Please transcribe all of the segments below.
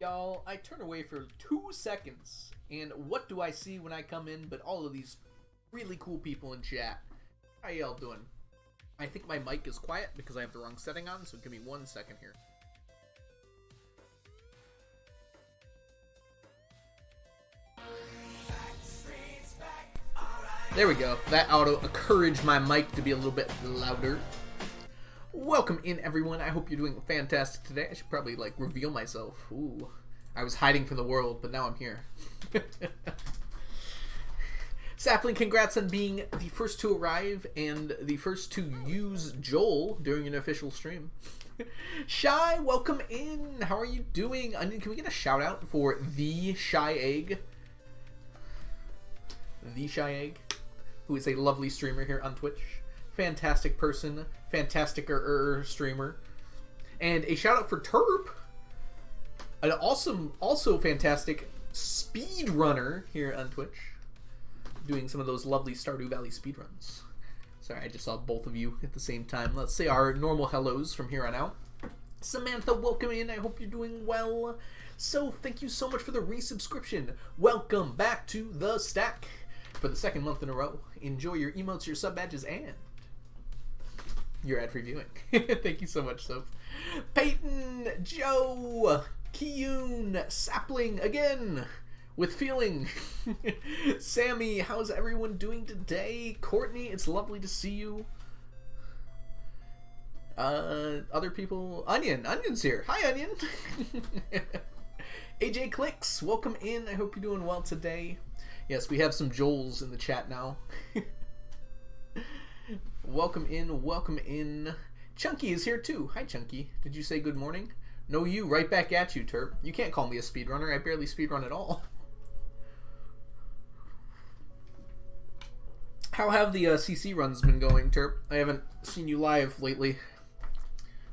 Y'all, I turn away for 2 seconds, and what do I see when I come in but all of these really cool people in chat? How y'all doing? I think my mic is quiet because I have the wrong setting on, so give me 1 second here. There we go. That auto-encouraged my mic to be a little bit louder. Welcome in, everyone. I hope you're doing fantastic today. I should probably, reveal myself. Ooh. I was hiding from the world, but now I'm here. Sapling, congrats on being the first to arrive and the first to use Joel during an official stream. Shy, welcome in. How are you doing? Onion, can we get a shout out for the Shy Egg? The Shy Egg, who is a lovely streamer here on Twitch. Fantastic person, fantastic streamer. And a shout out for Terp, an awesome, also fantastic speedrunner here on Twitch, doing some of those lovely Stardew Valley speedruns. Sorry, I just saw both of you at the same time. Let's say our normal hellos from here on out. Samantha, welcome in. I hope you're doing well. So, thank you so much for the resubscription. Welcome back to the stack for the second month in a row. Enjoy your emotes, your sub badges, and your ad-free viewing. Thank you so much, Soph. Peyton, Joe, Kiyun, Sapling, again, with feeling. Sammy, how's everyone doing today? Courtney, it's lovely to see you. Other people, Onion's here. Hi, Onion. AJ Clicks, welcome in. I hope you're doing well today. Yes, we have some Joels in the chat now. Welcome in, welcome in. Chunky is here too. Hi, Chunky. Did you say good morning? No, you. Right back at you, Terp. You can't call me a speedrunner. I barely speedrun at all. How have the CC runs been going, Terp? I haven't seen you live lately.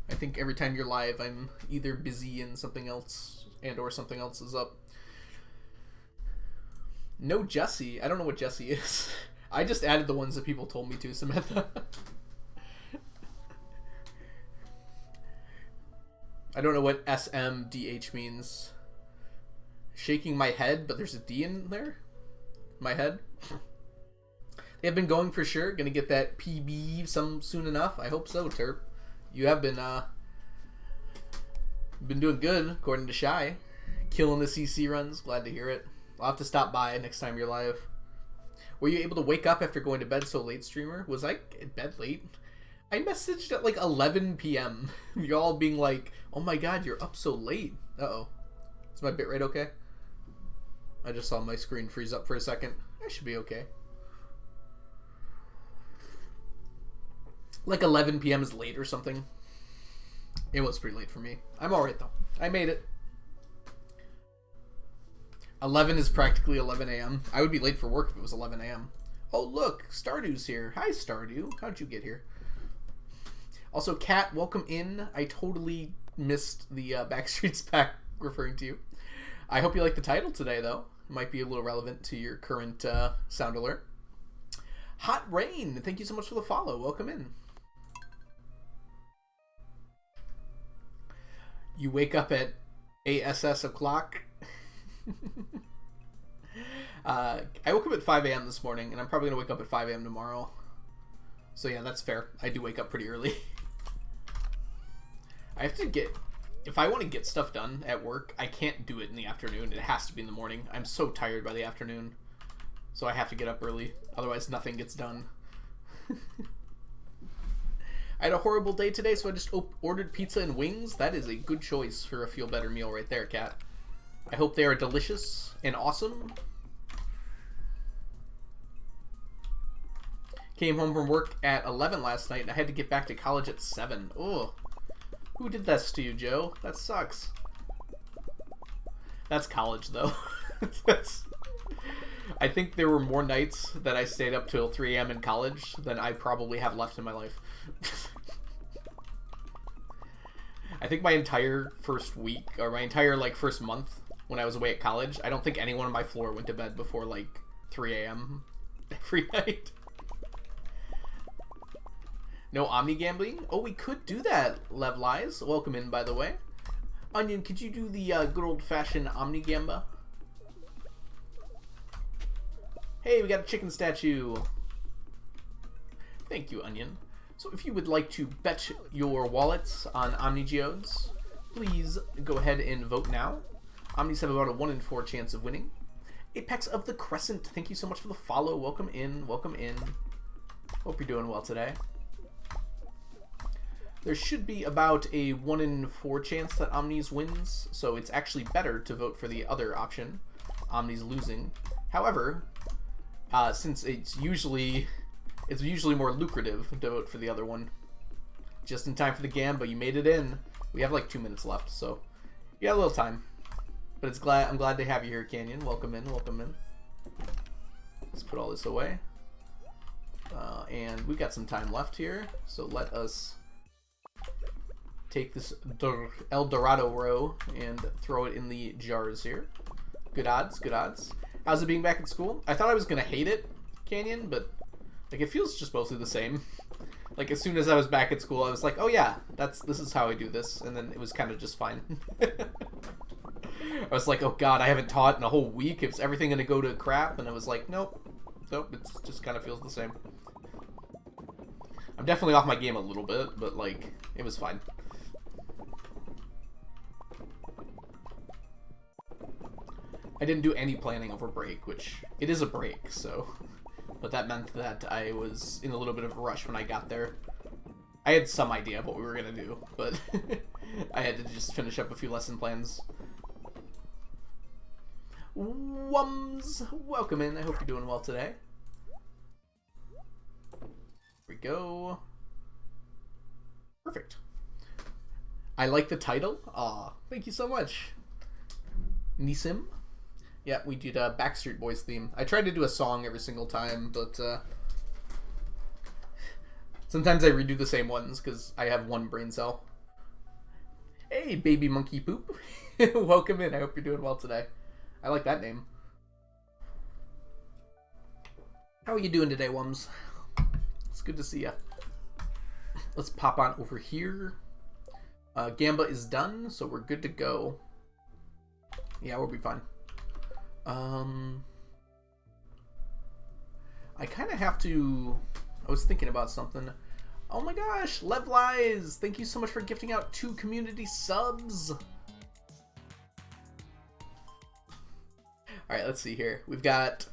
I think every time you're live, I'm either busy in something else and or something else is up. No Jesse. I don't know what Jesse is. I just added the ones that people told me to, Samantha. I don't know what SMDH means. Shaking my head, but there's a D in there? My head? They have been going for sure. Gonna get that PB soon enough. I hope so, Terp. You have been doing good, according to Shy. Killing the CC runs. Glad to hear it. I'll have to stop by next time you're live. Were you able to wake up after going to bed so late, streamer? Was I in bed late? I messaged at 11 p.m. Y'all being like, oh my god, you're up so late. Uh-oh. Is my bitrate okay? I just saw my screen freeze up for a second. I should be okay. 11 p.m. is late or something. It was pretty late for me. I'm alright though. I made it. 11 is practically 11 a.m. I would be late for work if it was 11 a.m. Oh, look. Stardew's here. Hi, Stardew. How'd you get here? Also, Kat, welcome in. I totally missed the Backstreet's Back referring to you. I hope you like the title today, though. It might be a little relevant to your current sound alert. Hot Rain, thank you so much for the follow. Welcome in. You wake up at ASS o'clock. I woke up at 5 a.m. this morning, and I'm probably going to wake up at 5 a.m. tomorrow. So yeah, that's fair. I do wake up pretty early. I have to get... If I want to get stuff done at work, I can't do it in the afternoon. It has to be in the morning. I'm so tired by the afternoon. So I have to get up early. Otherwise, nothing gets done. I had a horrible day today, so I just ordered pizza and wings. That is a good choice for a feel-better meal right there, Kat. I hope they are delicious and awesome. Came home from work at 11 last night, and I had to get back to college at 7. Ugh. Who did this to you, Joe? That sucks. That's college, though. I think there were more nights that I stayed up till 3 a.m. in college than I probably have left in my life. I think my entire first week, or my entire, first month when I was away at college, I don't think anyone on my floor went to bed before, 3 a.m. every night. No Omni gambling? Oh, we could do that, Lev Lies. Welcome in, by the way. Onion, could you do the good old-fashioned Omni Gamba? Hey, we got a chicken statue. Thank you, Onion. So if you would like to bet your wallets on Omni Geodes, please go ahead and vote now. Omnis have about a 1 in 4 chance of winning. Apex of the Crescent, thank you so much for the follow. Welcome in, welcome in. Hope you're doing well today. There should be about a 1 in 4 chance that Omnis wins, so it's actually better to vote for the other option, Omnis losing. However, since it's usually more lucrative to vote for the other one. Just in time for the Gamba, you made it in. We have like 2 minutes left, so you got a little time. But I'm glad to have you here, Canyon. Welcome in, welcome in. Let's put all this away. And we've got some time left here, so let us take this El Dorado row and throw it in the jars here. Good odds, good odds. How's it being back at school? I thought I was gonna hate it, Canyon, but like it feels just mostly the same. Like as soon as I was back at school, I was like, oh yeah, this is how I do this, and then it was kind of just fine. I was like, oh god, I haven't taught in a whole week. Is everything gonna go to crap? And I was like, nope, it just kind of feels the same. I'm definitely off my game a little bit, but like it was fine. I didn't do any planning over break, which it is a break, so. But that meant that I was in a little bit of a rush when I got there. I had some idea of what we were gonna do, but I had to just finish up a few lesson plans. Wums! Welcome in. I hope you're doing well today. Here we go. Perfect. I like the title. Aw, thank you so much. Nisim. Yeah, we did a Backstreet Boys theme. I tried to do a song every single time, but sometimes I redo the same ones because I have one brain cell. Hey, baby monkey poop. Welcome in. I hope you're doing well today. I like that name. How are you doing today, Wums? It's good to see ya. Let's pop on over here. Gamba is done, so we're good to go. Yeah, we'll be fine. I kind of have to... I was thinking about something. Oh my gosh, Lev Lies! Thank you so much for gifting out 2 community subs! Alright, let's see here. We've got...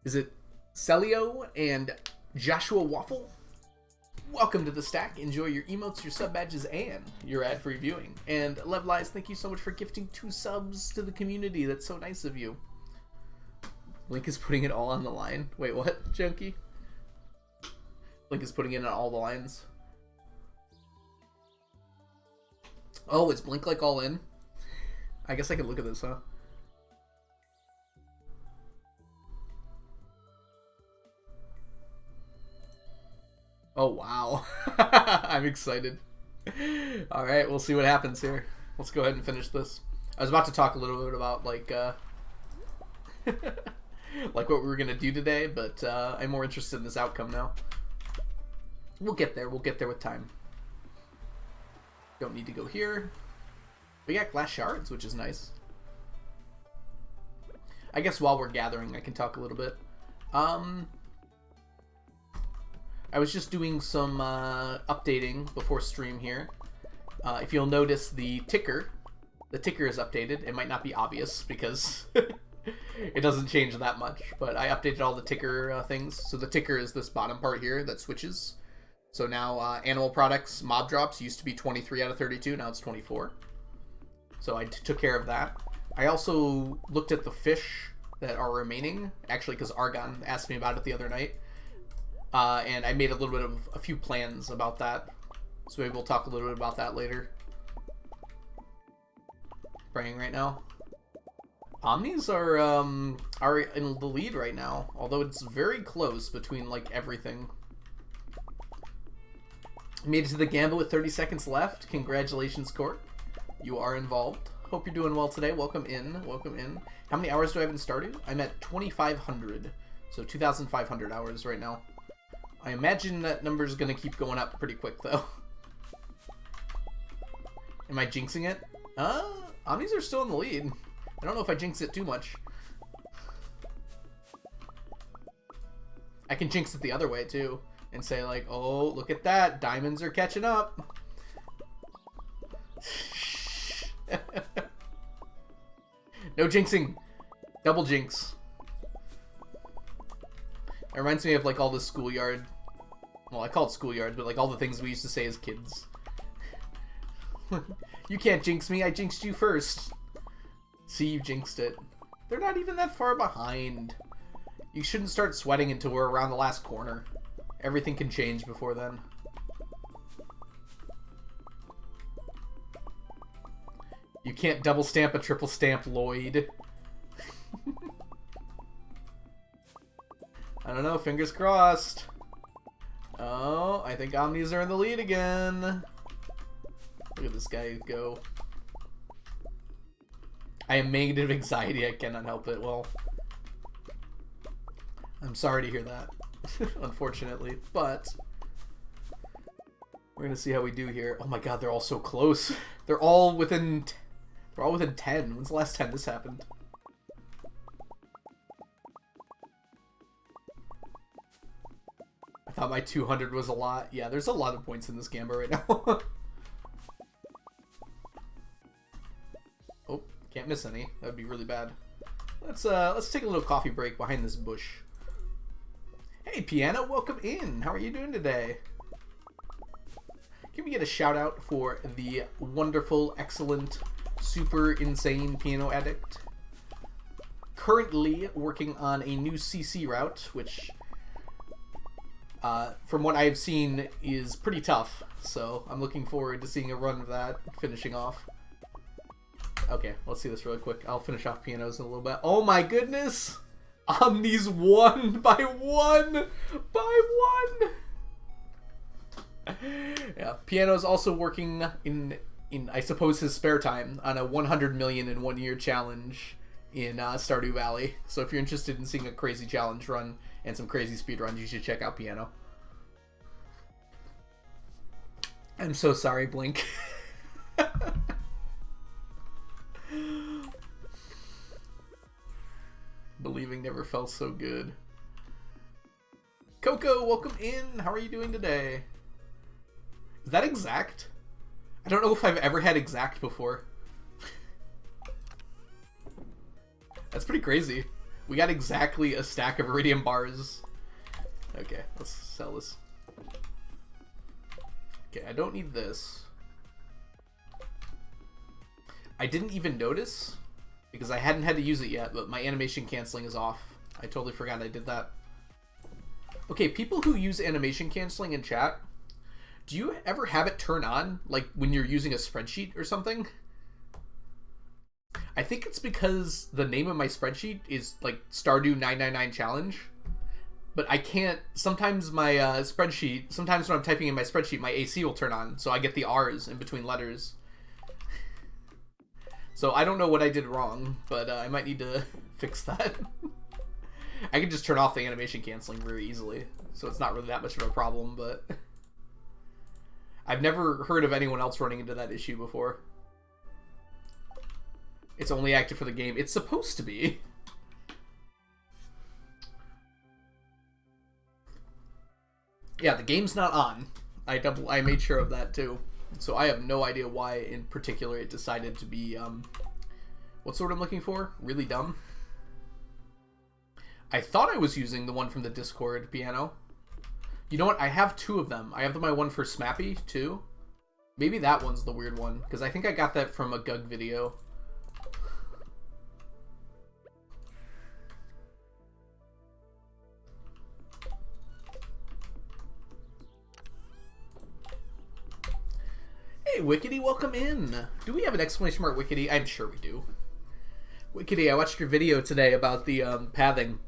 Is it Celio and Joshua Waffle? Welcome to the stack. Enjoy your emotes, your sub badges, and your ad-free viewing. And Lev Lies, thank you so much for gifting 2 subs to the community. That's so nice of you. Link is putting it all on the line. Wait, what, Junkie? Link is putting it on all the lines. Oh, is Blink like all in? I guess I can look at this, huh? Oh, wow. I'm excited. Alright, we'll see what happens here. Let's go ahead and finish this. I was about to talk a little bit about, like, like what we were going to do today, but I'm more interested in this outcome now. We'll get there. We'll get there with time. Don't need to go here. We got glass shards, which is nice. I guess while we're gathering, I can talk a little bit. I was just doing some updating before stream here. If you'll notice the ticker is updated. It might not be obvious because it doesn't change that much, but I updated all the ticker things. So the ticker is this bottom part here that switches. So now animal products, mob drops used to be 23 out of 32, now it's 24. So I took care of that. I also looked at the fish that are remaining, actually because Argon asked me about it the other night. And I made a few plans about that. So maybe we'll talk a little bit about that later. Praying right now. Omnis are in the lead right now, although it's very close between like everything. Made it to the Gamba with 30 seconds left. Congratulations, Court. You are involved. Hope you're doing well today. Welcome in. Welcome in. How many hours do I have in Stardew? I'm at 2,500. So 2,500 hours right now. I imagine that number's going to keep going up pretty quick, though. Am I jinxing it? Omnis are still in the lead. I don't know if I jinx it too much. I can jinx it the other way, too. And say, like, oh, look at that. Diamonds are catching up. No jinxing. Double jinx. It reminds me of, like, all the schoolyard... Well, I call it schoolyard, but, like, all the things we used to say as kids. You can't jinx me. I jinxed you first. See, you jinxed it. They're not even that far behind. You shouldn't start sweating until we're around the last corner. Everything can change before then. You can't double stamp a triple stamp, Lloyd. I don't know, fingers crossed. Oh, I think Omnis are in the lead again. Look at this guy go. I am negative anxiety, I cannot help it. Well, I'm sorry to hear that, unfortunately, but we're gonna see how we do here. Oh my god, they're all so close. They're all within 10. When's the last time this happened? I thought my 200 was a lot. Yeah, there's a lot of points in this Gamba right now. Oh, can't miss any. That would be really bad. Let's take a little coffee break behind this bush. Hey, Piano, welcome in. How are you doing today? Can we get a shout out for the wonderful, excellent, super insane Piano Addict? Currently working on a new CC route, which, from what I've seen, is pretty tough. So I'm looking forward to seeing a run of that, finishing off. Okay, let's see this really quick. I'll finish off Pianos in a little bit. Oh my goodness! Omnis won by one! By one! Yeah, Piano's also working in I suppose his spare time on a 100 million in 1 year challenge in Stardew Valley. So if you're interested in seeing a crazy challenge run and some crazy speed runs, you should check out Piano. I'm so sorry, Blink. Believing never felt so good. Coco, welcome in. How are you doing today? Is that exact? I don't know if I've ever had exact before. That's pretty crazy. We got exactly a stack of iridium bars. Okay, let's sell this. Okay, I don't need this. I didn't even notice because I hadn't had to use it yet, but my animation canceling is off. I totally forgot I did that. Okay, people who use animation canceling in chat, do you ever have it turn on, like when you're using a spreadsheet or something? I think it's because the name of my spreadsheet is like Stardew 999 Challenge, but I can't, sometimes my spreadsheet, sometimes when I'm typing in my spreadsheet, my AC will turn on, so I get the R's in between letters. So I don't know what I did wrong, but I might need to fix that. I can just turn off the animation canceling very easily, so it's not really that much of a problem, but I've never heard of anyone else running into that issue before. It's only active for the game. It's supposed to be. Yeah, the game's not on. I made sure of that too. So I have no idea why in particular it decided to be, what's the word I'm looking for? Really dumb. I thought I was using the one from the Discord, Piano. You know what? I have two of them. I have my one for Smappy, too. Maybe that one's the weird one, because I think I got that from a Gug video. Hey, Wickedy, welcome in. Do we have an exclamation mark, Wickedy? I'm sure we do. Wickedy, I watched your video today about the pathing.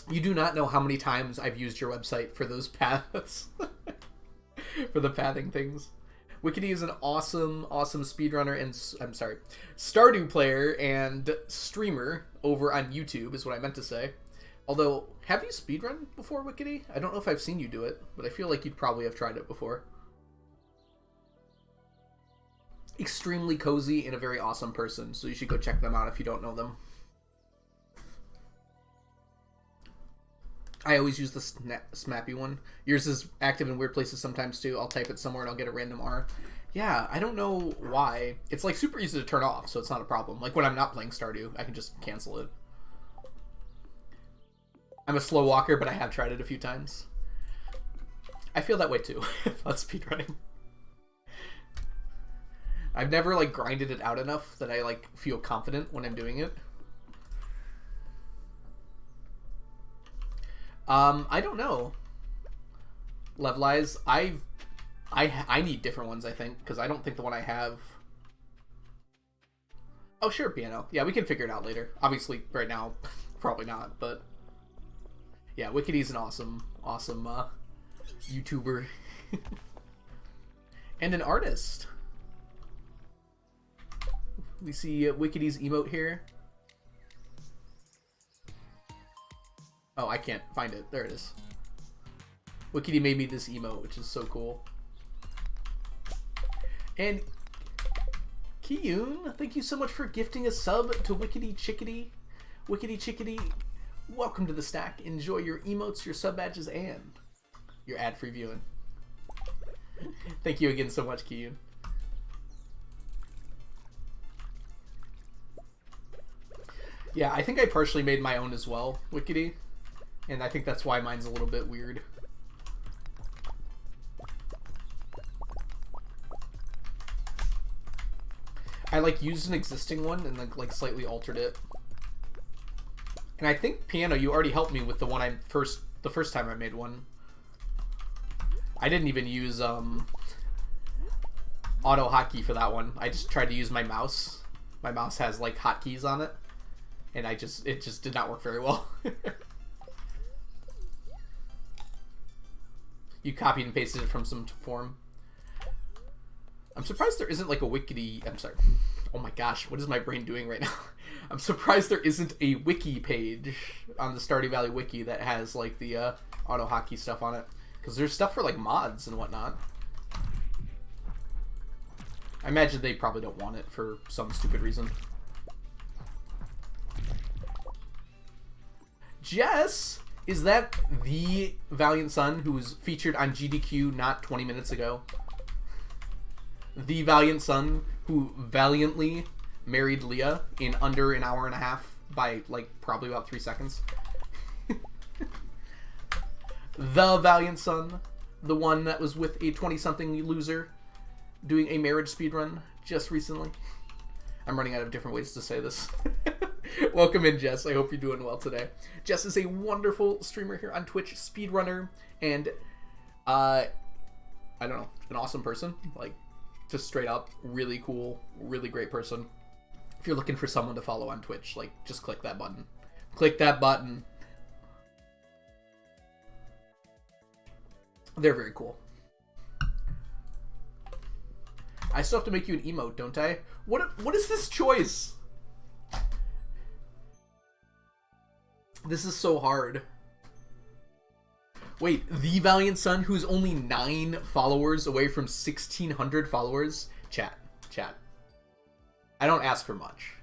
You do not know how many times I've used your website for those paths. For the pathing things. Wickedy is an awesome, awesome speedrunner and, I'm sorry, Stardew player and streamer over on YouTube is what I meant to say. Although, have you speedrun before, Wickedy? I don't know if I've seen you do it, but I feel like you'd probably have tried it before. extremely cozy and a very awesome person, so you should go check them out if you don't know them. I always use the Smappy one. Yours is active in weird places sometimes too. I'll type it somewhere and I'll get a random R. Yeah, I don't know why. It's like super easy to turn off, so it's not a problem. Like when I'm not playing Stardew, I can just cancel it. I'm a slow walker, but I have tried it a few times. I feel that way too about speedrunning. I've never like grinded it out enough that I like feel confident when I'm doing it. I don't know. Levelize, I need different ones, I think, because I don't think the one I have... Oh, sure, piano. Yeah, we can figure it out later. Obviously, right now, probably not, but... Yeah, Wickedy's an awesome YouTuber. And an artist. We see Wickedy's emote here. Oh, I can't find it. There it is. Wickedy made me this emote, which is so cool. And Kiyun, thank you so much for gifting a sub to Wickedy Chickadee. Wickedy Chickadee, welcome to the stack. Enjoy your emotes, your sub badges, and your ad-free viewing. Thank you again so much, Kiyun. Yeah, I think I partially made my own as well, Wickedy. And I think that's why mine's a little bit weird. I like used an existing one and then like slightly altered it. And I think Piano, you already helped me with the one the first time I made one. I didn't even use auto hotkey for that one. I just tried to use my mouse. My mouse has like hotkeys on it, and it just did not work very well. You copied and pasted it from some forum. I'm surprised there isn't like a Wickedy... I'm sorry. Oh my gosh, what is my brain doing right now? I'm surprised there isn't a wiki page on the Stardew Valley wiki that has like the auto hotkey stuff on it. Because there's stuff for like mods and whatnot. I imagine they probably don't want it for some stupid reason. Jess! Is that the Valiant Son who was featured on GDQ not 20 minutes ago? The Valiant Son who valiantly married Leah in under an hour and a half by, like, probably about 3 seconds. The Valiant Son, the one that was with a 20-something loser doing a marriage speedrun just recently. I'm running out of different ways to say this. Welcome in, Jess. I hope you're doing well today. Jess is a wonderful streamer here on Twitch, speedrunner, and, I don't know, an awesome person. Like, just straight up, really cool, really great person. If you're looking for someone to follow on Twitch, like, just click that button. Click that button. They're very cool. I still have to make you an emote, don't I? What is this choice? This is so hard. Wait, the Valiant Son, who's only 9 followers away from 1,600 followers? Chat. I don't ask for much,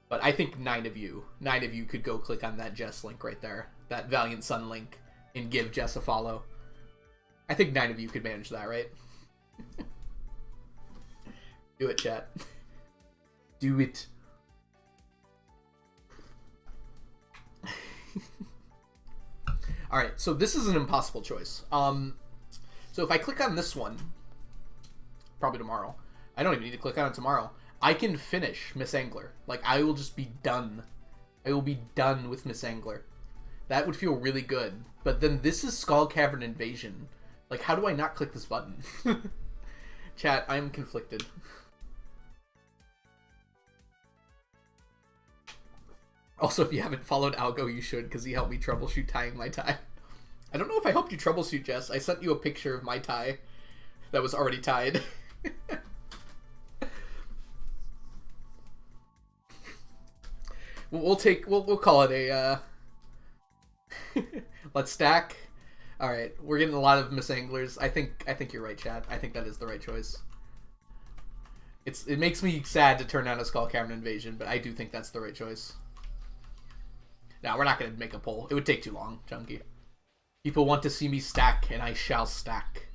but I think 9 of you could go click on that Jess link right there, that Valiant Son link, and give Jess a follow. I think 9 of you could manage that, right? Do it, chat. Do it. Alright, so this is an impossible choice. So if I click on this one, probably tomorrow, I don't even need to click on it tomorrow, I can finish Miss Angler. Like, I will just be done. I will be done with Miss Angler. That would feel really good. But then this is Skull Cavern Invasion. Like, how do I not click this button? Chat, I am conflicted. Also, if you haven't followed Algo, you should, because he helped me troubleshoot tying my tie. I don't know if I helped you troubleshoot, Jess. I sent you a picture of my tie that was already tied. We'll call it a, let's stack. Alright, we're getting a lot of Miss Anglers. I think you're right, chat. I think that is the right choice. It makes me sad to turn down a Skull Cavern Invasion, but I do think that's the right choice. Now, we're not going to make a poll. It would take too long, Chunky. People want to see me stack, and I shall stack.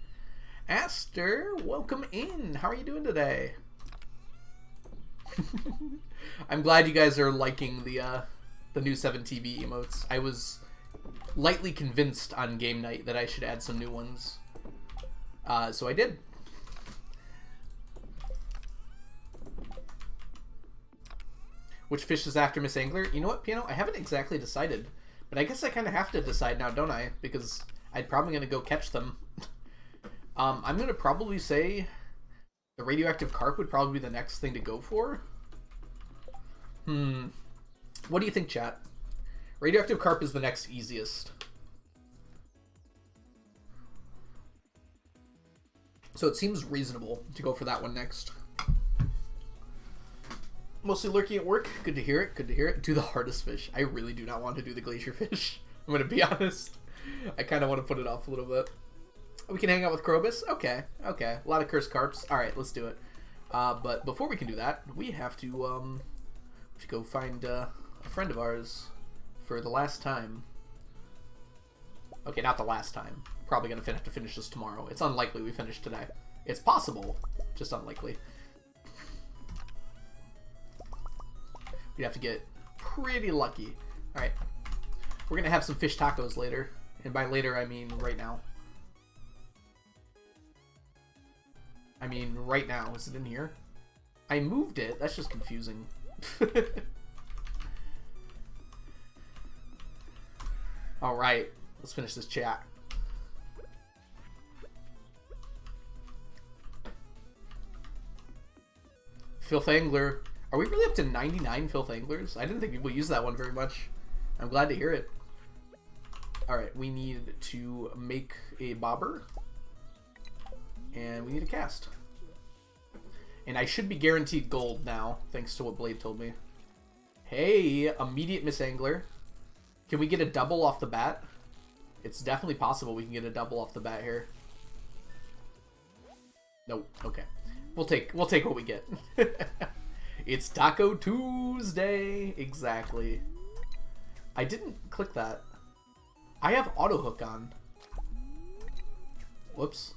Aster, welcome in. How are you doing today? I'm glad you guys are liking the new 7TV emotes. I was lightly convinced on game night that I should add some new ones. So I did. Which fish is after Miss Angler? You know what, Piano? I haven't exactly decided. But I guess I kind of have to decide now, don't I? Because I'm probably going to go catch them. I'm going to probably say the radioactive carp would probably be the next thing to go for. What do you think, chat? Radioactive carp is the next easiest. So it seems reasonable to go for that one next. Mostly lurking at work. Good to hear it. Good to hear it. Do the hardest fish. I really do not want to do the glacier fish. I'm going to be honest. I kind of want to put it off a little bit. We can hang out with Krobus? Okay. Okay. A lot of cursed carps. Alright, let's do it. But before we can do that, we have to go find a friend of ours for the last time. Okay, not the last time. Probably going to have to finish this tomorrow. It's unlikely we finish today. It's possible, just unlikely. We'd have to get pretty lucky. Alright. We're going to have some fish tacos later. And by later, I mean right now. I mean right now. Is it in here? I moved it. That's just confusing. Alright. Let's finish this chat. Filth Angler. Are we really up to 99 Filth Anglers? I didn't think people use that one very much. I'm glad to hear it. Alright, we need to make a bobber. And we need a cast. And I should be guaranteed gold now, thanks to what Blade told me. Hey, immediate Miss Angler. Can we get a double off the bat? It's definitely possible we can get a double off the bat here. Nope, okay. We'll take what we get. It's Taco Tuesday. Exactly. I didn't click that. I have auto hook on. Whoops.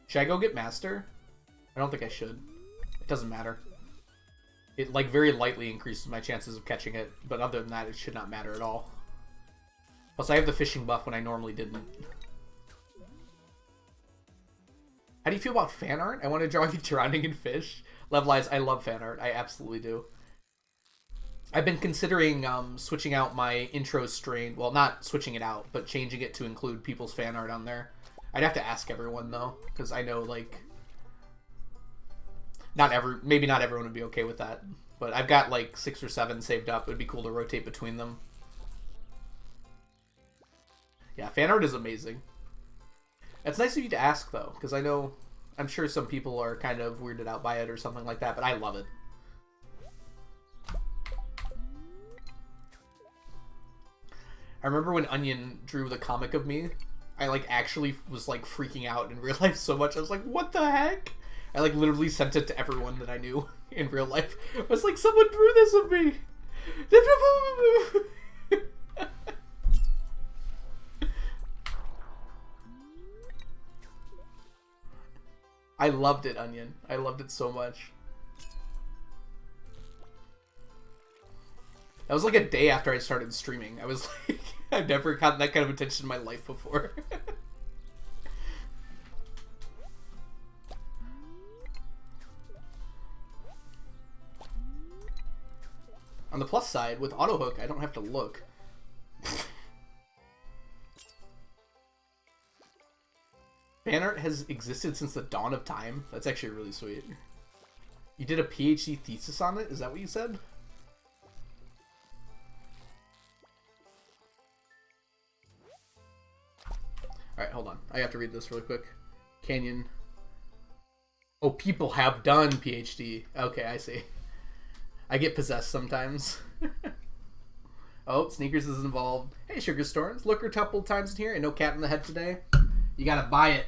Should I go get master? I don't think I should. It doesn't matter. It like very lightly increases my chances of catching it, but other than that, it should not matter at all. Plus, I have the fishing buff when I normally didn't. How do you feel about fan art? I want to draw you drowning in fish. Levelize, I love fan art. I absolutely do. I've been considering switching out my intro strain. Well, not switching it out, but changing it to include people's fan art on there. I'd have to ask everyone, though, because I know, like... maybe not everyone would be okay with that. But I've got, like, 6 or 7 saved up. It would be cool to rotate between them. Yeah, fan art is amazing. It's nice of you to ask, though, because I'm sure some people are kind of weirded out by it or something like that, but I love it. I remember when Onion drew the comic of me, I, like, actually was, like, freaking out in real life so much. I was like, what the heck? I, like, literally sent it to everyone that I knew in real life. I was like, someone drew this of me! I loved it, Onion. I loved it so much. That was like a day after I started streaming. I was like, I've never gotten that kind of attention in my life before. On the plus side, with auto hook, I don't have to look. Fan art has existed since the dawn of time. That's actually really sweet. You did a PhD thesis on it? Is that what you said? Alright, hold on. I have to read this really quick. Canyon. Oh, people have done PhD. Okay, I see. I get possessed sometimes. Oh, Sneakers is involved. Hey, Sugar Storms. Look a couple times in here and no cat in the head today. You gotta buy it.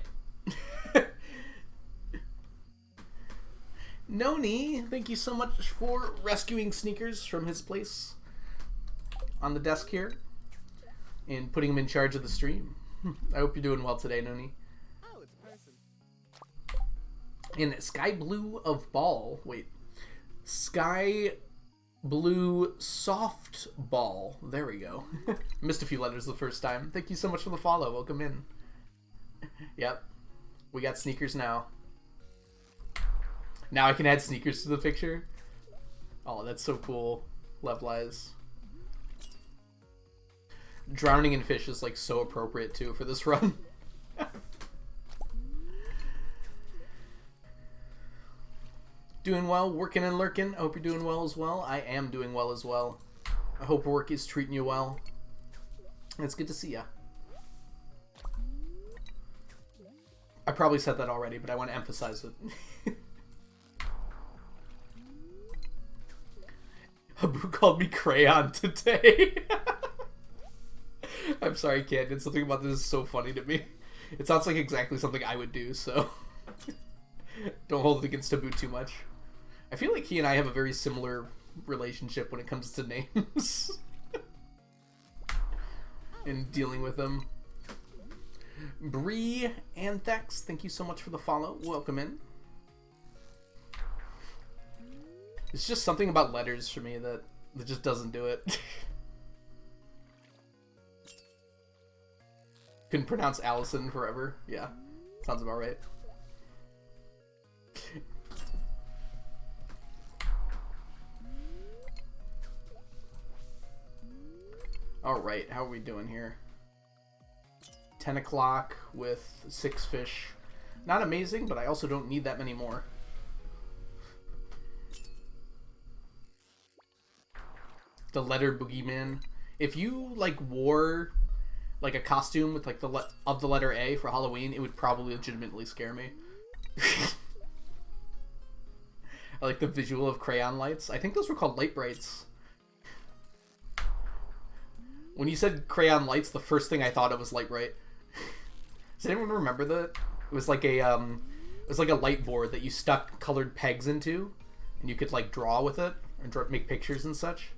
Noni, thank you so much for rescuing Sneakers from his place on the desk here and putting him in charge of the stream. I hope you're doing well today, Noni. Oh, it's a person. And Sky Blue of Ball. Wait. Sky Blue Soft Ball. There we go. Missed a few letters the first time. Thank you so much for the follow. Welcome in. Yep. We got Sneakers now. Now I can add Sneakers to the picture. Oh, that's so cool. Love Lies. Drowning in Fish is like so appropriate too for this run. Doing well, working and lurking. I hope you're doing well as well. I am doing well as well. I hope work is treating you well. It's good to see ya. I probably said that already, but I want to emphasize it. Habu called me Crayon today. I'm sorry, Camden. Something about this is so funny to me. It sounds like exactly something I would do, so don't hold it against Habu too much. I feel like he and I have a very similar relationship when it comes to names. And dealing with them. Bree Anthex, thank you so much for the follow. Welcome in. It's just something about letters for me that just doesn't do it. Couldn't pronounce Allison forever. Yeah, sounds about right. Alright, how are we doing here? 10 o'clock with 6 fish. Not amazing, but I also don't need that many more. The letter boogeyman. If you like wore like a costume with like the letter A for Halloween, it would probably legitimately scare me. I like the visual of crayon lights. I think those were called light brights. When you said crayon lights, the first thing I thought of was light bright. Does anyone remember that? It was like a light board that you stuck colored pegs into, and you could like draw with it or make pictures and such.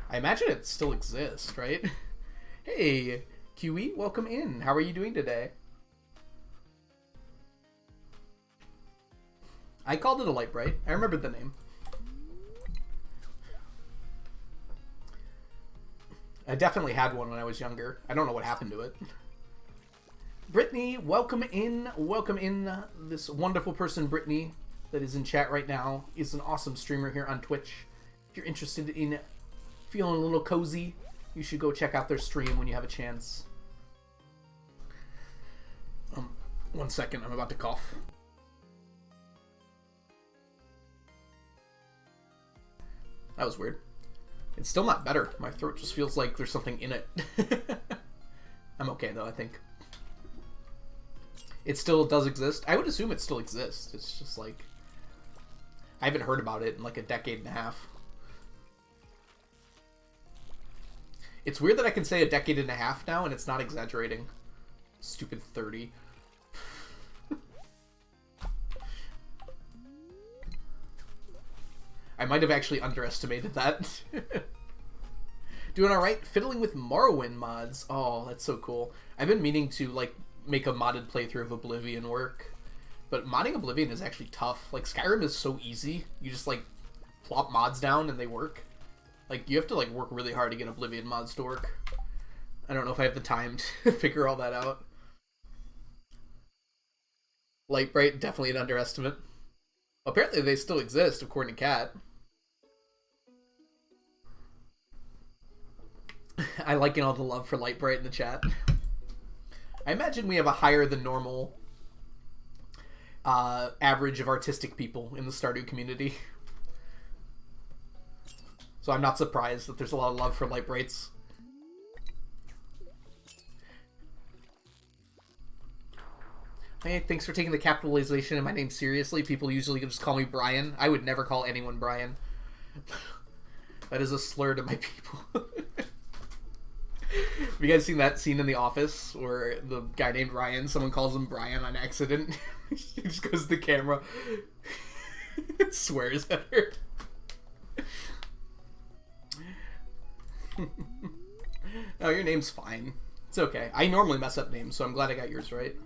I imagine it still exists, right? Hey, QE, welcome in. How are you doing today? I called it a light bright. I remembered the name. I definitely had one when I was younger. I don't know what happened to it. Brittany, welcome in. Welcome in. This wonderful person, Brittany, that is in chat right now, is an awesome streamer here on Twitch. If you're interested in feeling a little cozy, you should go check out their stream when you have a chance. 1 second, I'm about to cough. That was weird. It's still not better. My throat just feels like there's something in it. I'm okay though, I think. It still does exist. I would assume it still exists. It's just like I haven't heard about it in like a decade and a half. It's weird that I can say a decade and a half now and it's not exaggerating. Stupid 30. I might have actually underestimated that. Doing alright? Fiddling with Morrowind mods. Oh, that's so cool. I've been meaning to like make a modded playthrough of Oblivion work. But modding Oblivion is actually tough. Like Skyrim is so easy. You just like plop mods down and they work. Like you have to like work really hard to get Oblivion mods to work. I don't know if I have the time to figure all that out. Lightbright, definitely an underestimate. Apparently they still exist, according to Kat. I like all the love for Lightbright in the chat. I imagine we have a higher than normal average of artistic people in the Stardew community. So I'm not surprised that there's a lot of love for Lightbrights. Hey, thanks for taking the capitalization of my name seriously. People usually just call me Brian. I would never call anyone Brian. That is a slur to my people. Have you guys seen that scene in The Office where the guy named Ryan, someone calls him Brian on accident? He just goes to the camera and swears at her. Oh, your name's fine. It's okay. I normally mess up names, so I'm glad I got yours right.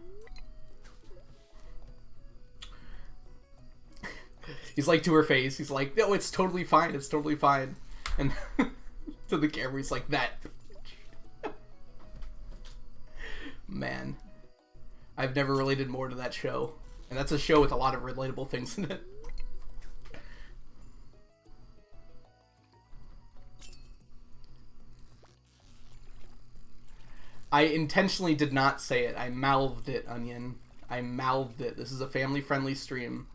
He's like to her face, he's like, no, it's totally fine, it's totally fine. And to the camera, he's like, that. Man. I've never related more to that show. And that's a show with a lot of relatable things in it. I intentionally did not say it. I mouthed it, Onion. I mouthed it. This is a family-friendly stream.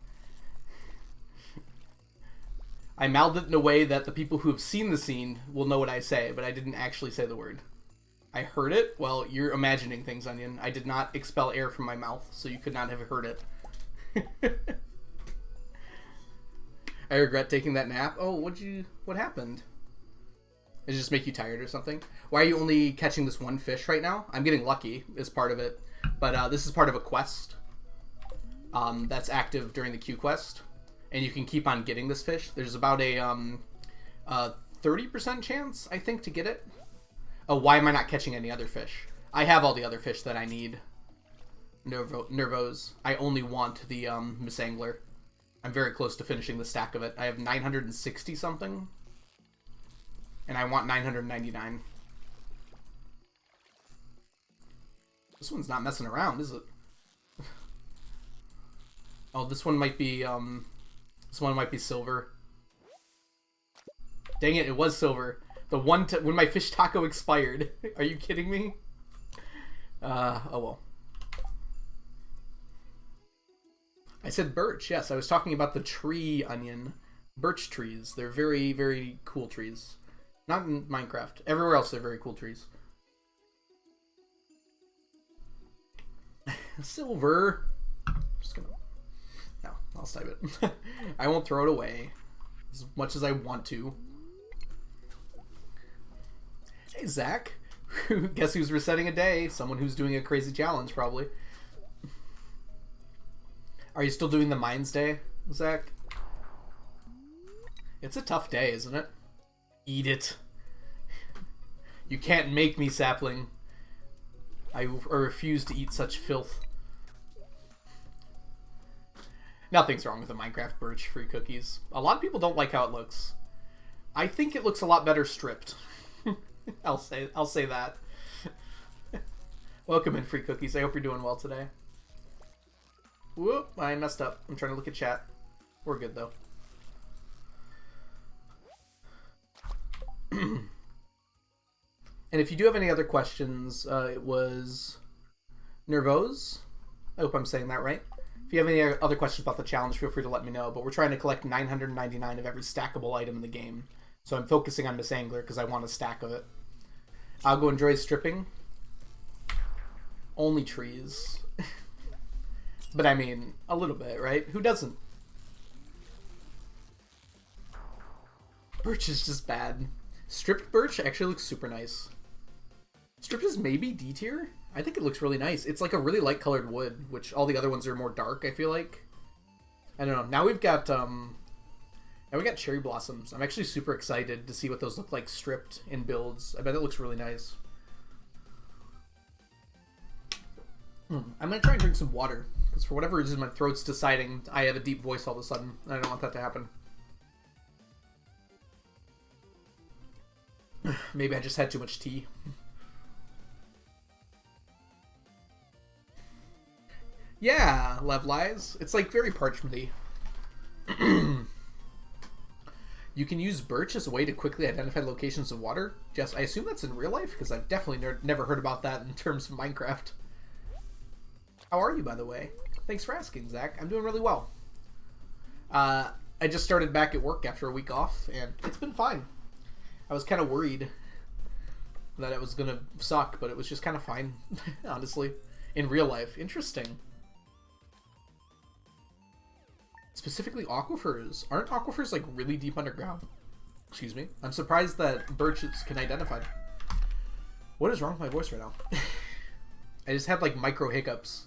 I mouthed it in a way that the people who have seen the scene will know what I say, but I didn't actually say the word. I heard it? Well, you're imagining things, Onion. I did not expel air from my mouth, so you could not have heard it. I regret taking that nap. Oh, what happened? Did it just make you tired or something? Why are you only catching this one fish right now? I'm getting lucky is part of it. But this is part of a quest that's active during the Q quest. And you can keep on getting this fish. There's about a 30% chance, I think, to get it. Oh, why am I not catching any other fish? I have all the other fish that I need. Nervos. I only want the Miss Angler. I'm very close to finishing the stack of it. I have 960 something. And I want 999. This one's not messing around, is it? Oh, this one might be silver. Dang it, it was silver. The one when my fish taco expired. Are you kidding me? Oh well. I said birch, yes. I was talking about the tree, Onion. Birch trees. They're very, very cool trees. Not in Minecraft. Everywhere else they're very cool trees. Silver. Just gonna... No, I'll save it. I won't throw it away. As much as I want to. Hey, Zach. Guess who's resetting a day? Someone who's doing a crazy challenge, probably. Are you still doing the Mines Day, Zach? It's a tough day, isn't it? Eat it. You can't make me, sapling. I refuse to eat such filth. Nothing's wrong with the Minecraft birch free cookies. A lot of people don't like how it looks. I think it looks a lot better stripped. I'll say that. Welcome in, free cookies. I hope you're doing well today. Whoop, I messed up. I'm trying to look at chat. We're good though. And if you do have any other questions, it was Nervos. I hope I'm saying that right. If you have any other questions about the challenge, feel free to let me know. But we're trying to collect 999 of every stackable item in the game. So I'm focusing on Miss Angler because I want a stack of it. I'll go enjoy stripping. Only trees. But I mean, a little bit, right? Who doesn't? Birch is just bad. Stripped birch actually looks super nice. Stripped is maybe D tier? I think it looks really nice. It's like a really light colored wood, which all the other ones are more dark, I feel like. I don't know. Now we've got cherry blossoms. I'm actually super excited to see what those look like stripped in builds. I bet it looks really nice. I'm gonna try and drink some water, because for whatever reason my throat's deciding I have a deep voice all of a sudden, and I don't want that to happen. Maybe I just had too much tea. Yeah, Levlies. It's like very parchmenty. You can use birch as a way to quickly identify locations of water. Jess, I assume that's in real life, because I've definitely never heard about that in terms of Minecraft. How are you, by the way? Thanks for asking, Zach. I'm doing really well. I just started back at work after a week off, and it's been fine. I was kind of worried that it was going to suck, but it was just kind of fine, honestly. In real life. Interesting. Specifically aquifers. Aren't aquifers, like, really deep underground? Excuse me. I'm surprised that Birch can identify. What is wrong with my voice right now? I just had like micro hiccups.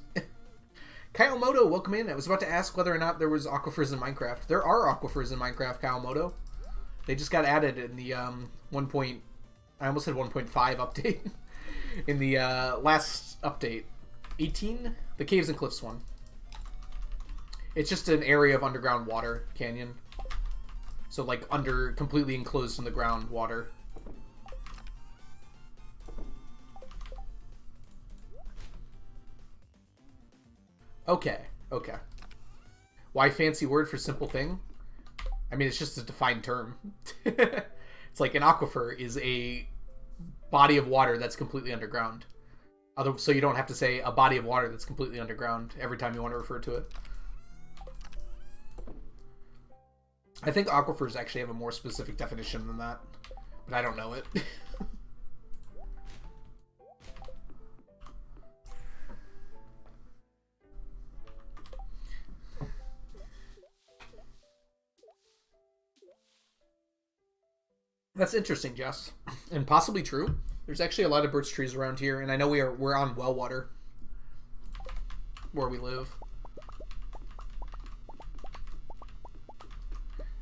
Kyle Moto, welcome in. I was about to ask whether or not there was aquifers in Minecraft. There are aquifers in Minecraft, Kyle Moto. They just got added in the I almost said 1.5 update. In the last update. 18? The Caves and Cliffs one. It's just an area of underground water canyon. So like completely enclosed in the ground water. Okay. Why fancy word for simple thing? I mean, it's just a defined term. It's like an aquifer is a body of water that's completely underground. So you don't have to say a body of water that's completely underground every time you want to refer to it. I think aquifers actually have a more specific definition than that, but I don't know it. That's interesting, Jess, and possibly true. There's actually a lot of birch trees around here, and I know we're on well water where we live.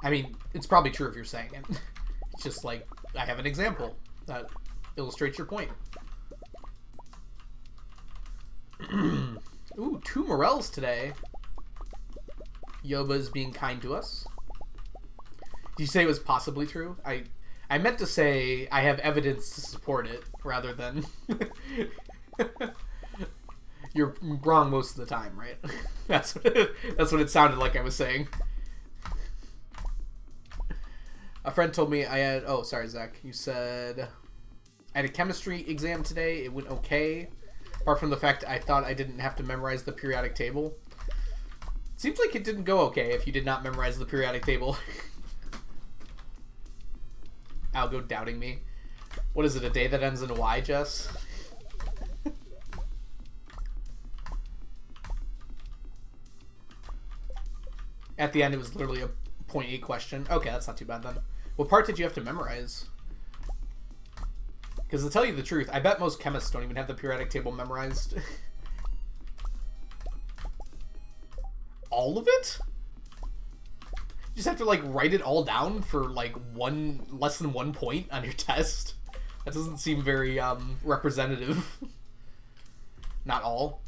I mean, it's probably true if you're saying it. It's just like, I have an example that illustrates your point. Ooh, 2 morels today. Yoba's being kind to us. Did you say it was possibly true? I meant to say I have evidence to support it, rather than... You're wrong most of the time, right? That's what it sounded like I was saying. A friend told me I had... Oh, sorry, Zach. You said... I had a chemistry exam today. It went okay. Apart from the fact I thought I didn't have to memorize the periodic table. Seems like it didn't go okay if you did not memorize the periodic table. Algo doubting me. What is it, a day that ends in a Y, Jess? At the end, it was literally a 0.8 question. Okay, that's not too bad then. What part did you have to memorize? Because to tell you the truth, I bet most chemists don't even have the periodic table memorized. All of it? You just have to, like, write it all down for, like, less than 1 point on your test? That doesn't seem very, representative. Not all.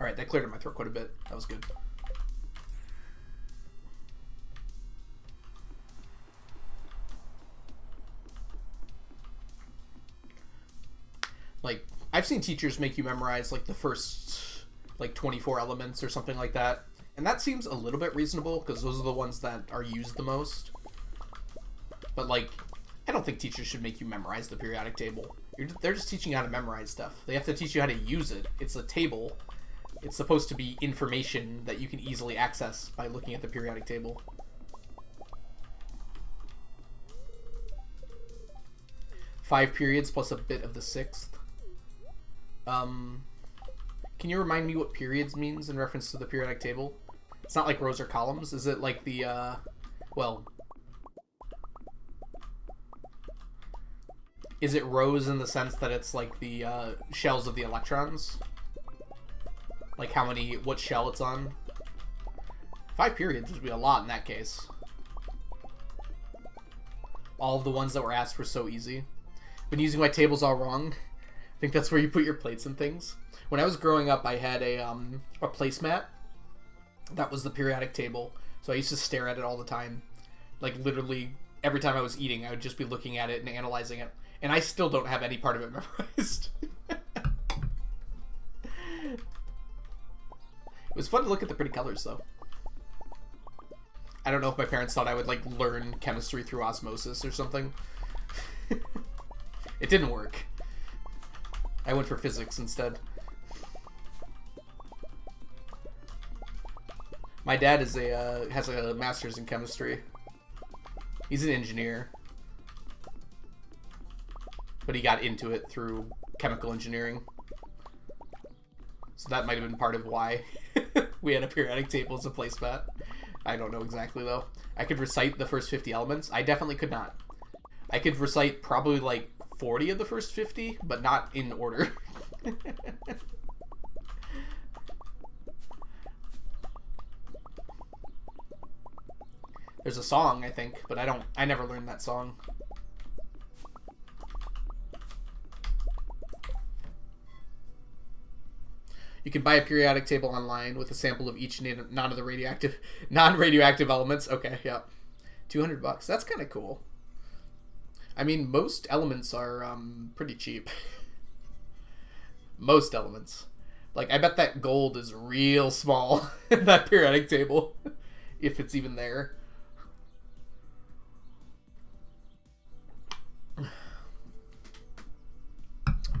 Alright, that cleared up my throat quite a bit. That was good. Like, I've seen teachers make you memorize, like, the first, like, 24 elements or something like that. And that seems a little bit reasonable, because those are the ones that are used the most. But, like, I don't think teachers should make you memorize the periodic table. They're just teaching you how to memorize stuff. They have to teach you how to use it. It's a table. It's supposed to be information that you can easily access by looking at the periodic table. Five periods plus a bit of the sixth. Can you remind me what periods means in reference to the periodic table? It's not like rows or columns. Is it like the, well... Is it rows in the sense that it's like the, shells of the electrons? Like what shell it's on? 5 periods would be a lot in that case. All of the ones that were asked were so easy. Been using my tables all wrong. I think that's where you put your plates and things. When I was growing up, I had a placemat. That was the periodic table. So I used to stare at it all the time. Like, literally, every time I was eating, I would just be looking at it and analyzing it. And I still don't have any part of it memorized. It was fun to look at the pretty colors, though. I don't know if my parents thought I would, like, learn chemistry through osmosis or something. It didn't work. I went for physics instead. My dad is has a master's in chemistry. He's an engineer. But he got into it through chemical engineering. So that might have been part of why. We had a periodic table as a placemat. I don't know exactly, though. I could recite the first 50 elements. I definitely could not. I could recite probably like 40 of the first 50, but not in order. There's a song, I think, but I never learned that song. You can buy a periodic table online with a sample of each non-radioactive elements. Okay, yeah. $200. That's kind of cool. I mean, most elements are pretty cheap. Most elements. Like, I bet that gold is real small in that periodic table. If it's even there.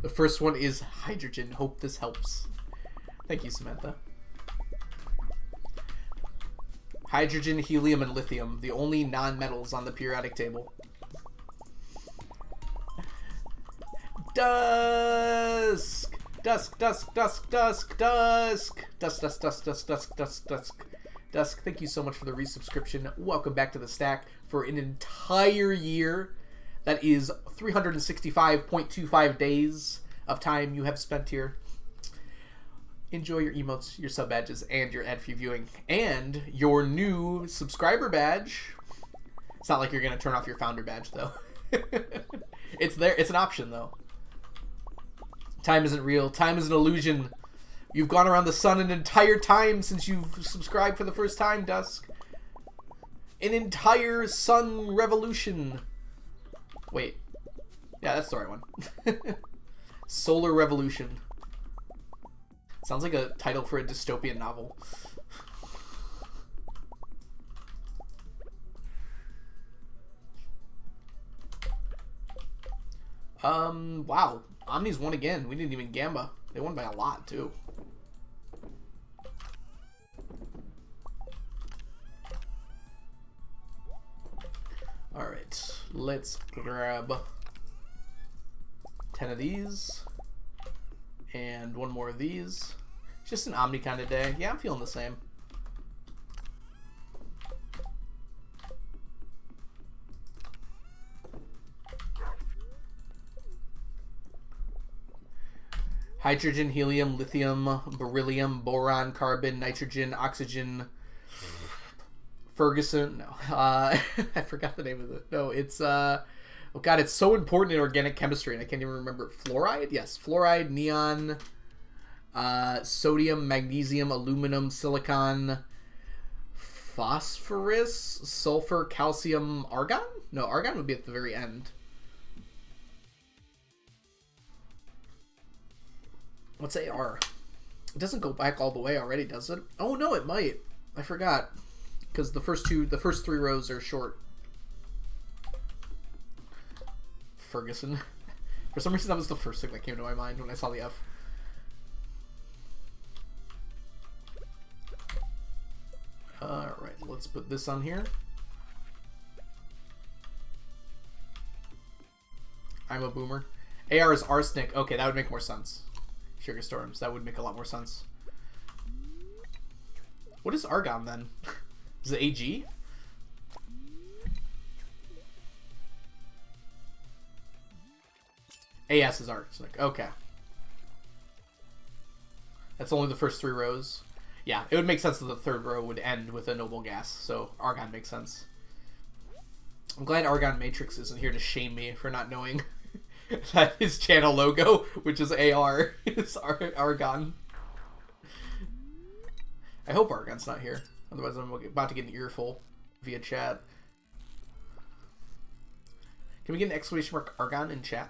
The first one is hydrogen. Hope this helps. Thank you, Samantha. Hydrogen, helium, and lithium. The only non-metals on the periodic table. Dusk! Dusk, dusk, dusk, dusk, dusk! Dusk, dusk, dusk, dusk, dusk, dusk, dusk. Dusk, thank you so much for the resubscription. Welcome back to the stack for an entire year. That is 365.25 days of time you have spent here. Enjoy your emotes, your sub badges, and your ad-free viewing. And your new subscriber badge. It's not like you're going to turn off your founder badge, though. It's there. It's an option, though. Time isn't real. Time is an illusion. You've gone around the sun an entire time since you've subscribed for the first time, Dusk. An entire sun revolution. Wait. Yeah, that's the right one. Solar Revolution. Sounds like a title for a dystopian novel. Wow. Omnis won again. We didn't even gamba. They won by a lot, too. Alright. Let's grab 10 of these. And one more of these. Just an Omni kind of day. Yeah, I'm feeling the same. Hydrogen, helium, lithium, beryllium, boron, carbon, nitrogen, oxygen, Ferguson. No, I forgot the name of it. No, it's oh god, it's so important in organic chemistry, and I can't even remember. Fluoride? Yes, fluoride, neon, sodium, magnesium, aluminum, silicon, phosphorus, sulfur, calcium, argon. No, argon would be at the very end. What's AR? It doesn't go back all the way already, does it? Oh no, it might. I forgot. Because the first three rows are short. Ferguson. For some reason, that was the first thing that came to my mind when I saw the F. Alright, let's put this on here. I'm a boomer. AR is arsenic. Okay, that would make more sense. Sugar storms. That would make a lot more sense. What is argon then? Is it AG? AS is arsenic. Okay. That's only the first three rows. Yeah, it would make sense that the third row would end with a noble gas, so argon makes sense. I'm glad Argon Matrix isn't here to shame me for not knowing that his channel logo, which is AR, is Argon. I hope Argon's not here. Otherwise I'm about to get an earful via chat. Can we get an exclamation mark Argon in chat?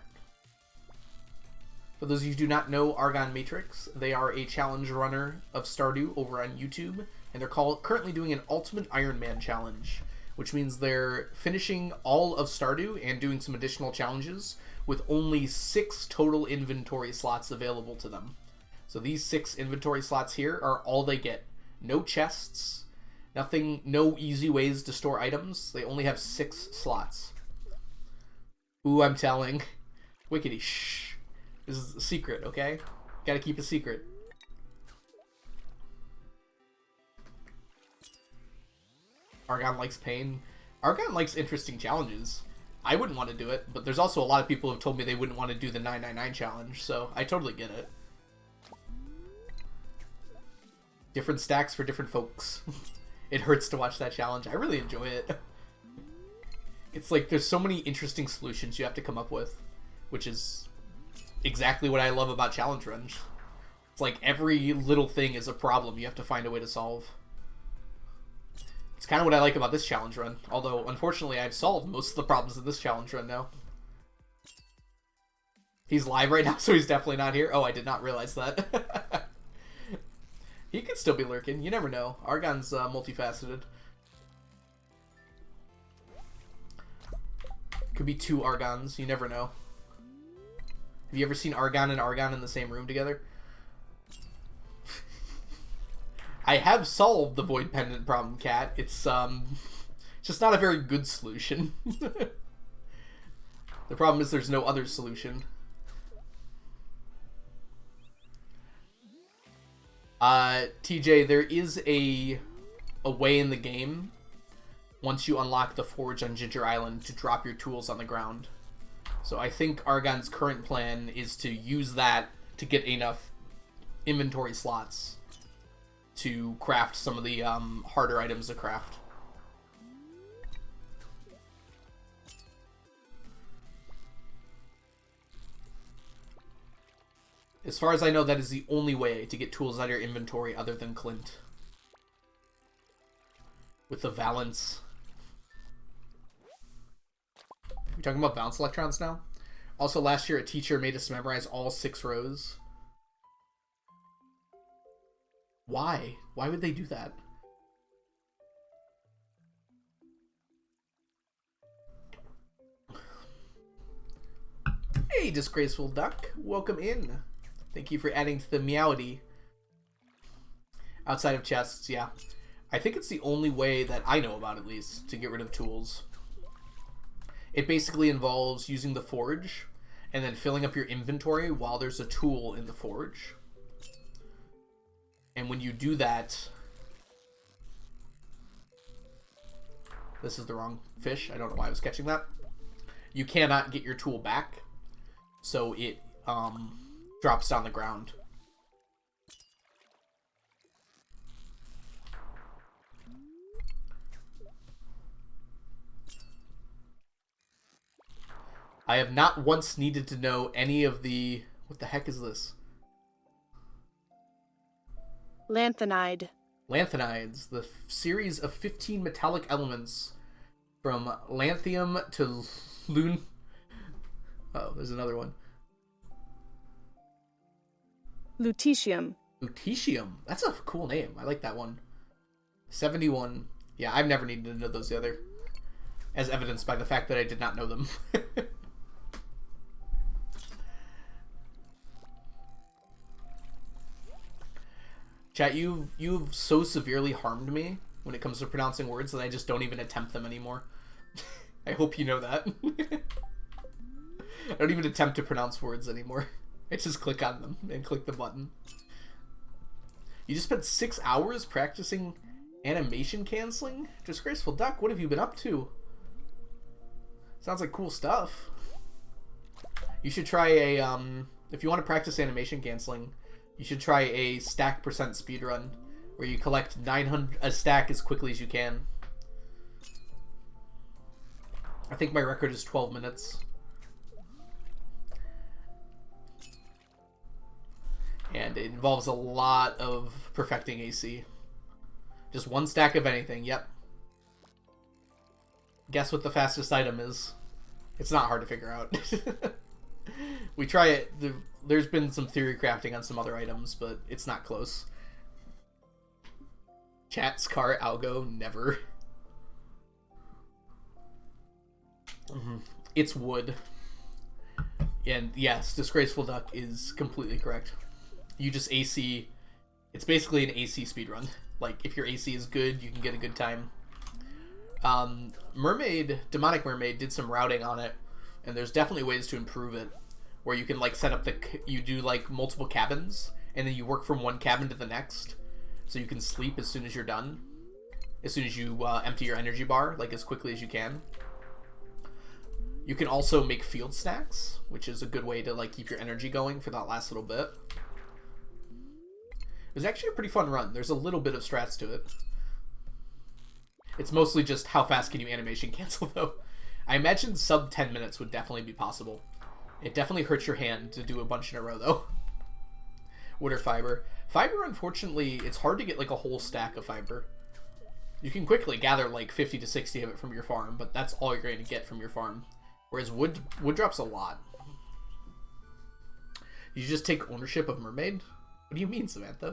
For those of you who do not know Argon Matrix, they are a challenge runner of Stardew over on YouTube, and they're currently doing an Ultimate Iron Man challenge, which means they're finishing all of Stardew and doing some additional challenges with only 6 total inventory slots available to them. So these 6 inventory slots here are all they get. No chests, nothing, no easy ways to store items. They only have 6 slots. Ooh, I'm telling. Wickedy, shh. This is a secret, okay? Gotta keep a secret. Argon likes pain. Argon likes interesting challenges. I wouldn't want to do it, but there's also a lot of people who have told me they wouldn't want to do the 999 challenge, so I totally get it. Different stacks for different folks. It hurts to watch that challenge. I really enjoy it. It's like there's so many interesting solutions you have to come up with, which is exactly what I love about challenge runs. It's like every little thing is a problem you have to find a way to solve. It's kind of what I like about this challenge run, although unfortunately I've solved most of the problems in this challenge run now. He's live right now, so he's definitely not here. Oh, I did not realize that. He could still be lurking. You never know. Argon's multifaceted. Could be two Argons. You never know. Have you ever seen Argon and Argon in the same room together? I have solved the Void Pendant problem, Cat. It's just not a very good solution. The problem is there's no other solution. TJ, there is a way in the game, once you unlock the forge on Ginger Island, to drop your tools on the ground. So I think Argon's current plan is to use that to get enough inventory slots to craft some of the harder items to craft. As far as I know, that is the only way to get tools out of your inventory other than Clint. With the Valence. We're talking about Valence electrons now? Also, last year a teacher made us memorize all 6 rows. Why? Why would they do that? Hey, Disgraceful Duck. Welcome in. Thank you for adding to the meowdy. Outside of chests, yeah. I think it's the only way that I know about, at least, to get rid of tools. It basically involves using the forge and then filling up your inventory while there's a tool in the forge. And when you do that... This is the wrong fish. I don't know why I was catching that. You cannot get your tool back. So it drops down the ground. I have not once needed to know any of the... What the heck is this? Lanthanide. Lanthanides, the series of 15 metallic elements from lanthium to lun... Oh, there's another one. Lutetium. Lutetium. That's a cool name. I like that one. 71. Yeah, I've never needed to know those either. As evidenced by the fact that I did not know them. Chat, you've so severely harmed me when it comes to pronouncing words that I just don't even attempt them anymore. I hope you know that. I don't even attempt to pronounce words anymore. I just click on them and click the button. You just spent 6 hours practicing animation canceling? Disgraceful Duck, what have you been up to? Sounds like cool stuff. You should try a, if you want to practice animation canceling, you should try a stack percent speedrun, where you collect 900 a stack as quickly as you can. I think my record is 12 minutes. And it involves a lot of perfecting AC. Just one stack of anything, yep. Guess what the fastest item is? It's not hard to figure out. We try it. There's been some theory crafting on some other items, but it's not close. Chat, Scar, Algo, never. It's wood. And yes, Disgraceful Duck is completely correct. You just AC... It's basically an AC speedrun. Like, if your AC is good, you can get a good time. Demonic Mermaid did some routing on it, and there's definitely ways to improve it, where you can, like, set up you do, like, multiple cabins, and then you work from one cabin to the next, so you can sleep as soon as you're done. as soon as you empty your energy bar, like as quickly as you can. You can also make field snacks, which is a good way to like keep your energy going for that last little bit. It was actually a pretty fun run. There's a little bit of strats to it. It's mostly just how fast can you animation cancel, though. I imagine sub 10 minutes would definitely be possible. It definitely hurts your hand to do a bunch in a row, though. Wood or fiber. Fiber, unfortunately, it's hard to get like a whole stack of fiber. You can quickly gather like 50 to 60 of it from your farm, but that's all you're going to get from your farm. Whereas wood drops a lot. You just take ownership of Mermaid? What do you mean, Samantha?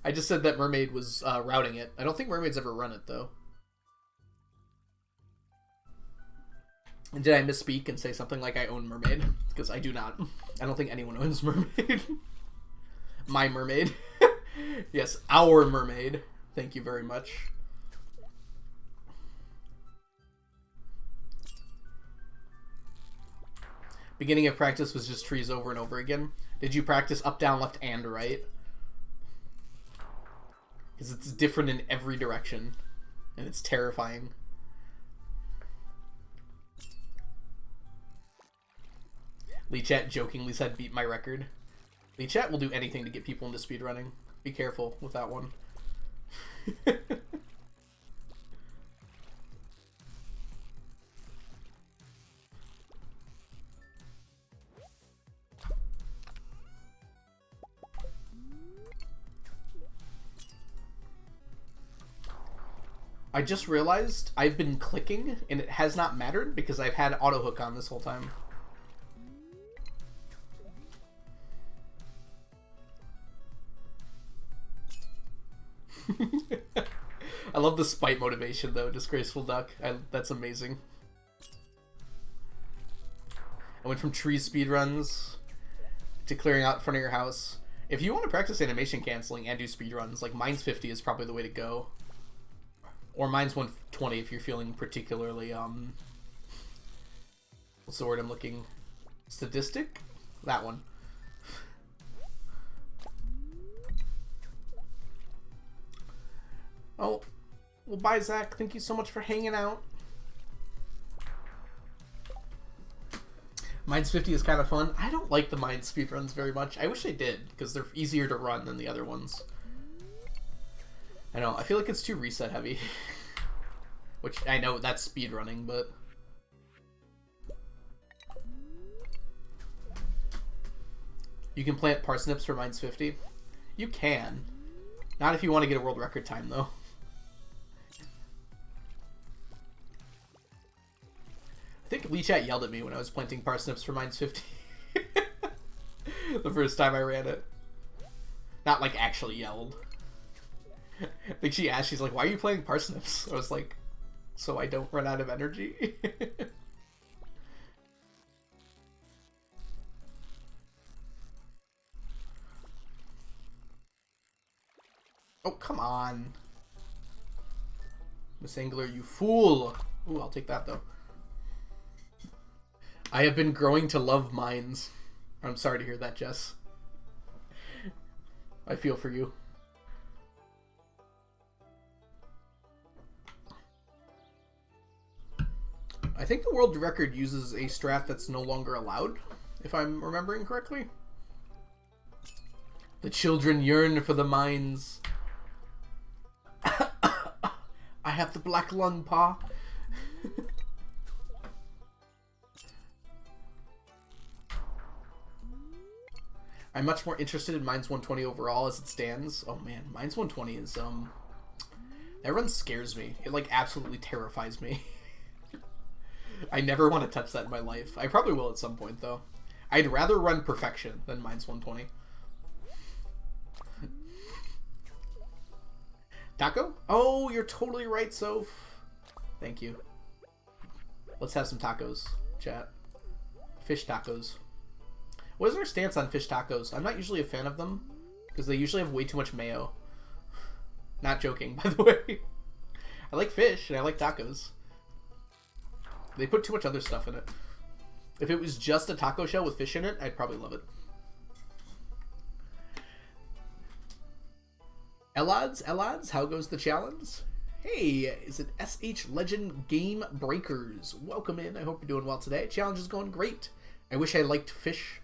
I just said that Mermaid was routing it. I don't think Mermaid's ever run it, though. And did I misspeak and say something like I own Mermaid? Because I do not. I don't think anyone owns Mermaid. My Mermaid. Yes, our Mermaid. Thank you very much. Beginning of practice was just trees over and over again. Did you practice up, down, left, and right? Because it's different in every direction. And it's terrifying. LeeChat jokingly said beat my record. LeeChat will do anything to get people into speedrunning. Be careful with that one. I just realized I've been clicking and it has not mattered because I've had auto hook on this whole time. I love the spite motivation though, Disgraceful Duck. That's amazing. I went from tree speedruns to clearing out in front of your house. If you want to practice animation canceling and do speedruns, like mine's 50 is probably the way to go. Or mine's 120 if you're feeling particularly, what's the word I'm looking? Sadistic? That one. Oh, well, bye, Zach. Thank you so much for hanging out. Mine's 50 is kind of fun. I don't like the Mine speedruns very much. I wish I did, because they're easier to run than the other ones. I know, I feel like it's too reset heavy. Which, I know that's speedrunning, but... You can plant parsnips for Mine's 50? You can. Not if you want to get a world record time, though. I think LeeChat yelled at me when I was planting parsnips for Mine's 50. The first time I ran it. Not, like, actually yelled. I think she asked, she's like, why are you playing parsnips? I was like, so I don't run out of energy. Oh, come on. Miss Angler, you fool. Ooh, I'll take that, though. I have been growing to love mines. I'm sorry to hear that, Jess. I feel for you. I think the world record uses a strat that's no longer allowed, if I'm remembering correctly. The children yearn for the mines. I have the black lung, Pa. I'm much more interested in Mines 120 overall as it stands. Oh man, Mines 120 is, that run scares me. It, like, absolutely terrifies me. I never want to touch that in my life. I probably will at some point, though. I'd rather run Perfection than Mines 120. Taco? Oh, you're totally right, Soph. Thank you. Let's have some tacos, chat. Fish tacos. What is our stance on fish tacos? I'm not usually a fan of them, because they usually have way too much mayo. Not joking, by the way. I like fish, and I like tacos. They put too much other stuff in it. If it was just a taco shell with fish in it, I'd probably love it. Elads, how goes the challenge? Hey, is it SH Legend Game Breakers? Welcome in. I hope you're doing well today. Challenge is going great. I wish I liked fish.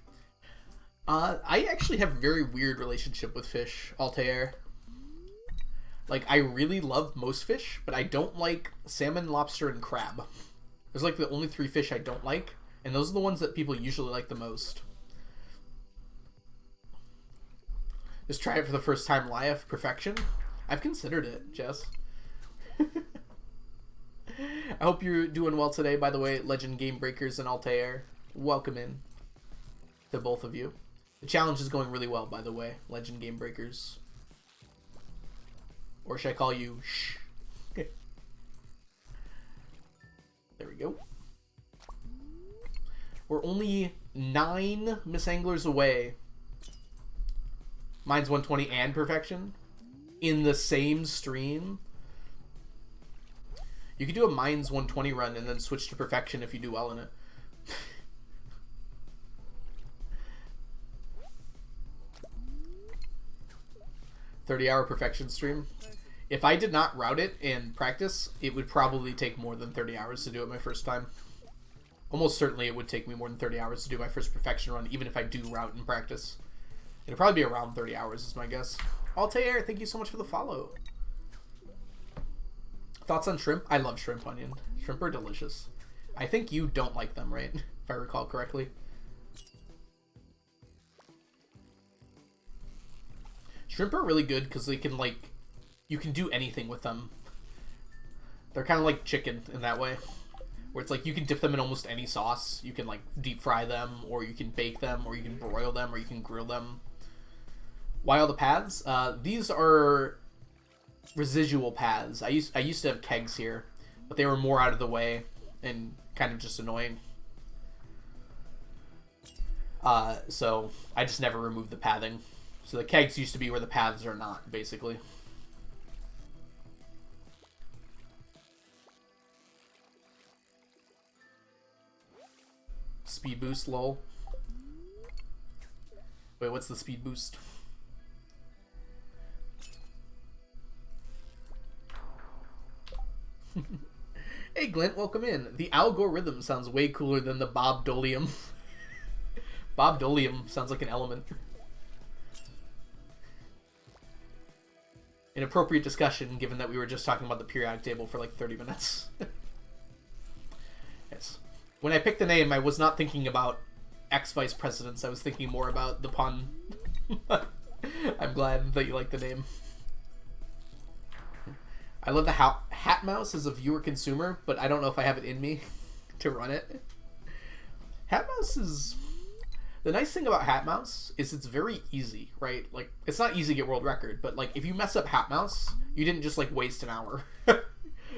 I actually have a very weird relationship with fish, Altair. Like, I really love most fish, but I don't like salmon, lobster, and crab. There's like the only 3 fish I don't like, and those are the ones that people usually like the most. Just try it for the first time live. Perfection? I've considered it, Jess. I hope you're doing well today, by the way, Legend Game Breakers and Altair. Welcome in to both of you. The challenge is going really well, by the way, Legend Game Breakers. Or should I call you Shh? There we go. We're only 9 Miss Anglers away. Mine's 120 and perfection in the same stream. You could do a Mine's 120 run and then switch to perfection if you do well in it. 30-hour perfection stream. If I did not route it in practice, it would probably take more than 30 hours to do it my first time. Almost certainly it would take me more than 30 hours to do my first perfection run, even if I do route in practice. It'll probably be around 30 hours is my guess. Altair, thank you so much for the follow. Thoughts on shrimp? I love shrimp, Onion. Shrimp are delicious. I think you don't like them, right? If I recall correctly. Shrimp are really good because they can, like, you can do anything with them. They're kind of like chicken in that way. Where it's like you can dip them in almost any sauce. You can, like, deep fry them, or you can bake them, or you can broil them, or you can grill them. Why all the paths? These are residual paths. I used to have kegs here, but they were more out of the way and kind of just annoying. So I just never removed the pathing. So the kegs used to be where the paths are not, basically. Speed boost, lol. Wait, what's the speed boost? Hey Glint, welcome in. The algorithm sounds way cooler than the Bob Dolium. Bob Dolium sounds like an element. Inappropriate discussion, given that we were just talking about the periodic table for like 30 minutes. Yes. When I picked the name, I was not thinking about ex-vice presidents. I was thinking more about the pun. I'm glad that you like the name. I love the Hat Mouse as a viewer consumer, but I don't know if I have it in me to run it. Hat Mouse is... The nice thing about Hat Mouse is it's very easy, right? Like, it's not easy to get world record, but, like, if you mess up Hat Mouse, you didn't just, like, waste an hour.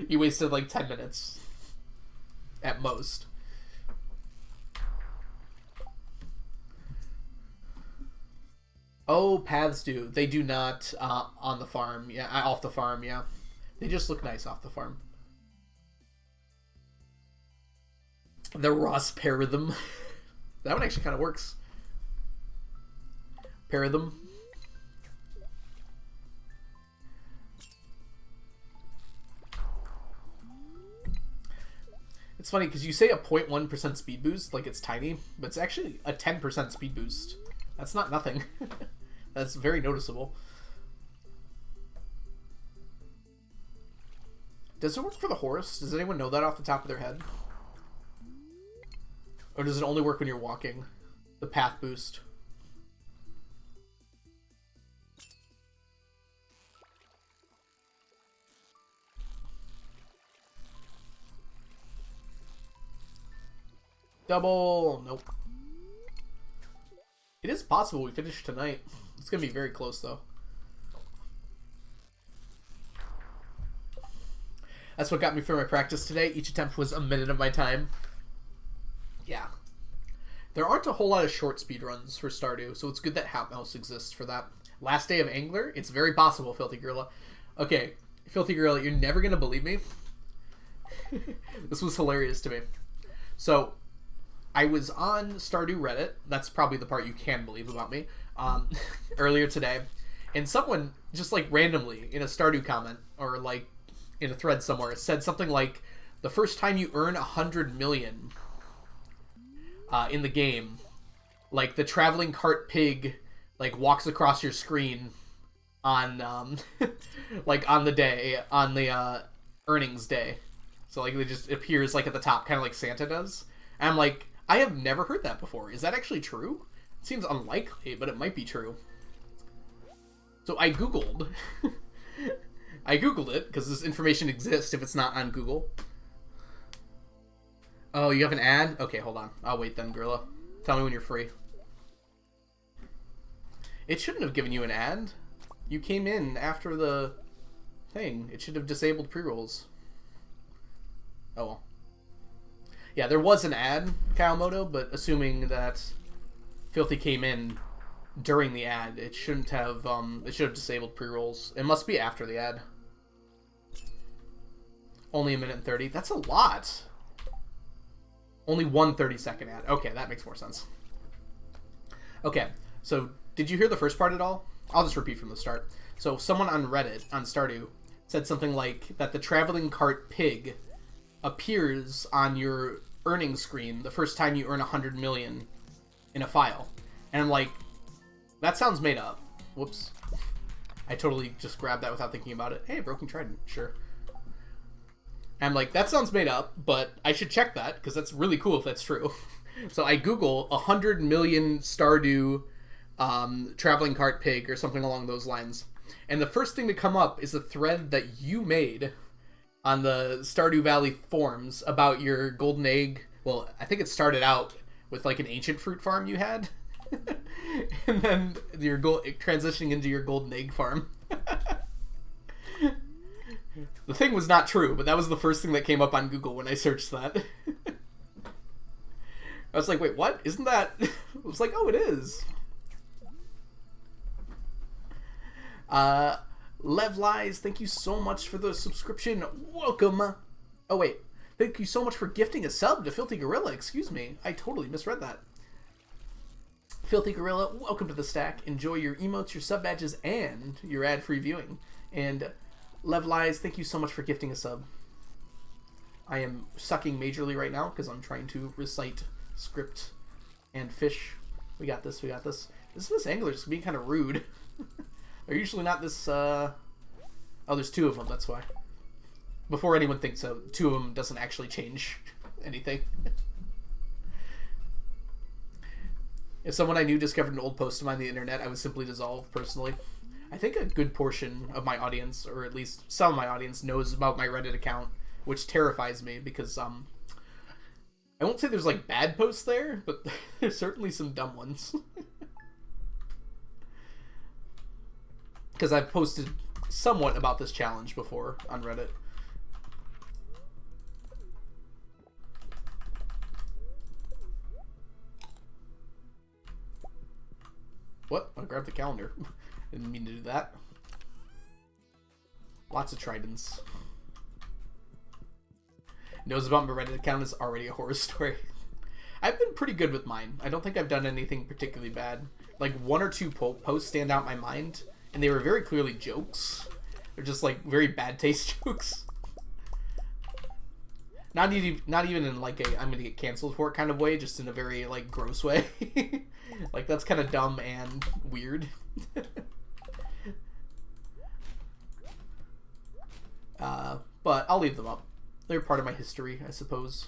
You wasted, like, 10 minutes. At most. Oh, paths do. They do not on the farm. Yeah, off the farm, yeah. They just look nice off the farm. The Ross Parathm. That one actually kind of works. Parathm. It's funny because you say a 0.1% speed boost, like it's tiny, but it's actually a 10% speed boost. That's not nothing. That's very noticeable. Does it work for the horse? Does anyone know that off the top of their head? Or does it only work when you're walking? The path boost. Double. Nope. It is possible we finish tonight. It's going to be very close, though. That's what got me through my practice today. Each attempt was a minute of my time. Yeah. There aren't a whole lot of short speed runs for Stardew, so it's good that Hat Mouse exists for that. Last day of Angler? It's very possible, Filthy Gorilla. Okay, Filthy Gorilla, you're never going to believe me. This was hilarious to me. So, I was on Stardew Reddit. That's probably the part you can believe about me. Earlier today. And someone just like randomly in a Stardew comment or like in a thread somewhere said something like, the first time you earn 100 million in the game, like the traveling cart pig like walks across your screen on like on the earnings day. So like it just appears like at the top, kind of like Santa does. And I'm like, I have never heard that before. Is that actually true? It seems unlikely, but it might be true. So I googled it because this information exists if it's not on Google. Oh, you have an ad? Okay, hold on. I'll wait then, Gorilla. Tell me when you're free. It shouldn't have given you an ad. You came in after the thing. It should have disabled pre-rolls. Oh well. Yeah, there was an ad, Kawamoto, but assuming that Filthy came in during the ad, it shouldn't have, it should have disabled pre-rolls. It must be after the ad. Only 1 minute and 30. That's a lot. Only one 30-second ad. Okay, that makes more sense. Okay, so did you hear the first part at all? I'll just repeat from the start. So someone on Reddit, on Stardew, said something like that the traveling cart pig appears on your earnings screen the first time you earn 100 million in a file. And I'm like, that sounds made up. Whoops. I totally just grabbed that without thinking about it. Hey, Broken Trident. Sure. I'm like, that sounds made up, but I should check that, because that's really cool if that's true. So I Google 100 million Stardew traveling cart pig or something along those lines. And the first thing to come up is a thread that you made on the Stardew Valley forums about your golden egg. Well, I think it started out with like an ancient fruit farm you had. And then your transitioning into your golden egg farm. The thing was not true, but that was the first thing that came up on Google when I searched that. I was like, wait, what? Isn't that... I was like, oh, it is. Lev Lies, thank you so much for the subscription. Welcome. Oh, wait. Thank you so much for gifting a sub to Filthy Gorilla. Excuse me. I totally misread that. Filthy Gorilla, welcome to the stack. Enjoy your emotes, your sub badges, and your ad-free viewing. And Lev Lies, thank you so much for gifting a sub. I am sucking majorly right now because I'm trying to recite script and fish. We got this, we got this. This angler's being kind of rude. They're usually not this, Oh, there's two of them, that's why. Before anyone thinks so, two of them doesn't actually change anything. If someone I knew discovered an old post of mine on the internet, I would simply dissolve, personally. I think a good portion of my audience, or at least some of my audience, knows about my Reddit account, which terrifies me because, I won't say there's, like, bad posts there, but there's certainly some dumb ones. Because I've posted somewhat about this challenge before on Reddit. What? I grabbed the calendar. Didn't mean to do that. Lots of tridents. Knows about my Reddit account is already a horror story. I've been pretty good with mine. I don't think I've done anything particularly bad. Like, one or two posts stand out in my mind, and they were very clearly jokes. They're just, like, very bad taste jokes. Not even in, like, a I'm gonna get canceled for it kind of way, just in a very, like, gross way. Like, that's kind of dumb and weird. But I'll leave them up. They're part of my history, I suppose.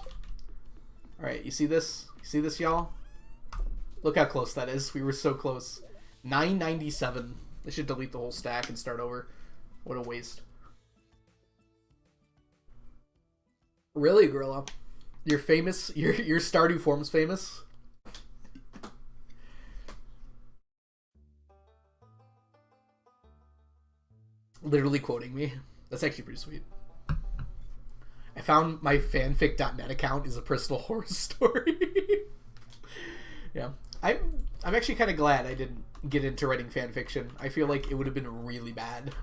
Alright, you see this? You see this, y'all? Look how close that is. We were so close. 997. I should delete the whole stack and start over. What a waste. Really, Gorilla? You're famous? Your Stardew form's famous? Literally quoting me. That's actually pretty sweet. I found my fanfic.net account is a personal horror story. Yeah. I'm actually kind of glad I didn't get into writing fanfiction. I feel like it would have been really bad.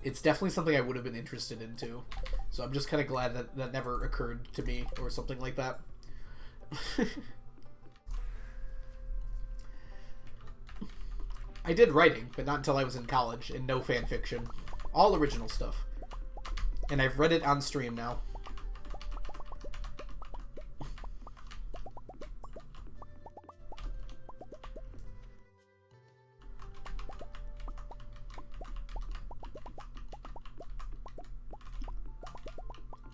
It's definitely something I would have been interested in too. So I'm just kind of glad that that never occurred to me or something like that. I did writing, but not until I was in college, and no fan fiction. All original stuff. And I've read it on stream now.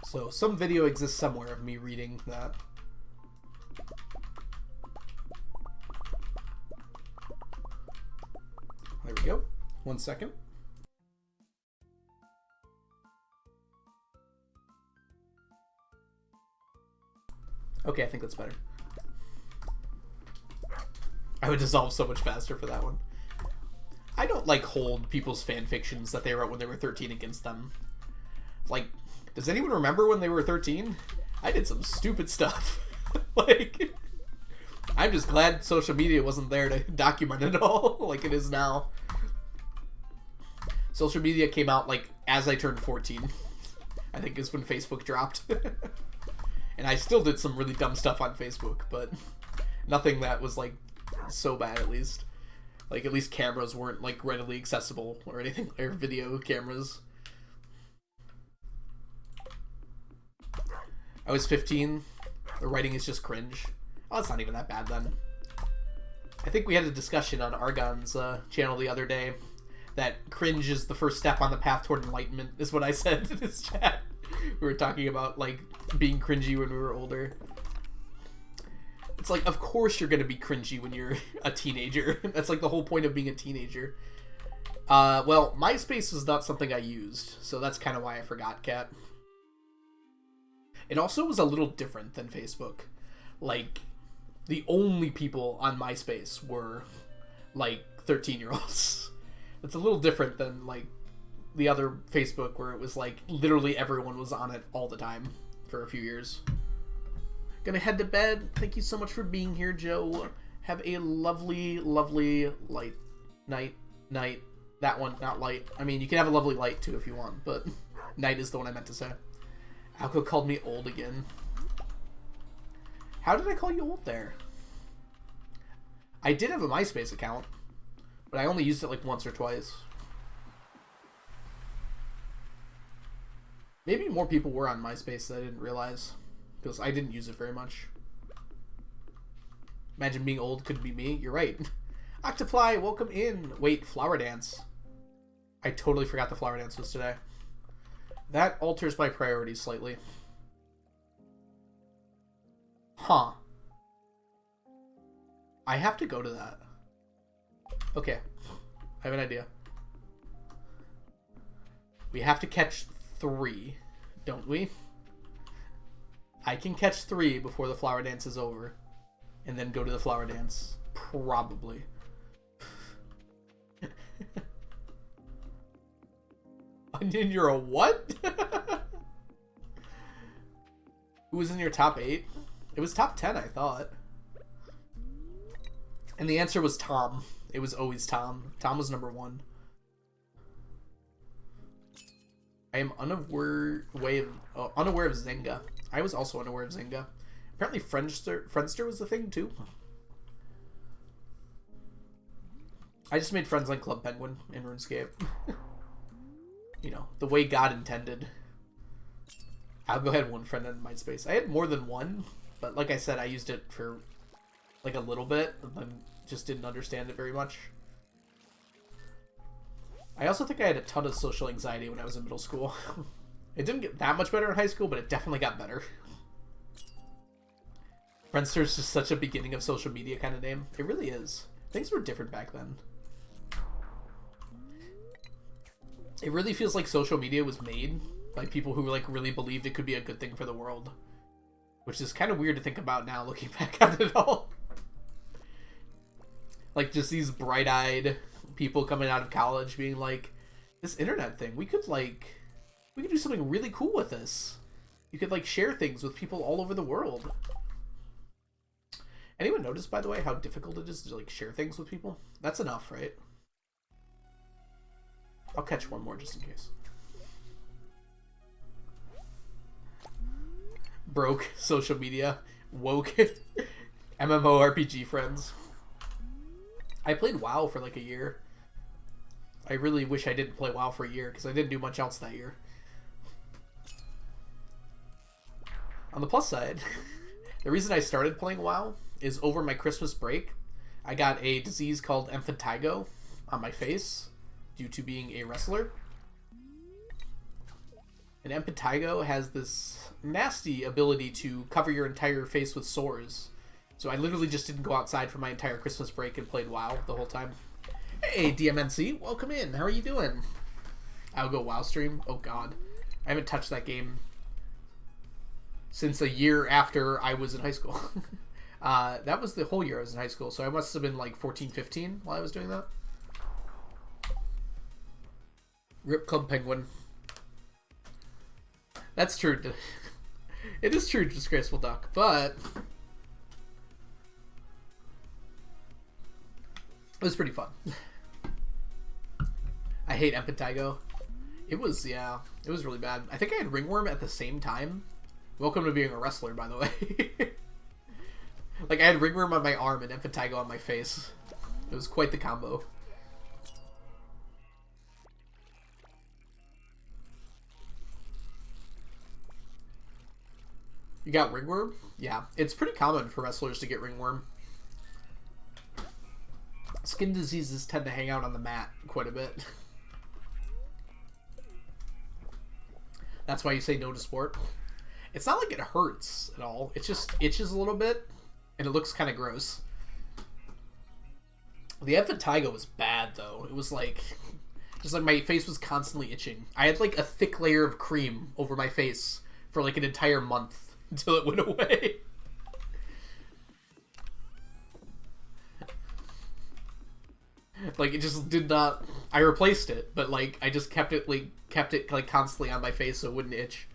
So some video exists somewhere of me reading that. There we go. 1 second. Okay, I think that's better. I would dissolve so much faster for that one. I don't, like, hold people's fan fictions that they wrote when they were 13 against them. Like, does anyone remember when they were 13? I did some stupid stuff. Like, I'm just glad social media wasn't there to document it all like it is now. Social media came out, like, as I turned 14. I think is when Facebook dropped. And I still did some really dumb stuff on Facebook, but nothing that was, like, so bad, at least. Like, at least cameras weren't, like, readily accessible or anything, or video cameras. I was 15. The writing is just cringe. Oh, it's not even that bad, then. I think we had a discussion on Argon's channel the other day that cringe is the first step on the path toward enlightenment, is what I said in his chat. We were talking about, like, being cringy when we were older. It's like, of course you're going to be cringy when you're a teenager. That's, like, the whole point of being a teenager. Well, MySpace was not something I used, so that's kind of why I forgot, Kat. It also was a little different than Facebook. Like, the only people on MySpace were, like, 13-year-olds. It's a little different than, like, the other Facebook where it was, like, literally everyone was on it all the time for a few years. Gonna head to bed. Thank you so much for being here, Joe. Have a lovely, lovely light night. That one, not light. I mean, you can have a lovely light, too, if you want, but night is the one I meant to say. Alco called me old again. How did I call you old there? I did have a MySpace account, but I only used it, like, once or twice. Maybe more people were on MySpace that I didn't realize, because I didn't use it very much. Imagine being old could be me. You're right. Octoply, welcome in. Wait, Flower Dance. I totally forgot the Flower Dance was today. That alters my priorities slightly. Huh. I have to go to that. Okay. I have an idea. We have to catch 3, don't we? I can catch 3 before the Flower Dance is over. And then go to the Flower Dance. Probably. Onion, you're a what? Who was in your top 8? It was top 10, I thought. And the answer was Tom. It was always Tom. Tom was number 1. I am unaware of Zynga. I was also unaware of Zynga. Apparently Friendster was the thing, too. I just made friends on Club Penguin in RuneScape. You know, the way God intended. I'll go ahead and 1 friend in MySpace. I had more than 1, but like I said, I used it for like a little bit and then just didn't understand it very much. I also think I had a ton of social anxiety when I was in middle school. It didn't get that much better in high school, but it definitely got better. Friendster's just such a beginning of social media kind of name. It really is. Things were different back then. It really feels like social media was made by people who like really believed it could be a good thing for the world. Which is kind of weird to think about now, looking back at it all. Like, just these bright-eyed people coming out of college being like, this internet thing, we could do something really cool with this. You could, like, share things with people all over the world. Anyone notice, by the way, how difficult it is to, like, share things with people? That's enough, right? I'll catch one more just in case. Broke social media. Woke MMORPG friends. I played WoW for like a year. I really wish I didn't play WoW for a year because I didn't do much else that year. On the plus side, the reason I started playing WoW is over my Christmas break, I got a disease called impetigo on my face due to being a wrestler. And impetigo has this nasty ability to cover your entire face with sores. So I literally just didn't go outside for my entire Christmas break and played WoW the whole time. Hey, DMNC, welcome in. How are you doing? I'll go WoW stream. Oh god. I haven't touched that game since a year after I was in high school. That was the whole year I was in high school, so I must have been like 14, 15 while I was doing that. Rip Club Penguin. That's true. It is true, Disgraceful Duck, but it was pretty fun. I hate impetigo. It was really bad. I think I had ringworm at the same time. Welcome to being a wrestler, by the way. Like, I had ringworm on my arm and impetigo on my face. It was quite the combo. You got ringworm? Yeah, it's pretty common for wrestlers to get ringworm. Skin diseases tend to hang out on the mat quite a bit. That's why you say no to sport. It's not like it hurts at all. It just itches a little bit, and it looks kind of gross. The impetigo was bad, though. It was like, just like my face was constantly itching. I had like a thick layer of cream over my face for like an entire month until it went away. Like, it just did not. I replaced it, but like I just kept it constantly on my face so it wouldn't itch.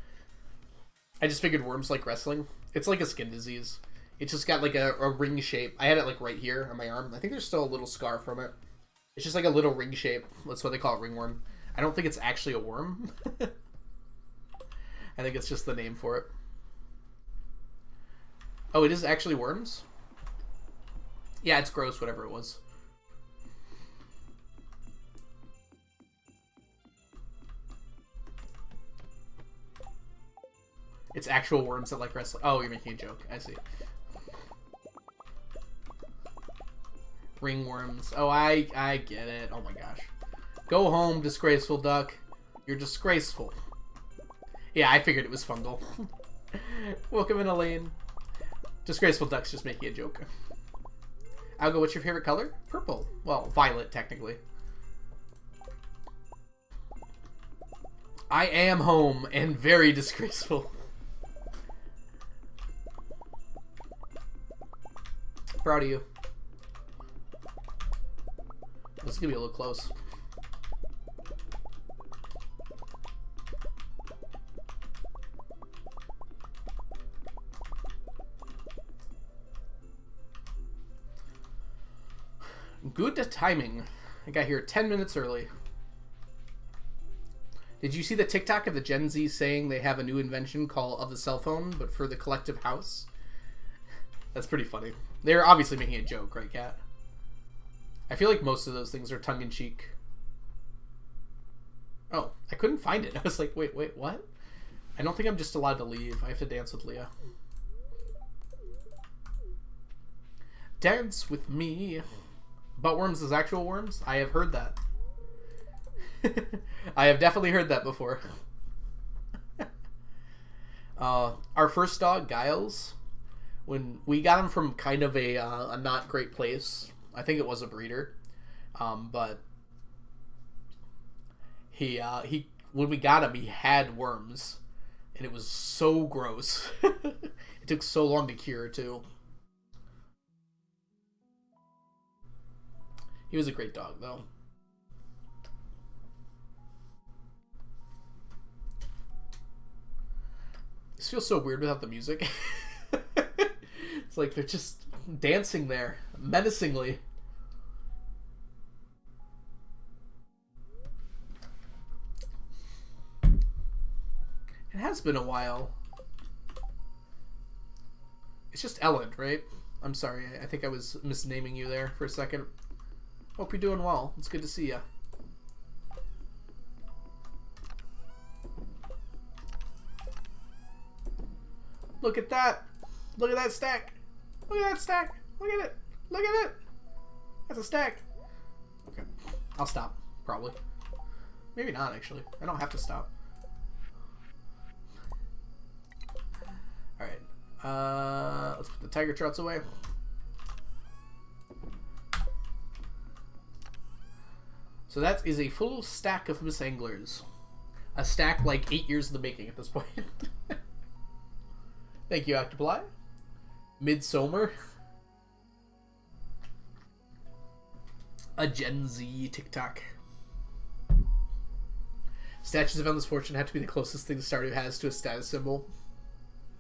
I just figured worms like wrestling. It's like a skin disease. It just got like a ring shape. I had it like right here on my arm. I think there's still a little scar from it. It's just like a little ring shape. That's what they call it, ringworm. I don't think it's actually a worm. I think it's just the name for it. Oh, it is actually worms? Yeah, it's gross, whatever it was. It's actual worms that like wrestling. Oh, you're making a joke. I see. Ringworms. Oh, I get it. Oh my gosh. Go home, Disgraceful Duck. You're disgraceful. Yeah, I figured it was fungal. Welcome in, Elaine. Disgraceful Duck's just making a joke. I'll go, what's your favorite color? Purple. Well, violet, technically. I am home and very disgraceful. Proud of you. This is gonna be a little close. Good timing. I got here 10 minutes early. Did you see the TikTok of the Gen Z saying they have a new invention called of the cell phone, but for the collective house? That's pretty funny. They're obviously making a joke, right, Kat? I feel like most of those things are tongue-in-cheek. Oh, I couldn't find it. I was like, wait, what? I don't think I'm just allowed to leave. I have to dance with Leah. Dance with me. Butt worms is actual worms? I have heard that. I have definitely heard that before. Our first dog, Giles, when we got him from kind of a not great place, I think it was a breeder, but he when we got him, he had worms, and it was so gross. It took so long to cure too. He was a great dog, though. This feels so weird without the music. It's like they're just dancing there, menacingly. It has been a while. It's just Ellen, right? I'm sorry, I think I was misnaming you there for a second. Hope you're doing well. It's good to see you. Look at that. Look at that stack. Look at that stack. Look at it. Look at it. That's a stack. Okay. I'll stop. Probably. Maybe not, actually. I don't have to stop. Alright. Let's put the tiger trouts away. So that is a full stack of Miss Anglers. A stack like 8 years in the making at this point. Thank you, Octoply. Midsummer. A Gen Z TikTok. Statues of Endless Fortune have to be the closest thing Stardew has to a status symbol.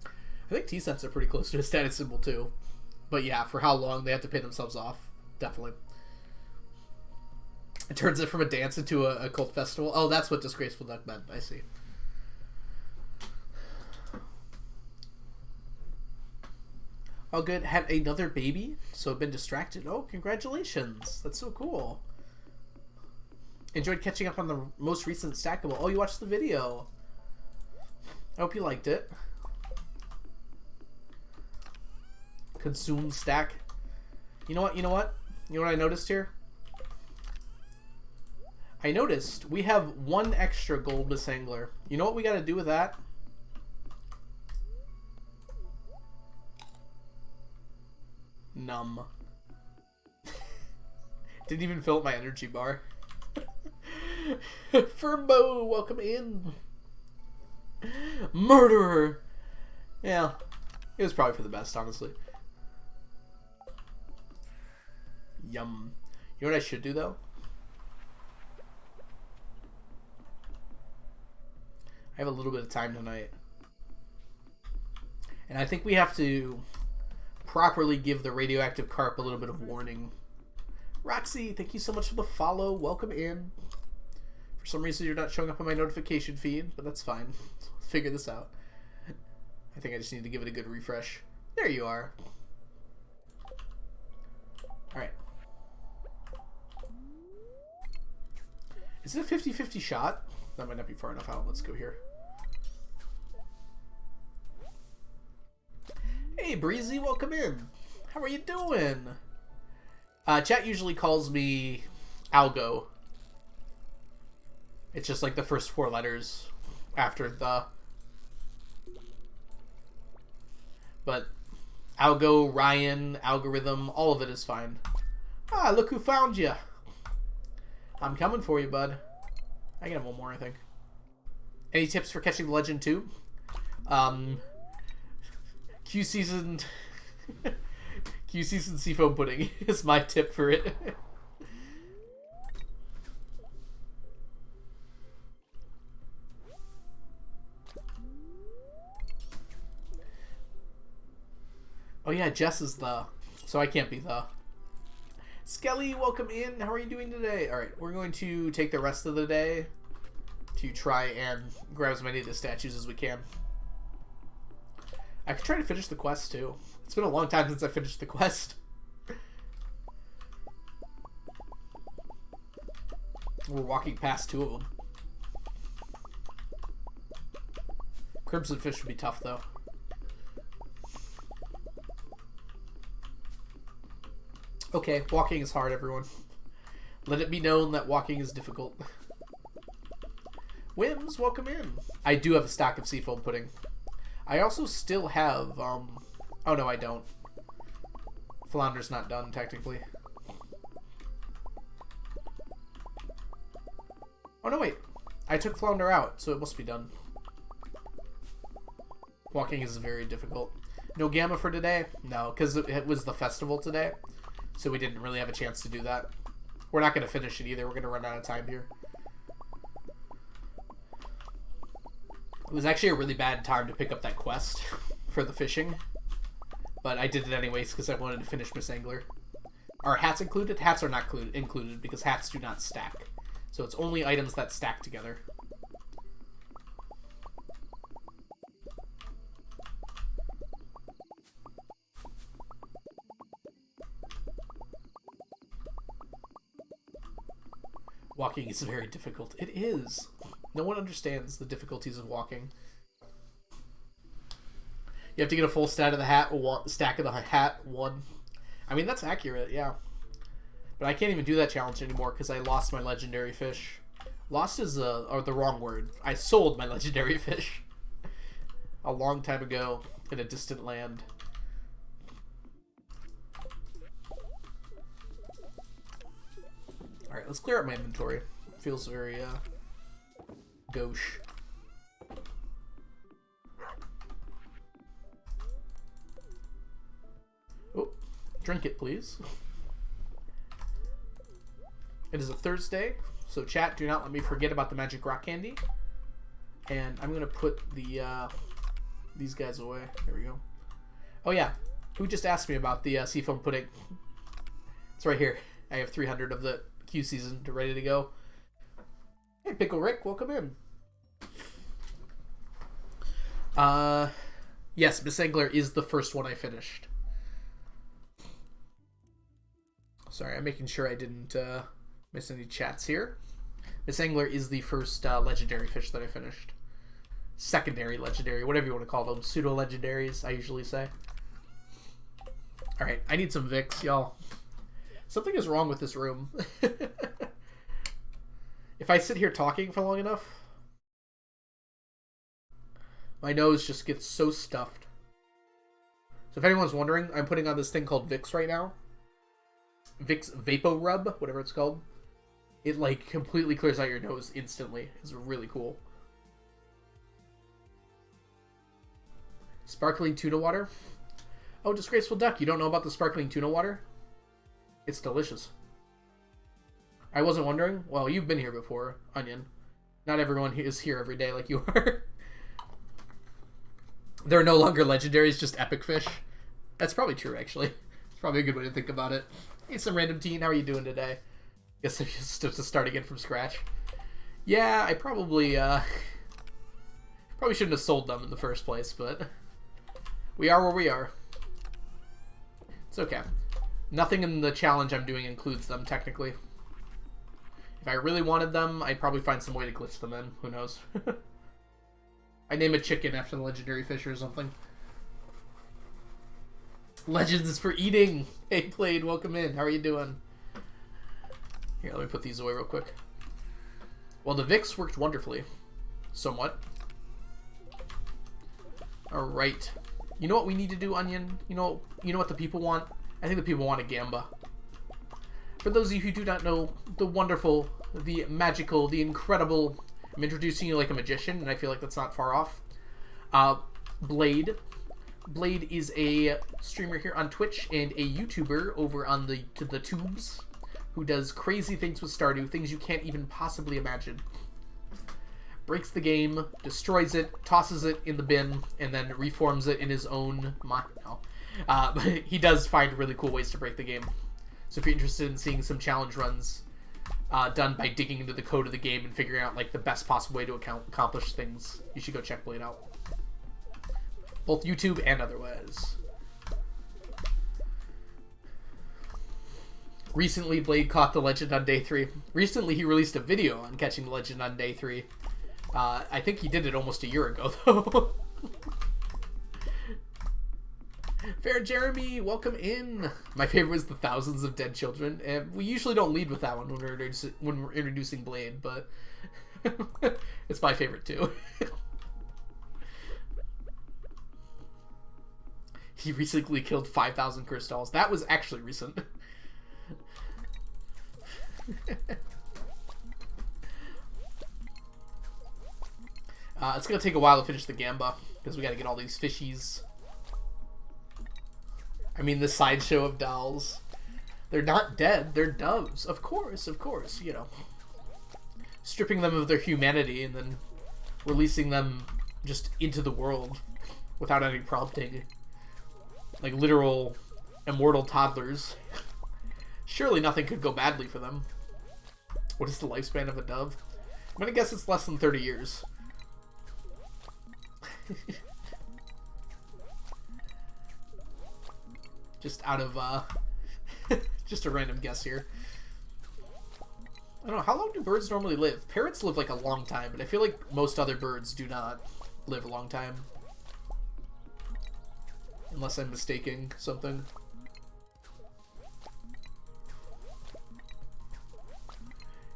I think T-Sets are pretty close to a status symbol too. But yeah, for how long they have to pay themselves off. Definitely. It turns it from a dance into a cult festival. Oh, that's what Disgraceful Duck meant. I see. Oh, good. Had another baby, so I've been distracted. Oh, congratulations. That's so cool. Enjoyed catching up on the most recent Stackable. Oh, you watched the video. I hope you liked it. Consume stack. You know what? You know what? You know what I noticed here? I noticed we have one extra gold Miss Angler. You know what we got to do with that? Numb. Didn't even fill up my energy bar. Furbo, welcome in. Murderer. Yeah, it was probably for the best, honestly. Yum. You know what I should do though? I have a little bit of time tonight, and I think we have to properly give the radioactive carp a little bit of warning. Roxy, thank you so much for the follow. Welcome in. For some reason, you're not showing up on my notification feed, but that's fine. Let's figure this out. I think I just need to give it a good refresh. There you are. Alright. Is it a 50-50 shot? That might not be far enough out. Let's go here. Hey, Breezy, welcome in. How are you doing? Chat usually calls me Algo. It's just like the first 4 letters after the. But Algo, Ryan, Algorithm, all of it is fine. Ah, look who found you. I'm coming for you, bud. I can have one more, I think. Any tips for catching the Legend 2? Q season seafoam pudding is my tip for it. Oh yeah, Jess is the, so I can't be the. Skelly, welcome in. How are you doing today? Alright, we're going to take the rest of the day to try and grab as many of the statues as we can. I could try to finish the quest too. It's been a long time since I finished the quest. We're walking past 2 of them. Crimson Fish would be tough though. Okay, walking is hard, everyone. Let it be known that walking is difficult. Whims, welcome in. I do have a stack of seafoam pudding. I also still have, oh no, I don't. Flounder's not done, technically. Oh no, wait. I took Flounder out, so it must be done. Walking is very difficult. No Gamma for today? No, because it was the festival today. So we didn't really have a chance to do that. We're not going to finish it either. We're going to run out of time here. It was actually a really bad time to pick up that quest for the fishing. But I did it anyways because I wanted to finish Miss Angler. Are hats included? Hats are not included because hats do not stack. So it's only items that stack together. Walking is very difficult. It is. No one understands the difficulties of walking. You have to get a full stack of the hat, stack of the hat, one. I mean, that's accurate, yeah. But I can't even do that challenge anymore because I lost my legendary fish. Lost is the wrong word. I sold my legendary fish a long time ago in a distant land. Alright, let's clear up my inventory. It feels very, gauche. Oh, drink it, please. It is a Thursday, so chat, do not let me forget about the magic rock candy. And I'm going to put the, these guys away. There we go. Oh, yeah. Who just asked me about the seafoam pudding? It's right here. I have 300 of the Q season ready to go. Hey, Pickle Rick, welcome in. Yes, Miss Angler is the first one I finished. Sorry, I'm making sure I didn't miss any chats here. Miss Angler is the first legendary fish that I finished. Secondary legendary, whatever you want to call them. Pseudo-legendaries, I usually say. Alright, I need some Vicks, y'all. Something is wrong with this room. If I sit here talking for long enough, my nose just gets so stuffed. So if anyone's wondering, I'm putting on this thing called Vicks right now. Vicks Vapo Rub, whatever it's called. It, like, completely clears out your nose instantly. It's really cool. Sparkling tuna water. Oh, Disgraceful Duck, you don't know about the sparkling tuna water? It's delicious. I wasn't wondering. Well, you've been here before, Onion. Not everyone is here every day like you are. There are no longer legendaries, just epic fish. That's probably true, actually. It's probably a good way to think about it. Hey, some random teen, how are you doing today? Guess I just have to start again from scratch. Yeah, I probably shouldn't have sold them in the first place, but we are where we are. It's okay. Nothing in the challenge I'm doing includes them, technically. If I really wanted them, I'd probably find some way to glitch them in. Who knows? I name a chicken after the legendary fish or something. Legends is for eating! Hey, Played, welcome in. How are you doing? Here, let me put these away real quick. Well, the Vicks worked wonderfully. Somewhat. Alright. You know what we need to do, Onion? You know what the people want? I think the people want a Gamba. For those of you who do not know, the wonderful, the magical, the incredible, I'm introducing you like a magician, and I feel like that's not far off. Blade. Blade is a streamer here on Twitch and a YouTuber over on the tubes who does crazy things with Stardew, things you can't even possibly imagine. Breaks the game, destroys it, tosses it in the bin, and then reforms it in his own mind. No. But he does find really cool ways to break the game. So if you're interested in seeing some challenge runs done by digging into the code of the game and figuring out like the best possible way to accomplish things, you should go check Blade out. Both YouTube and otherwise. Recently, Blade caught the legend on day 3. Recently, he released a video on catching the legend on day 3. I think he did it almost a year ago, though. Fair Jeremy, welcome in. My favorite was the thousands of dead children, and we usually don't lead with that one when we're introducing Blade, but it's my favorite too. He recently killed 5,000 crystals. That was actually recent. It's gonna take a while to finish the Gamba because we gotta get all these fishies. I mean, the sideshow of dolls. They're not dead, they're doves. Of course, you know. Stripping them of their humanity and then releasing them just into the world without any prompting. Like literal immortal toddlers. Surely nothing could go badly for them. What is the lifespan of a dove? I'm gonna guess it's less than 30 years. Just out of, just a random guess here. I don't know, how long do birds normally live? Parrots live like a long time, but I feel like most other birds do not live a long time. Unless I'm mistaking something.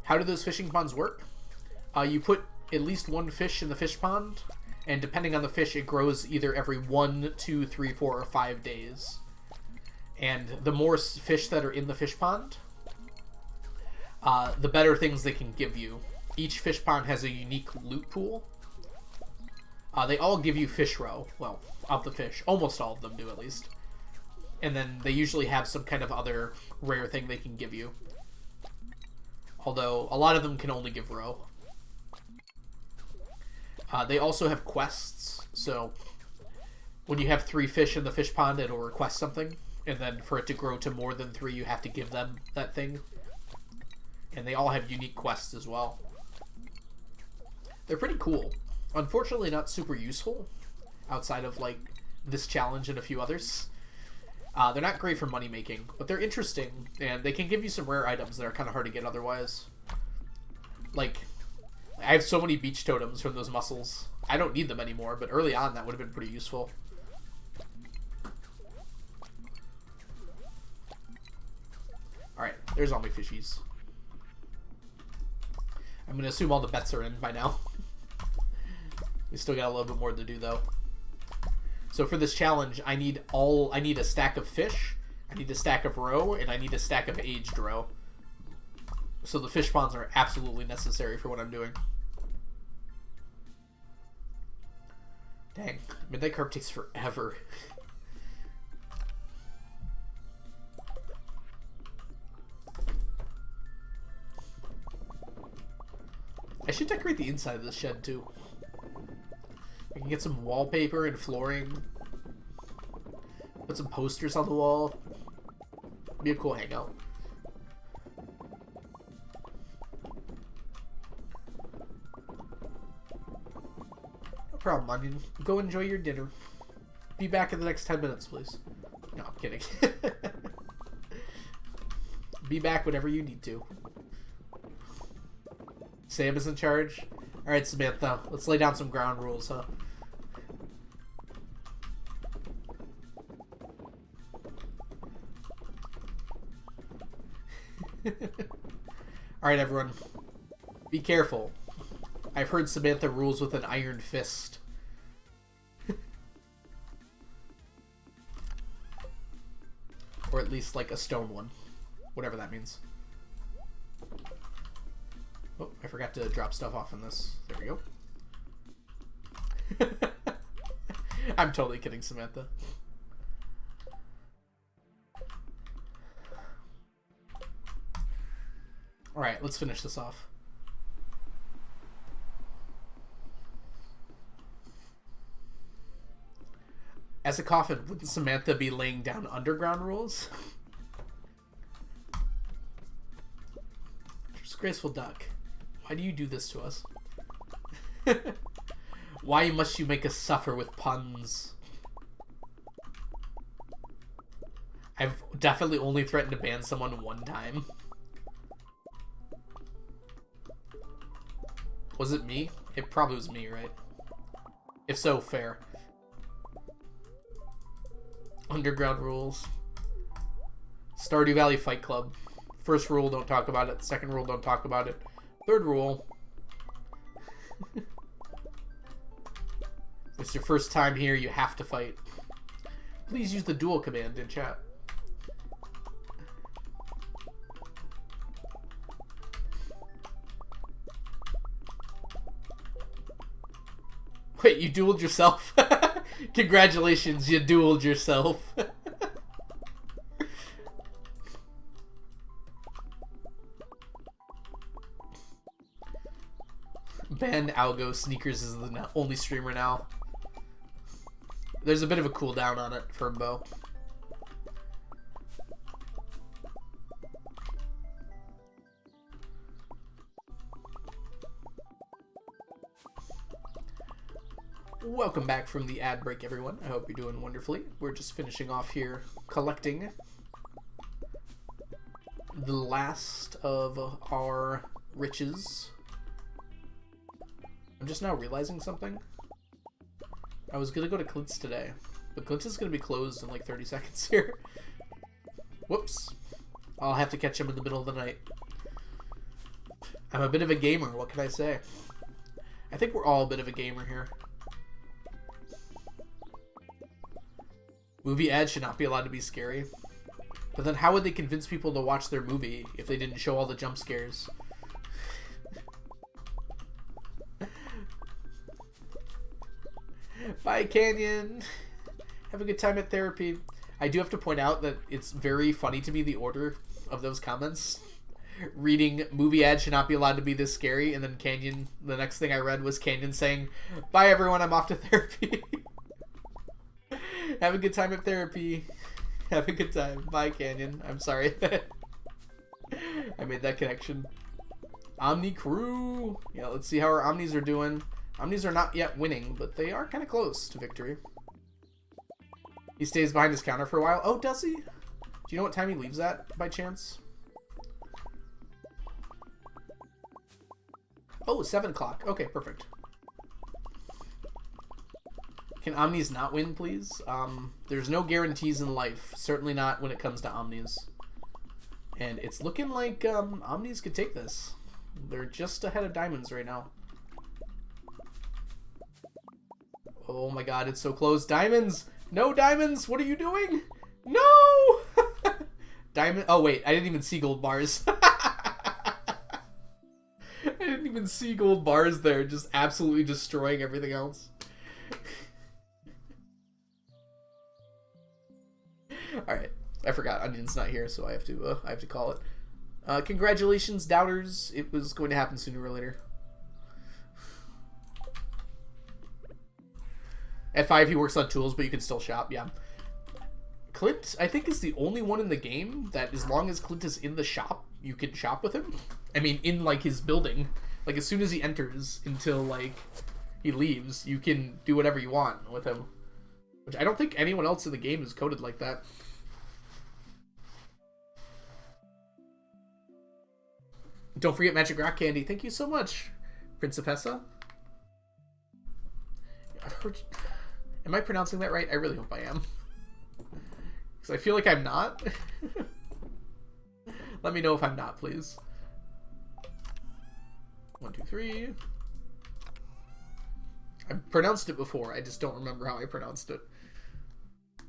How do those fishing ponds work? You put at least one fish in the fish pond, and depending on the fish, it grows either every 1, 2, 3, 4, or 5 days. And the more fish that are in the fish pond, the better things they can give you. Each fish pond has a unique loot pool. They all give you fish roe. Well, of the fish. Almost all of them do, at least. And then they usually have some kind of other rare thing they can give you. Although, a lot of them can only give roe. They also have quests. So, when you have 3 fish in the fish pond, it'll request something. And then for it to grow to more than 3, you have to give them that thing. And they all have unique quests as well. They're pretty cool. Unfortunately not super useful, outside of, like, this challenge and a few others. They're not great for money making, but they're interesting, and they can give you some rare items that are kind of hard to get otherwise. Like, I have so many beach totems from those mussels. I don't need them anymore, but early on that would have been pretty useful. Alright, there's all my fishies. I'm going to assume all the bets are in by now. We still got a little bit more to do, though. So for this challenge, I need a stack of fish, I need a stack of roe, and I need a stack of aged roe. So the fish ponds are absolutely necessary for what I'm doing. Dang, Midnight Carp takes forever. I should decorate the inside of this shed, too. I can get some wallpaper and flooring. Put some posters on the wall. Be a cool hangout. No problem, Onion. Go enjoy your dinner. Be back in the next 10 minutes, please. No, I'm kidding. Be back whenever you need to. Sam is in charge. Alright, Samantha. Let's lay down some ground rules, huh? Alright, everyone. Be careful. I've heard Samantha rules with an iron fist. Or at least, like, a stone one. Whatever that means. Oh, I forgot to drop stuff off in this. There we go. I'm totally kidding, Samantha. Alright, let's finish this off. As a coffin, wouldn't Samantha be laying down underground rules? Disgraceful duck. Why do you do this to us? Why must you make us suffer with puns? I've definitely only threatened to ban someone one time. Was it me? It probably was me, right? If so, fair. Underground rules. Stardew Valley Fight Club. First rule, don't talk about it. Second rule, don't talk about it. Third rule. It's your first time here, you have to fight. Please use the duel command in chat. Wait, you dueled yourself? Congratulations, you dueled yourself. Ban Algo Sneakers is the only streamer now. There's a bit of a cooldown on it, Firmbo. Welcome back from the ad break, everyone. I hope you're doing wonderfully. We're just finishing off here collecting the last of our riches. I'm just now realizing something. I was gonna go to Clint's today, but Clint's is gonna be closed in like 30 seconds here. Whoops. I'll have to catch him in the middle of the night. I'm a bit of a gamer, what can I say? I think we're all a bit of a gamer here. Movie ads should not be allowed to be scary. But then how would they convince people to watch their movie if they didn't show all the jump scares? Bye, Canyon. Have a good time at therapy. I do have to point out that it's very funny to me, the order of those comments. Reading movie ads should not be allowed to be this scary, and then Canyon, the next thing I read was Canyon saying, bye everyone, I'm off to therapy. Have a good time at therapy. Have a good time. Bye, Canyon. I'm sorry that I made that connection. Omni crew. Yeah, let's see how our Omnis are doing. Omnis are not yet winning, but they are kind of close to victory. He stays behind his counter for a while. Oh, does he? Do you know what time he leaves at, by chance? Oh, 7 o'clock. Okay, perfect. Can Omnis not win, please? There's no guarantees in life. Certainly not when it comes to Omnis. And it's looking like Omnis could take this. They're just ahead of Diamonds right now. Oh my god, it's so close. Diamonds! No, Diamonds! What are you doing? No! Diamond... Oh, wait. I didn't even see gold bars. I didn't even see gold bars there. Just absolutely destroying everything else. Alright. I forgot. Onion's not here, so I have to call it. Congratulations, doubters. It was going to happen sooner or later. At 5, he works on tools, but you can still shop, yeah. Clint, I think, is the only one in the game that as long as Clint is in the shop, you can shop with him. I mean, in, like, his building. Like, as soon as he enters until, like, he leaves, you can do whatever you want with him. Which I don't think anyone else in the game is coded like that. Don't forget Magic Rock Candy. Thank you so much, Principessa. I've heard... Am I pronouncing that right? I really hope I am. Because I feel like I'm not. Let me know if I'm not, please. 1, 2, 3. I've pronounced it before. I just don't remember how I pronounced it.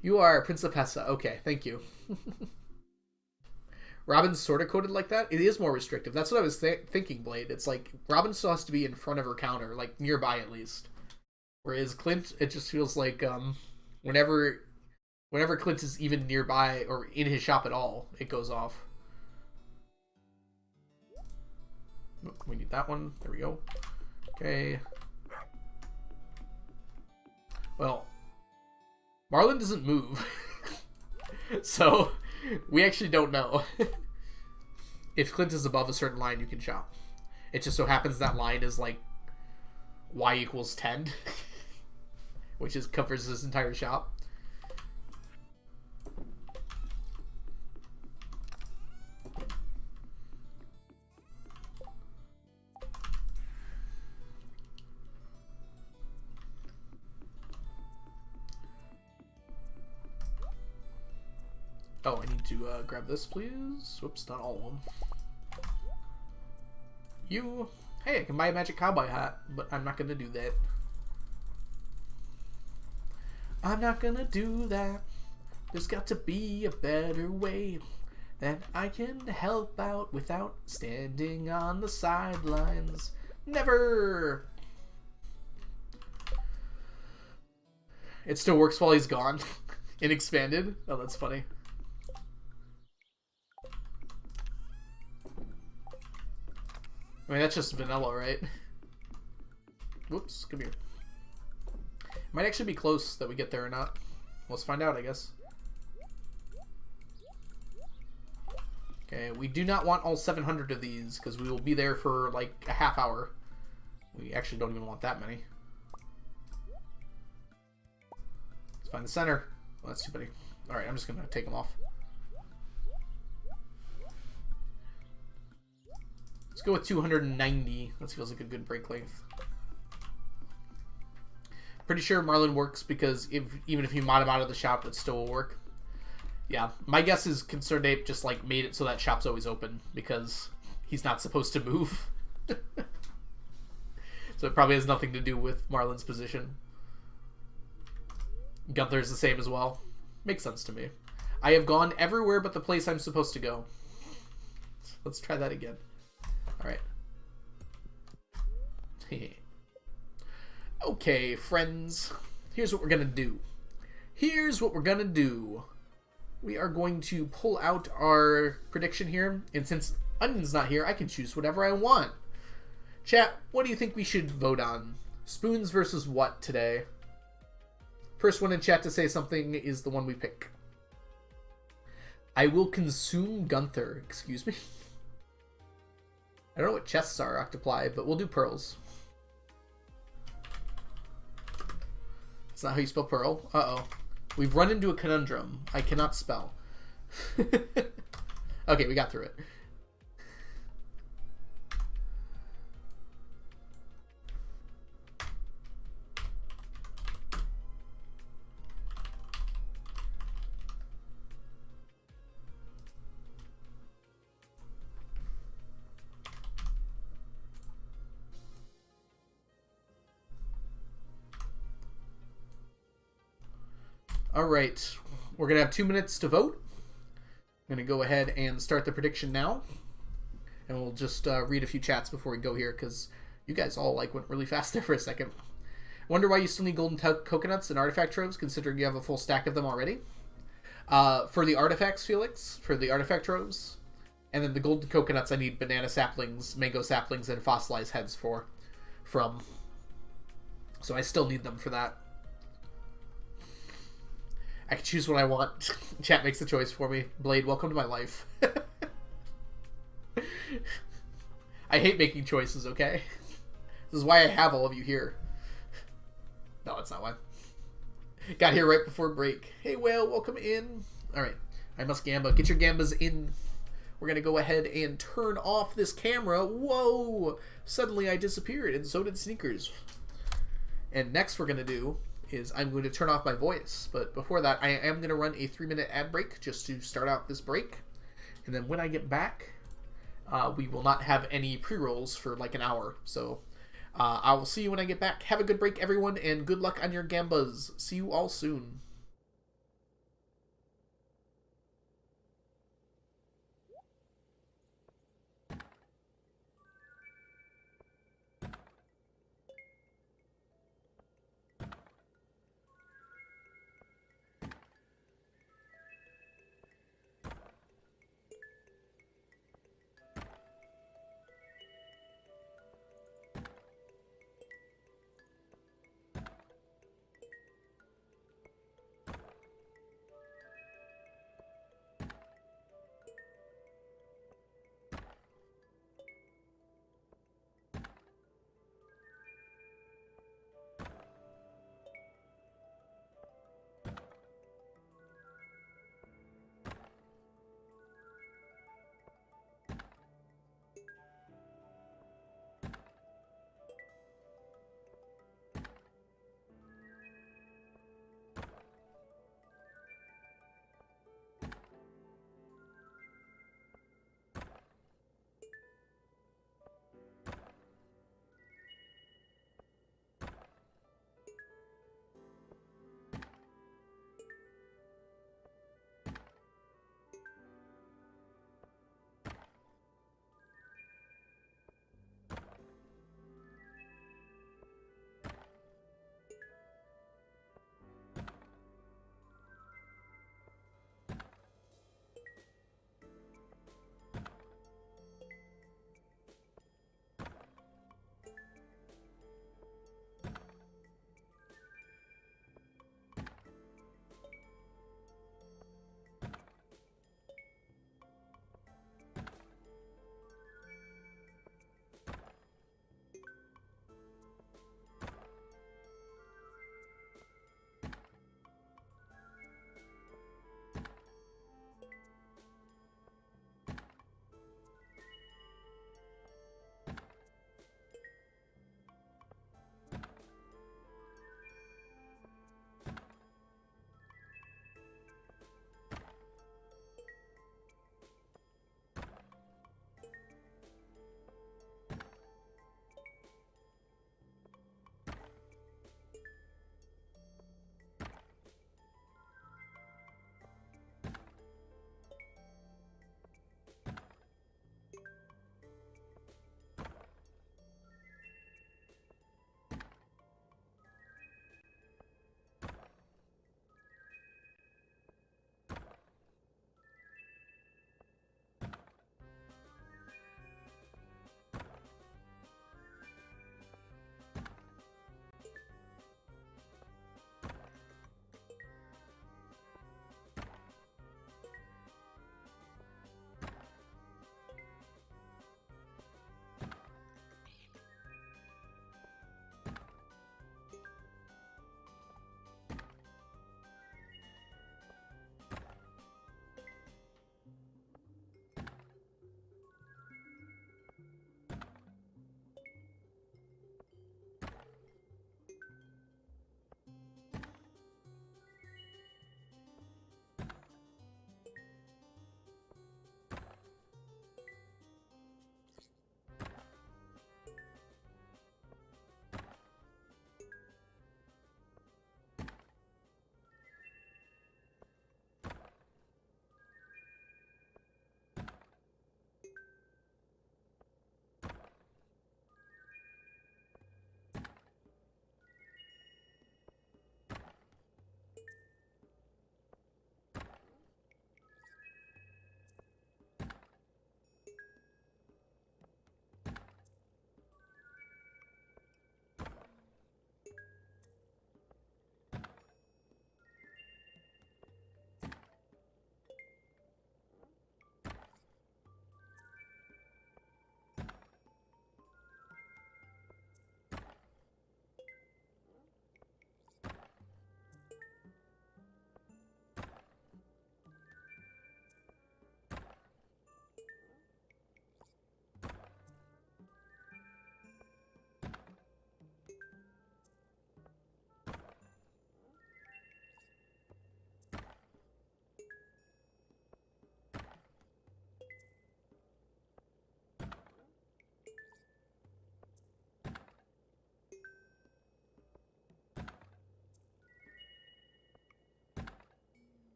You are Principessa. Okay, thank you. Robin's sort of coded like that. It is more restrictive. That's what I was thinking, Blade. It's like Robin still has to be in front of her counter, like nearby at least. Whereas Clint, it just feels like whenever Clint is even nearby or in his shop at all, it goes off. We need that one. There we go. Okay. Well, Marlon doesn't move. So, we actually don't know. If Clint is above a certain line, you can shop. It just so happens that line is like y equals 10. Which covers this entire shop. Oh, I need to grab this, please. Whoops, not all of them. You. Hey, I can buy a magic cowboy hat, but I'm not going to do that. I'm not gonna do that. There's got to be a better way that I can help out without standing on the sidelines. Never! It still works while he's gone. In Expanded. Oh, that's funny. I mean, that's just vanilla, right? Whoops, come here. Might actually be close that we get there or not. Let's find out, I guess. Okay, we do not want all 700 of these, because we will be there for like a half hour. We actually don't even want that many. Let's find the center. Well, that's too many. Alright, I'm just going to take them off. Let's go with 290. That feels like a good break length. Pretty sure Marlin works because even if you mod him out of the shop, it still will work. Yeah, my guess is Concerned Ape just like made it so that shop's always open because he's not supposed to move. So it probably has nothing to do with Marlin's position. Gunther's the same as well. Makes sense to me. I have gone everywhere but the place I'm supposed to go. Let's try that again. Alright. Okay, friends. Here's what we're gonna do. We are going to pull out our prediction here. And since Onion's not here, I can choose whatever I want. Chat, what do you think we should vote on? Spoons versus what today? First one in chat to say something is the one we pick. I will consume Gunther. Excuse me? I don't know what chests are, Octopi, but we'll do pearls. That's not how you spell pearl. Uh-oh. We've run into a conundrum. I cannot spell. Okay, we got through it. All right, we're going to have 2 minutes to vote. I'm going to go ahead and start the prediction now. And we'll just read a few chats before we go here because you guys all like went really fast there for a second. Wonder why you still need golden coconuts and artifact troves considering you have a full stack of them already. For the artifacts, Felix, for the artifact troves. And then the golden coconuts I need banana saplings, mango saplings, and fossilized heads from. So I still need them for that. I can choose what I want. Chat makes the choice for me. Blade, welcome to my life. I hate making choices, okay? This is why I have all of you here. No, that's not why. Got here right before break. Hey, Whale, welcome in. Alright, I must gamba. Get your gambas in. We're going to go ahead and turn off this camera. Whoa! Suddenly I disappeared, and so did Sneakers. And next we're going to do is I'm going to turn off my voice. But before that, I am going to run a 3-minute ad break just to start out this break. And then when I get back, we will not have any pre-rolls for like an hour. So I will see you when I get back. Have a good break, everyone, and good luck on your gambas. See you all soon.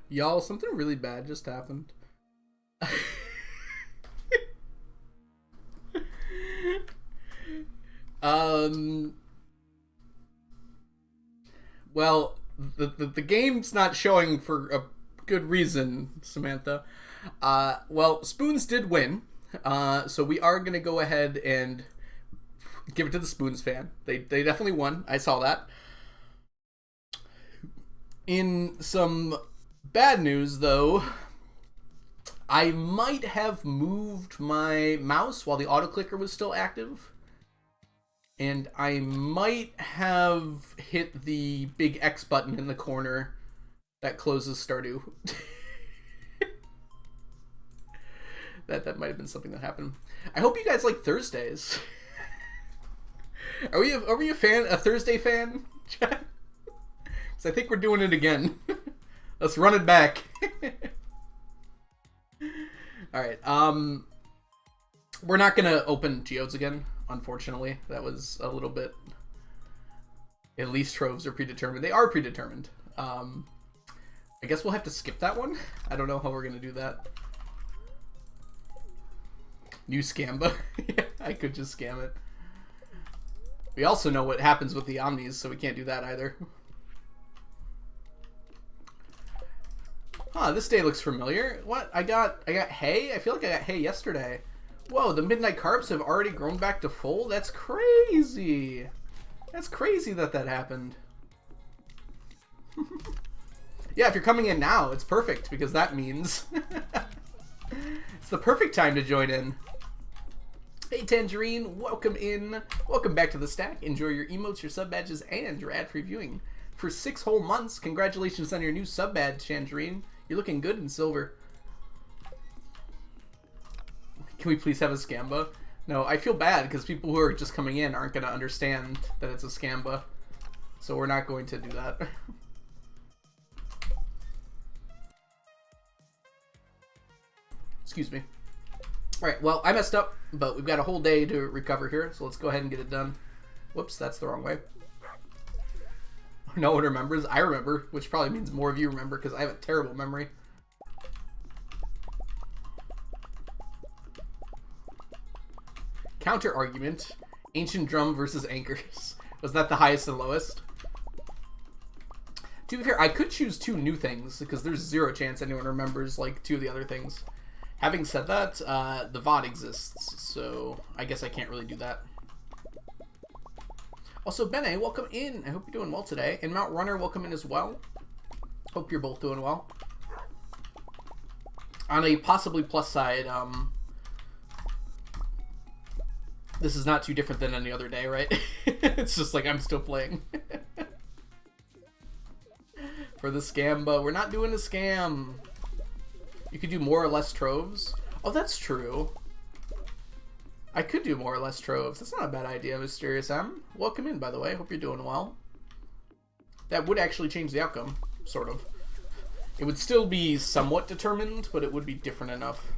Y'all, something really bad just happened. Well, the game's not showing for a good reason, Samantha. Well, Spoons did win. So we are gonna go ahead and give it to the Spoons fan. They definitely won. I saw that. In some bad news, though, I might have moved my mouse while the auto clicker was still active. And I might have hit the big X button in the corner that closes Stardew. That might have been something that happened. I hope you guys like Thursdays. Are we a Thursday fan? Because I think we're doing it again. Let's run it back. All right. We're not gonna open geodes again, unfortunately. That was a little bit. At least troves are predetermined. They are predetermined. I guess we'll have to skip that one. I don't know how we're gonna do that. New Scamba. Yeah, I could just scam it. We also know what happens with the Omnis, so we can't do that either. Huh, this day looks familiar. What? I got hay? I feel like I got hay yesterday. Whoa, the Midnight Carps have already grown back to full? That's crazy. That's crazy that happened. Yeah, if you're coming in now, it's perfect, because that means it's the perfect time to join in. Hey Tangerine, welcome in. Welcome back to the stack. Enjoy your emotes, your sub badges, and your ad-free viewing. For 6 whole months, congratulations on your new sub badge, Tangerine. You're looking good in silver. Can we please have a Scamba? No, I feel bad because people who are just coming in aren't going to understand that it's a Scamba. So we're not going to do that. Excuse me. Alright, well, I messed up, but we've got a whole day to recover here, so let's go ahead and get it done. Whoops, that's the wrong way. No one remembers. I remember, which probably means more of you remember, because I have a terrible memory. Counter argument. Ancient drum versus anchors. Was that the highest and lowest? To be fair, I could choose 2 new things, because there's 0 chance anyone remembers, like, 2 of the other things. Having said that, the VOD exists, so I guess I can't really do that. Also, Bene, welcome in. I hope you're doing well today. And Mount Runner, welcome in as well. Hope you're both doing well. On a possibly plus side, this is not too different than any other day, right? It's just like I'm still playing. For the scam, but we're not doing a scam. You could do more or less troves. Oh, that's true. I could do more or less troves. That's not a bad idea, Mysterious M. Welcome in, by the way. Hope you're doing well. That would actually change the outcome, sort of. It would still be somewhat determined, but it would be different enough.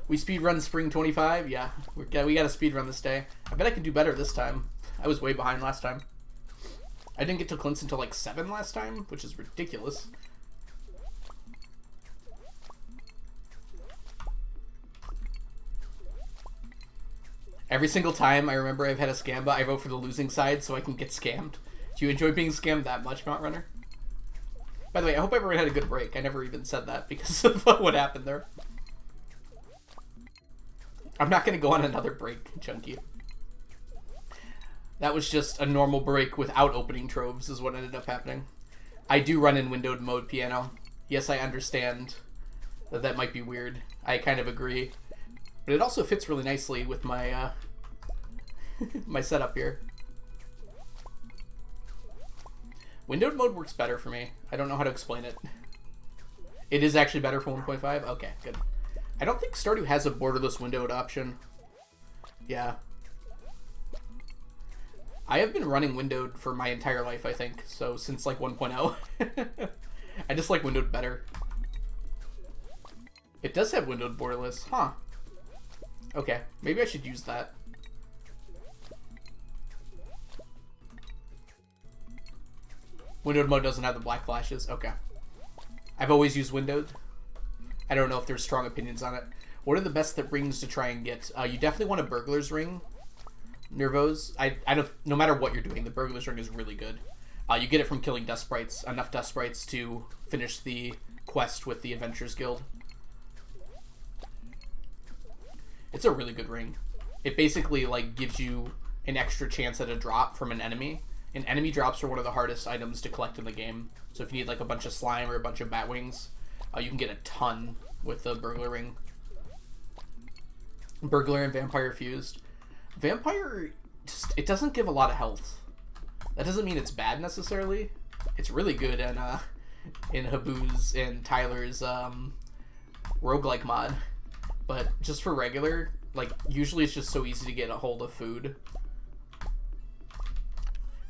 We speedrun Spring 25? Yeah, we got to speedrun this day. I bet I could do better this time. I was way behind last time. I didn't get to Clint's until like 7 last time, which is ridiculous. Every single time I remember I've had a Scamba, I vote for the losing side so I can get scammed. Do you enjoy being scammed that much, Mount Runner? By the way, I hope everyone had a good break. I never even said that because of what happened there. I'm not going to go on another break, Chunky. That was just a normal break without opening troves is what ended up happening. I do run in windowed mode, Piano. Yes, I understand that that might be weird. I kind of agree. But it also fits really nicely with my my setup here. Windowed mode works better for me. I don't know how to explain it. It is actually better for 1.5? Okay, good. I don't think Stardew has a borderless windowed option. Yeah. I have been running windowed for my entire life, I think. So, since like 1.0. I just like windowed better. It does have windowed borderless. Huh. Okay, maybe I should use that. Windowed mode doesn't have the black flashes. Okay. I've always used windowed. I don't know if there's strong opinions on it. What are the best rings to try and get? You definitely want a burglar's ring, Nervos. I don't. No matter what you're doing, the burglar's ring is really good. You get it from killing dust sprites, enough dust sprites to finish the quest with the Adventurers Guild. It's a really good ring. It basically like gives you an extra chance at a drop from an enemy. And enemy drops are one of the hardest items to collect in the game. So if you need like a bunch of slime or a bunch of bat wings, you can get a ton with the burglar ring. Burglar and vampire fused. Vampire, just, it doesn't give a lot of health. That doesn't mean it's bad necessarily. It's really good in Habu's and Tyler's roguelike mod. But just for regular, like, usually it's just so easy to get a hold of food.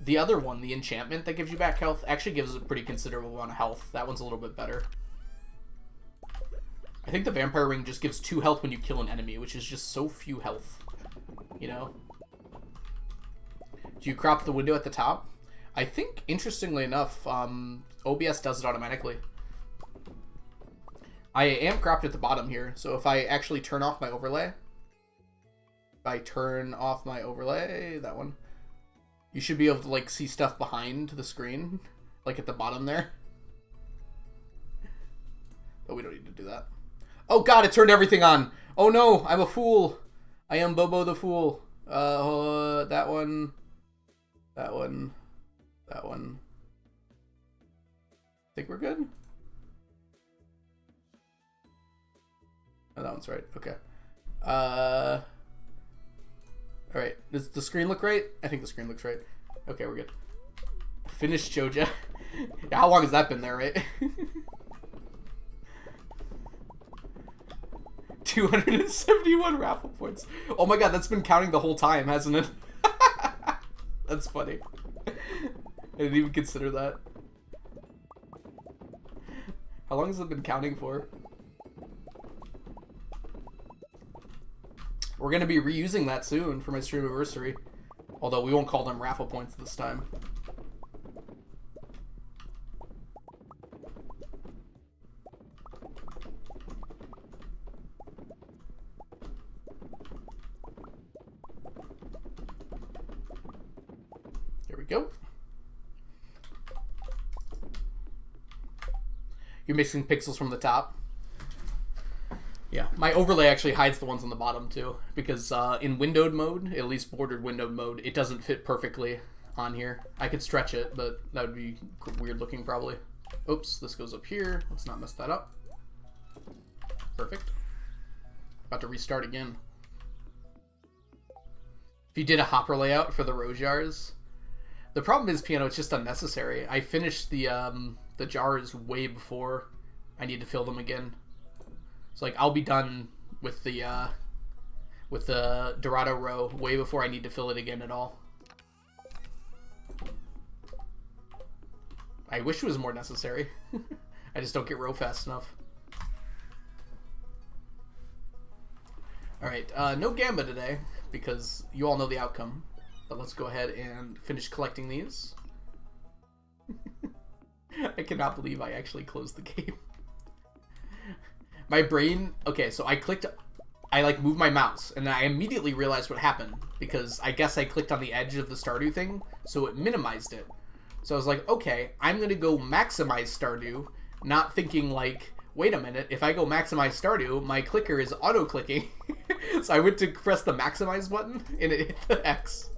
The other one, the enchantment that gives you back health, actually gives a pretty considerable amount of health. That one's a little bit better. I think the vampire ring just gives 2 health when you kill an enemy, which is just so few health. You know? Do you crop the window at the top? I think, interestingly enough, OBS does it automatically. I am cropped at the bottom here, so if I actually turn off my overlay, that one, you should be able to, like, see stuff behind the screen, like at the bottom there. But we don't need to do that. Oh god, it turned everything on! Oh no, I'm a fool! I am Bobo the Fool. That one. Think we're good? Oh, that one's right. Okay. Alright. Does the screen look right? I think the screen looks right. Okay, we're good. Finished Joja. How long has that been there, right? 271 raffle points. Oh my god, that's been counting the whole time, hasn't it? That's funny. I didn't even consider that. How long has it been counting for? We're going to be reusing that soon for my stream anniversary. Although we won't call them raffle points this time. There we go. You're mixing pixels from the top. Yeah, my overlay actually hides the ones on the bottom too, because in windowed mode, at least bordered windowed mode, it doesn't fit perfectly on here. I could stretch it, but that would be weird looking probably. Oops, this goes up here. Let's not mess that up. Perfect. About to restart again. If you did a hopper layout for the rose jars, the problem is, Piano, it's just unnecessary. I finished the jars way before I need to fill them again. So like I'll be done with the Dorado row way before I need to fill it again at all. I wish it was more necessary. I just don't get row fast enough. Alright, no Gamba today, because you all know the outcome. But let's go ahead and finish collecting these. I cannot believe I actually closed the game. My brain... Okay, so I like moved my mouse, and I immediately realized what happened, because I guess I clicked on the edge of the Stardew thing, so it minimized it. So I was like, okay, I'm going to go maximize Stardew, not thinking like, wait a minute, if I go maximize Stardew, my clicker is auto-clicking. So I went to press the maximize button, and it hit the X.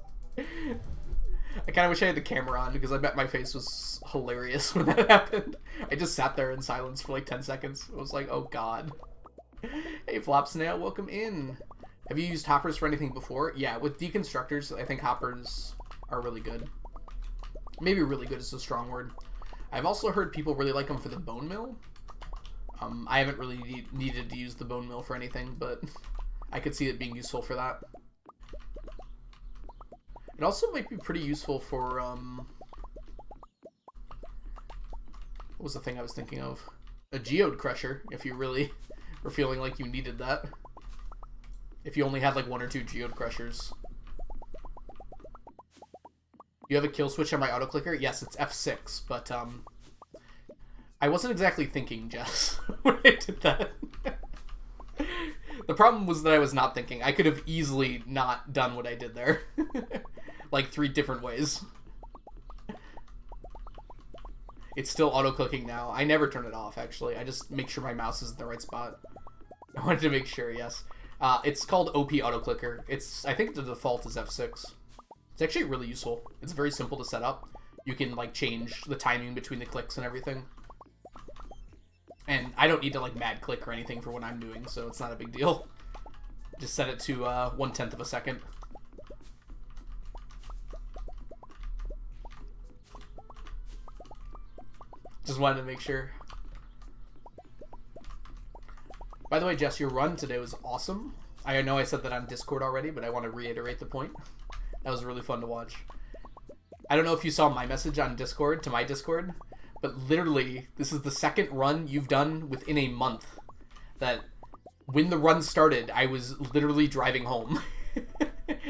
I kind of wish I had the camera on, because I bet my face was hilarious when that happened. I just sat there in silence for like 10 seconds. I was like, oh god. Hey, Flop Snail, welcome in. Have you used hoppers for anything before? Yeah, with deconstructors, I think hoppers are really good. Maybe really good is a strong word. I've also heard people really like them for the bone mill. I haven't really needed to use the bone mill for anything, but I could see it being useful for that. It also might be pretty useful for, what was the thing I was thinking of? A geode crusher, if you really were feeling like you needed that. If you only had like 1 or 2 geode crushers. You have a kill switch on my auto clicker? Yes, it's F6, but I wasn't exactly thinking, Jess, when I did that. The problem was that I was not thinking. I could have easily not done what I did there. Like 3 different ways. It's still auto-clicking now. I never turn it off, actually. I just make sure my mouse is in the right spot. I wanted to make sure, yes. It's called OP auto-clicker. I think the default is F6. It's actually really useful. It's very simple to set up. You can, like, change the timing between the clicks and everything. And I don't need to, like, mad click or anything for what I'm doing, so it's not a big deal. Just set it to 1/10 of a second. Just wanted to make sure. By the way, Jess, your run today was awesome. I know I said that on Discord already, but I want to reiterate the point. That was really fun to watch. I don't know if you saw my message on Discord, to my Discord, but literally, this is the second run you've done within a month. That when the run started, I was literally driving home.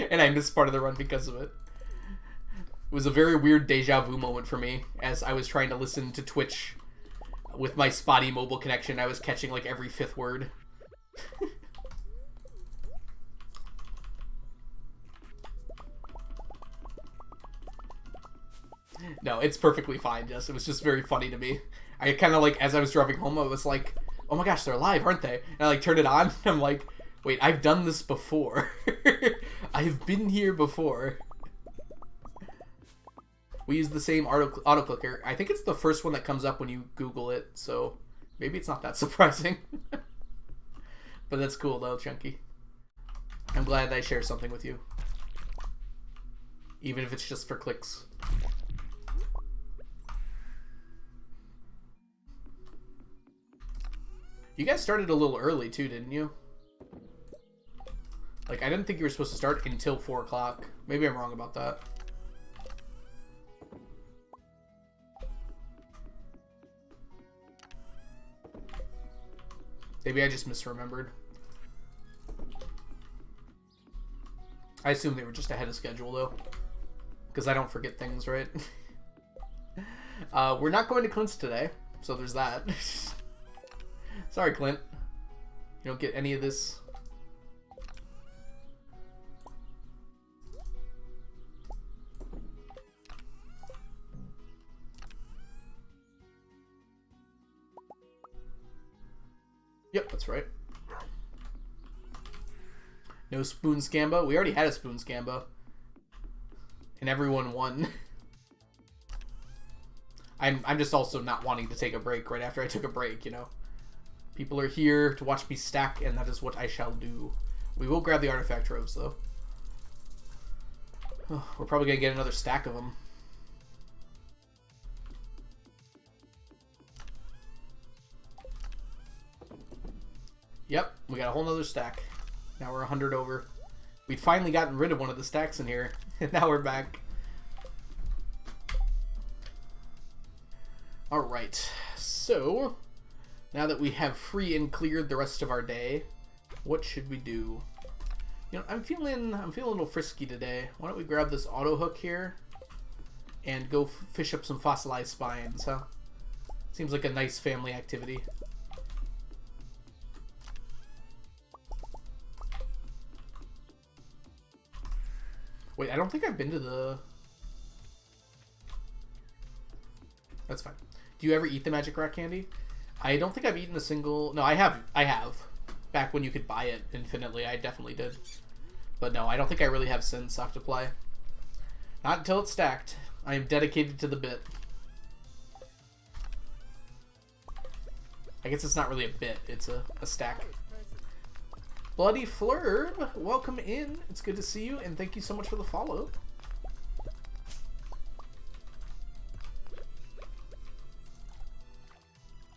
And I missed part of the run because of it. It was a very weird deja vu moment for me, as I was trying to listen to Twitch with my spotty mobile connection. I was catching like every 5th word. No, it's perfectly fine, Jess. It was just very funny to me. I kind of like, as I was driving home, I was like, oh my gosh, they're alive, aren't they? And I like turned it on, and I'm like, wait, I've done this before. I've been here before. We use the same auto clicker. I think it's the first one that comes up when you Google it, so maybe it's not that surprising. But that's cool though, Chunky. I'm glad I share something with you. Even if it's just for clicks. You guys started a little early too, didn't you? Like, I didn't think you were supposed to start until 4 o'clock. Maybe I'm wrong about that. Maybe I just misremembered. I assume they were just ahead of schedule, though. Because I don't forget things, right? We're not going to Clint's today, so there's that. Sorry, Clint. You don't get any of this. Yep, that's right. No spoon scamba. We already had a spoon scamba. And everyone won. I'm just also not wanting to take a break right after I took a break, you know. People are here to watch me stack, and that is what I shall do. We will grab the artifact troves, though. Oh, we're probably going to get another stack of them. Yep, we got a whole nother stack. Now we're 100 over. We'd finally gotten rid of one of the stacks in here, and now we're back. Alright, so now that we have free and cleared the rest of our day, what should we do? You know, I'm feeling a little frisky today. Why don't we grab this auto hook here and go fish up some fossilized spines, huh? Seems like a nice family activity. Wait, I don't think I've been to the... That's fine. Do you ever eat the magic rock candy? I don't think I've eaten a single... No, I have. Back when you could buy it infinitely, I definitely did. But no, I don't think I really have since Octoplay. Not until it's stacked. I am dedicated to the bit. I guess it's not really a bit, it's a stack. Bloody Flurb, welcome in. It's good to see you, and thank you so much for the follow.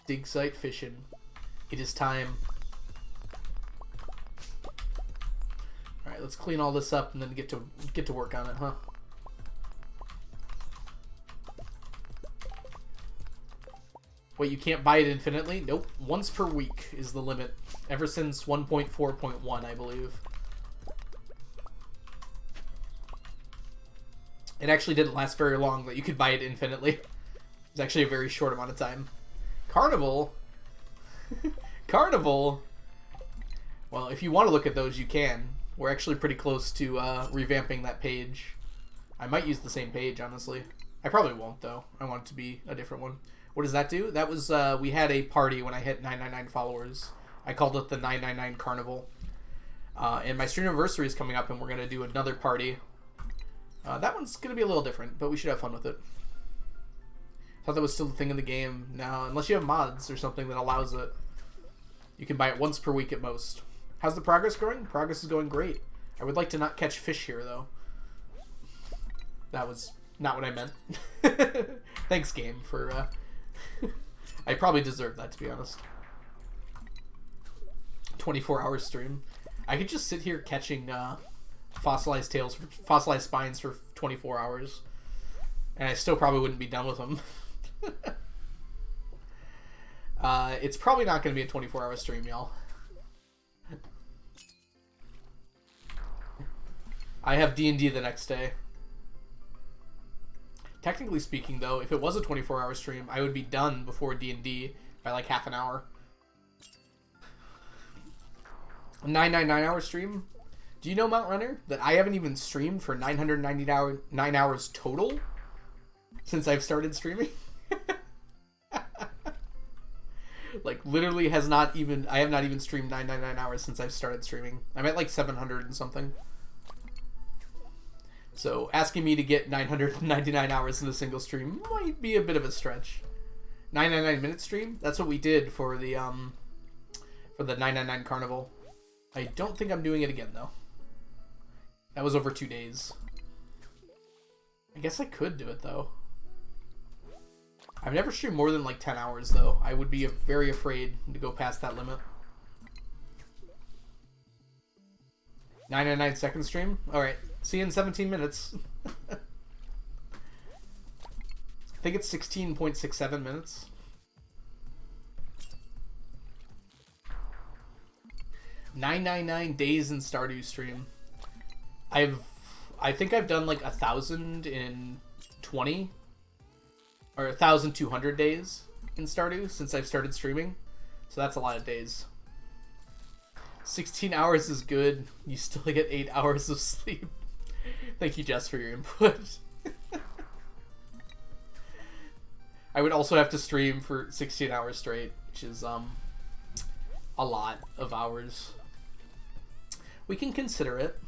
Dig site fishing. It is time. Alright, let's clean all this up and then get to work on it, huh? Wait, you can't buy it infinitely? Nope. Once per week is the limit. Ever since 1.4.1, I believe. It actually didn't last very long, but you could buy it infinitely. It was actually a very short amount of time. Carnival? Carnival? Well, if you want to look at those, you can. We're actually pretty close to revamping that page. I might use the same page, honestly. I probably won't, though. I want it to be a different one. What does that do? That was, we had a party when I hit 999 followers. I called it the 999 Carnival. And my stream anniversary is coming up, and we're going to do another party. That one's going to be a little different, but we should have fun with it. Thought that was still the thing in the game. Now, unless you have mods or something that allows it, you can buy it once per week at most. How's the progress going? Progress is going great. I would like to not catch fish here, though. That was not what I meant. Thanks, game, for... I probably deserve that, to be honest. 24-hour stream. I could just sit here catching fossilized spines for 24 hours. And I still probably wouldn't be done with them. It's probably not going to be a 24-hour stream, y'all. I have D&D the next day. Technically speaking, though, if it was a 24-hour stream, I would be done before D&D by like half an hour. A 999-hour stream? Do you know, Mount Runner, that I haven't even streamed for 999 hours total since I've started streaming? Like, literally I have not even streamed 999 hours since I've started streaming. I'm at like 700 and something. So, asking me to get 999 hours in a single stream might be a bit of a stretch. 999-minute stream? That's what we did for the 999 Carnival. I don't think I'm doing it again, though. That was over 2 days. I guess I could do it, though. I've never streamed more than like 10 hours, though. I would be very afraid to go past that limit. 999 second stream? Alright. See you in 17 minutes. I think it's 16.67 minutes. $999 days in Stardew stream. I think I've done like 1,020 or 1,200 days in Stardew since I've started streaming. So that's a lot of days. 16 hours is good. You still get 8 hours of sleep. Thank you, Jess, for your input. I would also have to stream for 16 hours straight, which is a lot of hours. We can consider it.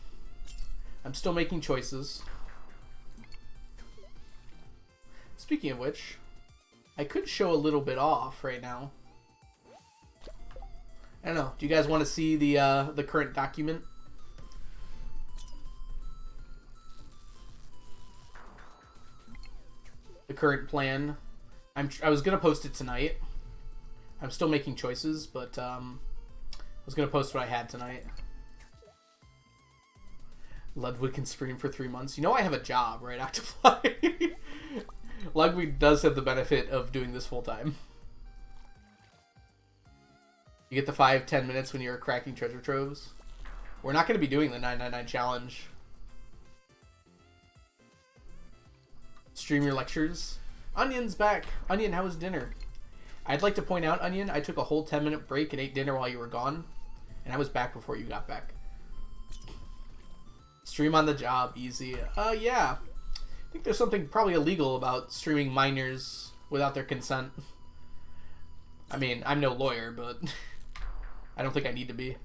I'm still making choices. Speaking of which, I could show a little bit off right now. I don't know. Do you guys want to see the current document? The current plan. I was gonna post it tonight. I'm still making choices, but I was gonna post what I had tonight. Ludwig can stream for 3 months. You know I have a job, right? Octofly. Ludwig does have the benefit of doing this full time. You get the 5-10 minutes when you're cracking treasure troves. We're not going to be doing the 999 challenge. Stream your lectures. Onion's back. Onion, how was dinner? I'd like to point out, Onion, I took a whole 10-minute break and ate dinner while you were gone. And I was back before you got back. Stream on the job. Easy. Yeah. I think there's something probably illegal about streaming minors without their consent. I mean, I'm no lawyer, but I don't think I need to be.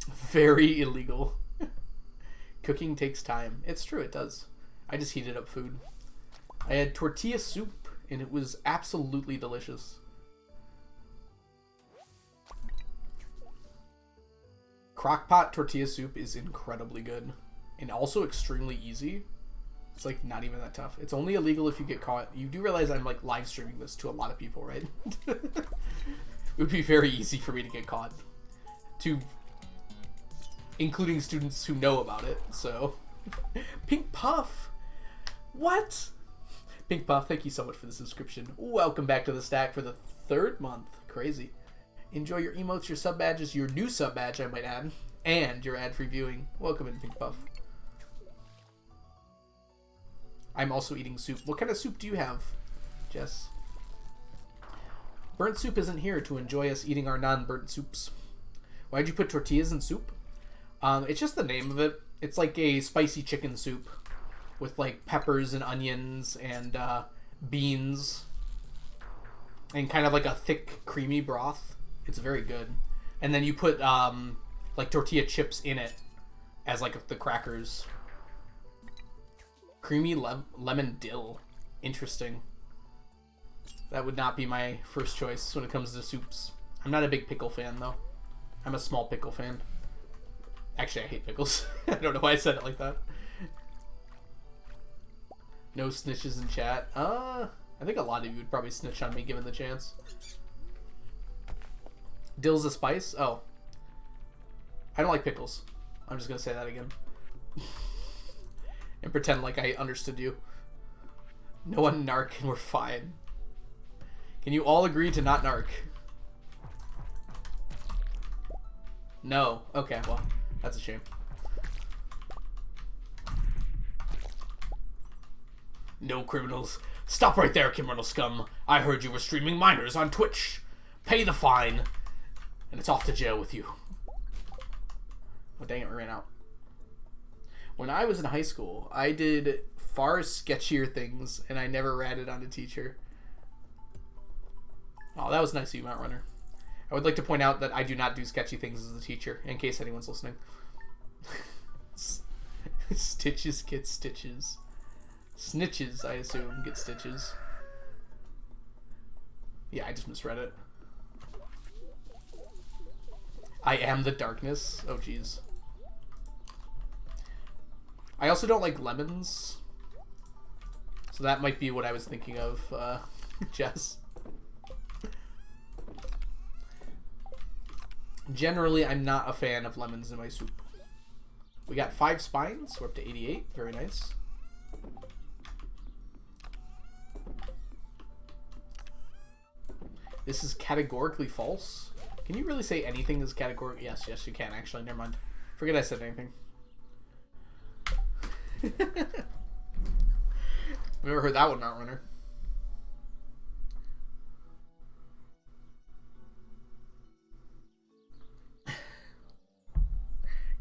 Very illegal. Cooking takes time. It's true, it does. I just heated up food. I had tortilla soup, and it was absolutely delicious. Crockpot tortilla soup is incredibly good. And also extremely easy. It's like not even that tough. It's only illegal if you get caught. You do realize I'm like live streaming this to a lot of people, right? It would be very easy for me to get caught. Including students who know about it, so. Pink Puff! What? Pink Puff, thank you so much for the subscription. Welcome back to the stack for the 3rd month. Crazy. Enjoy your emotes, your sub badges, your new sub badge, I might add, and your ad-free viewing. Welcome in, Pink Puff. I'm also eating soup. What kind of soup do you have, Jess? Burnt soup isn't here to enjoy us eating our non-burnt soups. Why'd you put tortillas in soup? It's just the name of it. It's like a spicy chicken soup with like peppers and onions and beans and kind of like a thick, creamy broth. It's very good. And then you put like tortilla chips in it as like the crackers. Creamy lemon dill. Interesting. That would not be my first choice when it comes to soups. I'm not a big pickle fan, though. I'm a small pickle fan. Actually, I hate pickles. I don't know why I said it like that. No snitches in chat. I think a lot of you would probably snitch on me given the chance. Dill's a spice? Oh. I don't like pickles. I'm just going to say that again. And pretend like I understood you. No one narc and we're fine. Can you all agree to not narc? No. Okay, well, that's a shame. No criminals. Stop right there, criminal scum. I heard you were streaming minors on Twitch. Pay the fine. And it's off to jail with you. Oh, dang it, we ran out. When I was in high school, I did far sketchier things, and I never ratted on a teacher. Oh, that was nice of you, Mount Runner. I would like to point out that I do not do sketchy things as a teacher, in case anyone's listening. Stitches get stitches. Snitches, I assume, get stitches. Yeah, I just misread it. I am the darkness. Oh, jeez. I also don't like lemons. So that might be what I was thinking of, Jess. Generally, I'm not a fan of lemons in my soup. We got 5 spines. We're up to 88. Very nice. This is categorically false. Can you really say anything is categorically? Yes, you can, actually. Never mind. Forget I said anything. I've never heard that one, Mount Runner.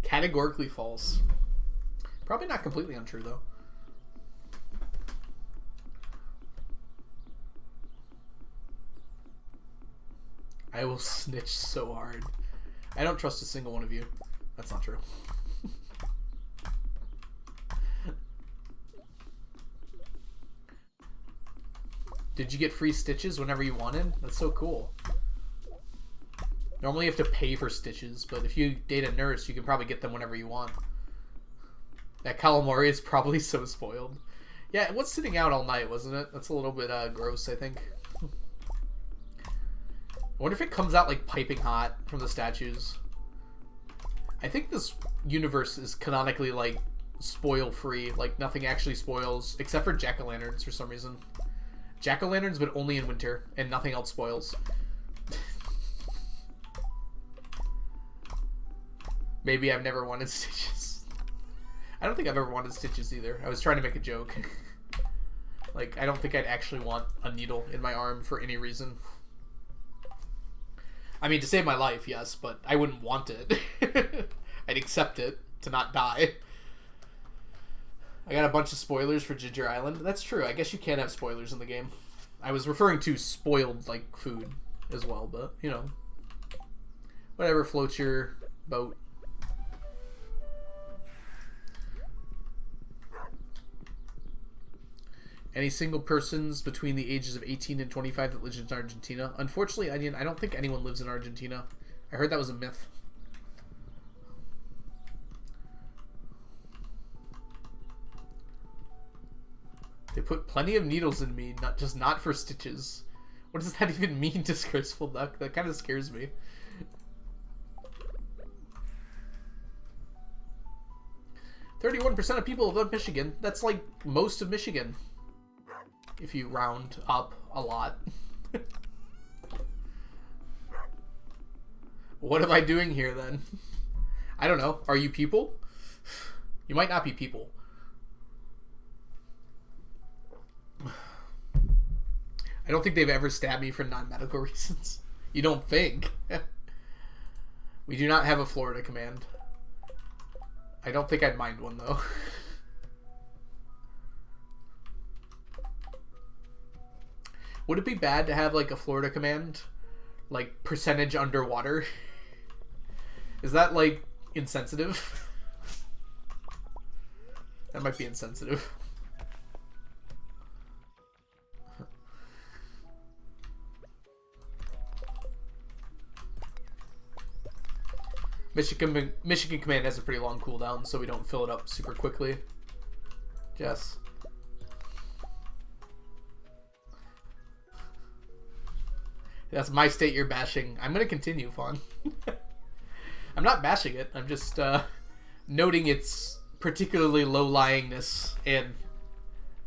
Categorically false. Probably not completely untrue, though. I will snitch so hard. I don't trust a single one of you. That's not true. Did you get free stitches whenever you wanted? That's so cool. Normally you have to pay for stitches, but if you date a nurse, you can probably get them whenever you want. That calamari is probably so spoiled. Yeah, it was sitting out all night, wasn't it? That's a little bit gross, I think. I wonder if it comes out like piping hot from the statues. I think this universe is canonically like spoil free. Like nothing actually spoils except for jack-o'-lanterns for some reason. Jack-o'-lanterns, but only in winter, and nothing else spoils. Maybe I've never wanted stitches. I don't think I've ever wanted stitches either. I was trying to make a joke. Like, I don't think I'd actually want a needle in my arm for any reason. I mean, to save my life, yes, but I wouldn't want it. I'd accept it to not die. I got a bunch of spoilers for Ginger Island. That's true. I guess you can have spoilers in the game. I was referring to spoiled, like, food as well, but, you know. Whatever floats your boat. Any single persons between the ages of 18 and 25 that lives in Argentina? Unfortunately, Onion, I don't think anyone lives in Argentina. I heard that was a myth. They put plenty of needles in me, not for stitches. What does that even mean, disgraceful duck? That kind of scares me. "31% of people live in Michigan." That's like most of Michigan. If you round up a lot. What am I doing here then? I don't know. Are you people? You might not be people. I don't think they've ever stabbed me for non-medical reasons. You don't think? We do not have a Florida command. I don't think I'd mind one, though. Would it be bad to have, like, a Florida command? Like, percentage underwater? Is that, like, insensitive? That might be insensitive. Michigan Command has a pretty long cooldown, so we don't fill it up super quickly. Jess. That's my state you're bashing. I'm going to continue, Fawn. I'm not bashing it. I'm just noting its particularly low-lyingness and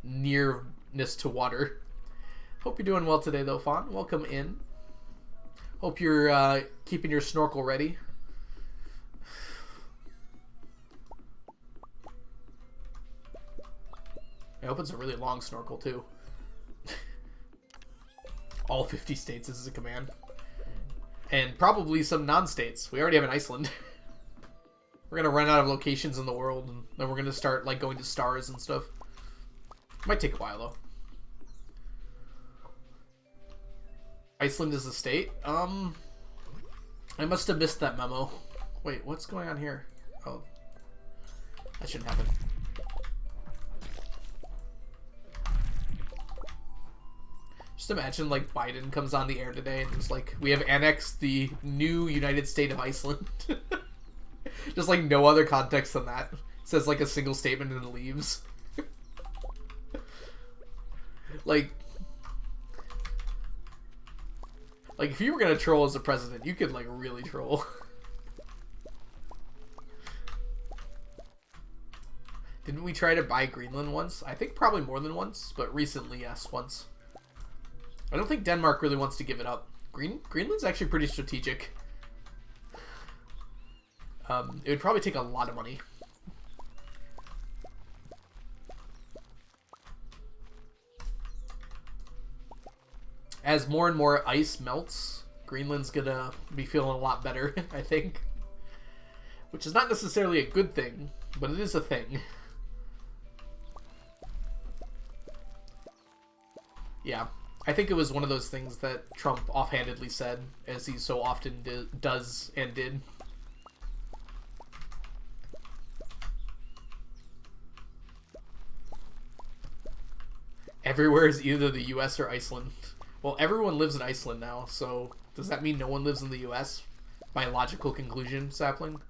nearness to water. Hope you're doing well today, though, Fawn. Welcome in. Hope you're keeping your snorkel ready. I hope it's a really long snorkel, too. All 50 states is a command. And probably some non-states. We already have an Iceland. We're going to run out of locations in the world, and then we're going to start like going to stars and stuff. Might take a while, though. Iceland is a state? I must have missed that memo. Wait, what's going on here? Oh. That shouldn't happen. Just imagine, like, Biden comes on the air today and it's like, we have annexed the new United State of Iceland. Just, like, no other context than that. It says, like, a single statement and then leaves. Like, if you were gonna troll as a president, you could, like, really troll. Didn't we try to buy Greenland once? I think probably more than once, but recently, yes, once. I don't think Denmark really wants to give it up. Greenland's actually pretty strategic. It would probably take a lot of money. As more and more ice melts, Greenland's gonna be feeling a lot better, I think. Which is not necessarily a good thing, but it is a thing. Yeah. I think it was one of those things that Trump offhandedly said, as he so often does and did. Everywhere is either the US or Iceland. Well, everyone lives in Iceland now, so does that mean no one lives in the US? By logical conclusion, Sapling?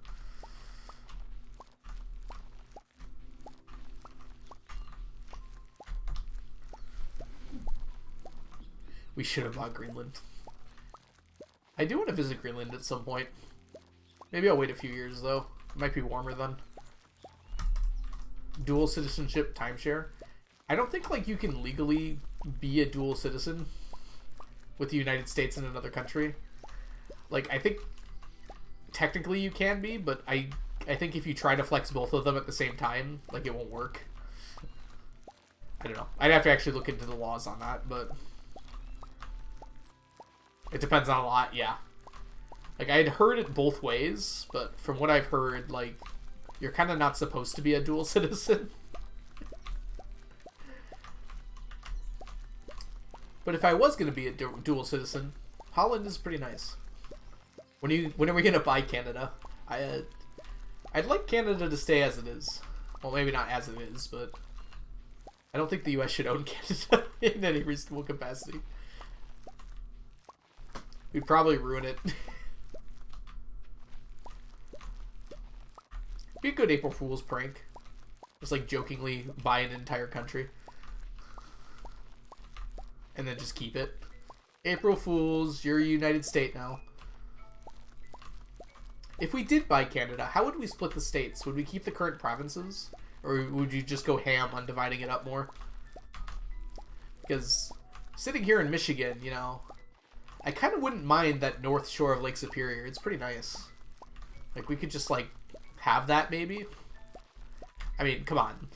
We should have bought Greenland. I do want to visit Greenland at some point. Maybe I'll wait a few years, though. It might be warmer then. Dual citizenship timeshare. I don't think, like, you can legally be a dual citizen with the United States and another country. Like, I think technically you can be, but I think if you try to flex both of them at the same time, like, it won't work. I don't know. I'd have to actually look into the laws on that, but it depends on a lot, yeah. Like, I'd heard it both ways, but from what I've heard, like, you're kind of not supposed to be a dual citizen. But if I was going to be a dual citizen, Holland is pretty nice. When are we going to buy Canada? I'd like Canada to stay as it is. Well, maybe not as it is, but I don't think the US should own Canada in any reasonable capacity. We'd probably ruin it. Be a good April Fool's prank. Just like jokingly buy an entire country. And then just keep it. April Fools, you're a United State now. If we did buy Canada, how would we split the states? Would we keep the current provinces? Or would you just go ham on dividing it up more? Because sitting here in Michigan, you know, I kind of wouldn't mind that north shore of Lake Superior. It's pretty nice. Like, we could just, like, have that, maybe? I mean, come on.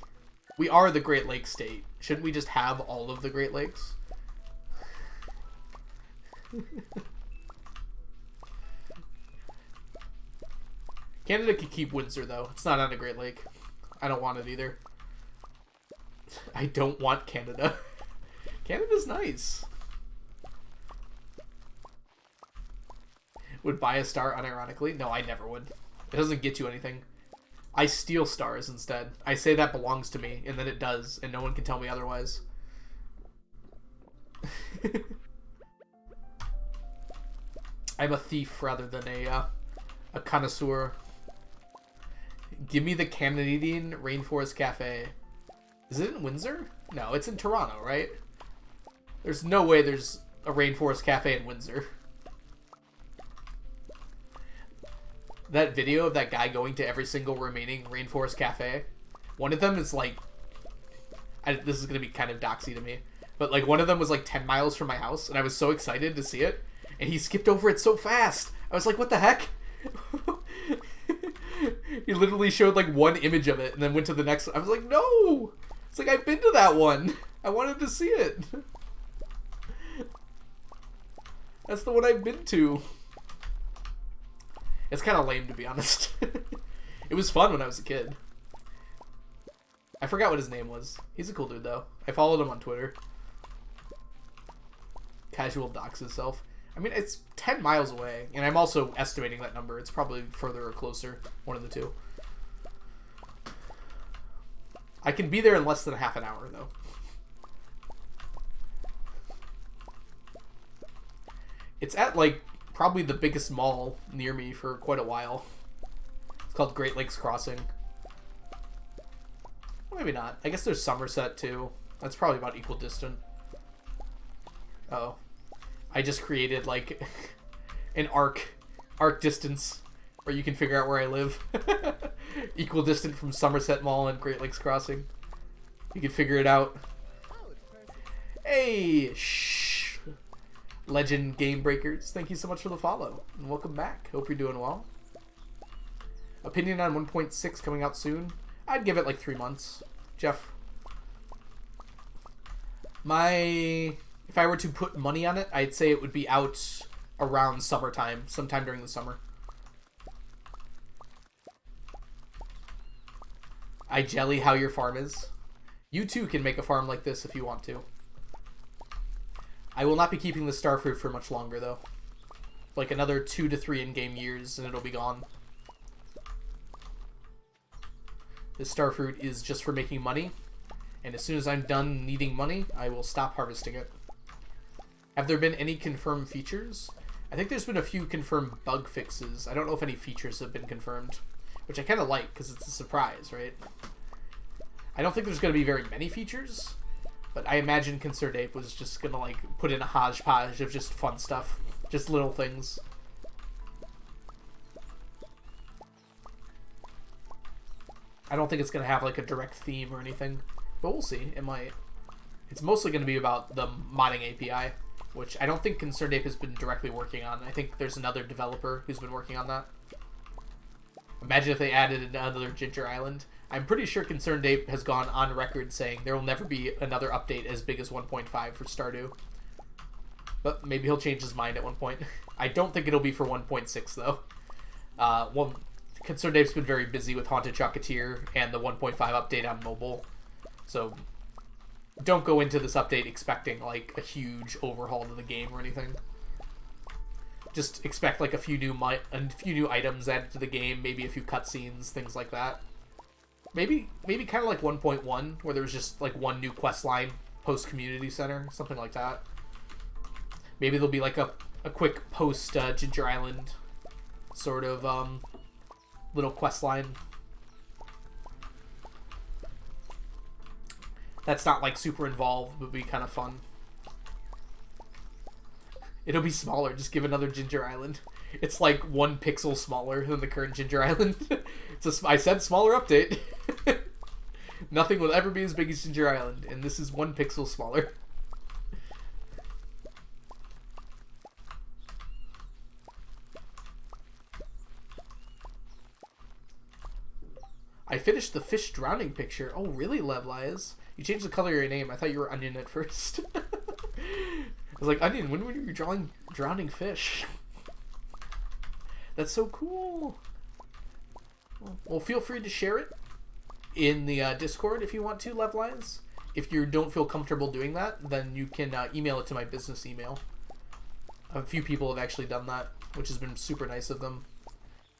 We are the Great Lakes state. Shouldn't we just have all of the Great Lakes? Canada could keep Windsor, though. It's not on a Great Lake. I don't want it either. I don't want Canada. Canada's nice. Would buy a star unironically? No, I never would. It doesn't get you anything. I steal stars instead. I say that belongs to me, and then it does, and no one can tell me otherwise. I'm a thief rather than a connoisseur. Give me the Canadian Rainforest Cafe. Is it in Windsor? No, it's in Toronto, right? There's no way there's a Rainforest Cafe in Windsor. That video of that guy going to every single remaining Rainforest Cafe, one of them is like, this is going to be kind of doxy to me, but like one of them was like 10 miles from my house, and I was so excited to see it, and he skipped over it so fast. I was like, what the heck? He literally showed like one image of it and then went to the next one. I was like, no! It's like, I've been to that one. I wanted to see it. That's the one I've been to. It's kind of lame, to be honest. It was fun when I was a kid. I forgot what his name was. He's a cool dude, though. I followed him on Twitter. Casual dox himself. I mean, it's 10 miles away, and I'm also estimating that number. It's probably further or closer. One of the two. I can be there in less than half an hour, though. It's at, like, probably the biggest mall near me for quite a while. It's called Great Lakes Crossing. Well, maybe not. I guess there's Somerset, too. That's probably about equal distant. Uh-oh. I just created, like, an arc distance where you can figure out where I live. Equal distant from Somerset Mall and Great Lakes Crossing. You can figure it out. Hey! Shh! Legend Game Breakers, thank you so much for the follow. And welcome back. Hope you're doing well. Opinion on 1.6 coming out soon? I'd give it like 3 months. Jeff? If I were to put money on it, I'd say it would be out around summertime, sometime during the summer. I jelly how your farm is. You too can make a farm like this if you want to. I will not be keeping the starfruit for much longer, though. Like another 2 to 3 in-game years, and it'll be gone. This starfruit is just for making money, and as soon as I'm done needing money, I will stop harvesting it. Have there been any confirmed features? I think there's been a few confirmed bug fixes. I don't know if any features have been confirmed, which I kind of like, because it's a surprise, right? I don't think there's going to be very many features, but I imagine Concerned Ape was just going to, like, put in a hodgepodge of just fun stuff. Just little things. I don't think it's going to have, like, a direct theme or anything, but we'll see. It might. It's mostly going to be about the modding API, which I don't think Concerned Ape has been directly working on. I think there's another developer who's been working on that. Imagine if they added another Ginger Island. I'm pretty sure Concerned Ape has gone on record saying there will never be another update as big as 1.5 for Stardew. But maybe he'll change his mind at one point. I don't think it'll be for 1.6, though. Well, Concerned Ape's been very busy with Haunted Chocolatier and the 1.5 update on mobile. So don't go into this update expecting, like, a huge overhaul to the game or anything. Just expect, like, a few new items added to the game, maybe a few cutscenes, things like that. Maybe kind of like 1.1, where there was just, like, one new quest line post-community center, something like that. Maybe there'll be, like, a quick post-Ginger Island sort of little quest line. That's not, like, super involved, but be kind of fun. It'll be smaller. Just give another Ginger Island. It's like 1 pixel smaller than the current Ginger Island. I said smaller update. Nothing will ever be as big as Ginger Island, and this is 1 pixel smaller. I finished the fish drowning picture. Oh, really, Levlies? You changed the color of your name. I thought you were Onion at first. I was like, Onion, when were you drawing drowning fish? That's so cool. Well, feel free to share it in the Discord if you want to, Levlies. If you don't feel comfortable doing that, then you can email it to my business email. A few people have actually done that, which has been super nice of them.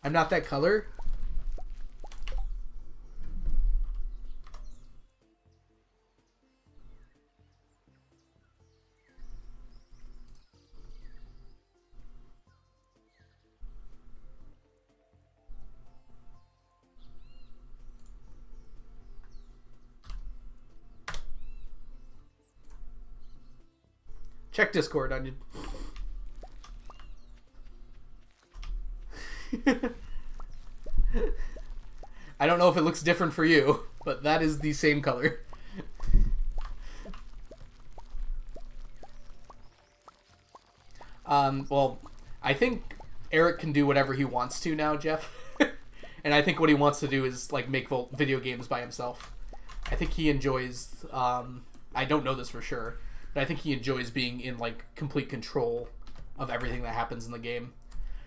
I'm not that color. Check Discord, Onion. I don't know if it looks different for you, but that is the same color. Well, I think Eric can do whatever he wants to now, Jeff. And I think what he wants to do is, like, make video games by himself. I think he enjoys, I don't know this for sure, but I think he enjoys being in, like, complete control of everything that happens in the game.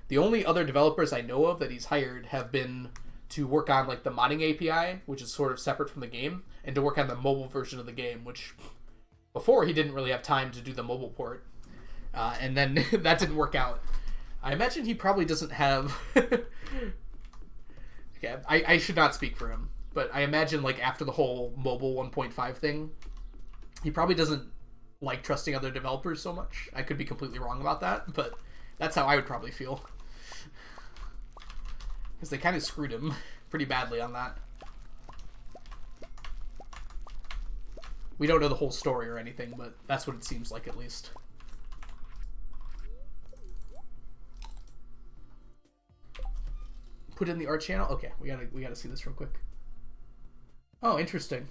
The only other developers I know of that he's hired have been to work on, like, the modding API, which is sort of separate from the game, and to work on the mobile version of the game, which before he didn't really have time to do the mobile port. And then that didn't work out. I imagine he probably doesn't have... Okay, I should not speak for him, but I imagine, like, after the whole mobile 1.5 thing, he probably doesn't like trusting other developers so much. I could be completely wrong about that, but that's how I would probably feel. Because they kind of screwed him pretty badly on that. We don't know the whole story or anything, but that's what it seems like, at least. Put in the art channel? Okay, we gotta see this real quick. Oh, interesting.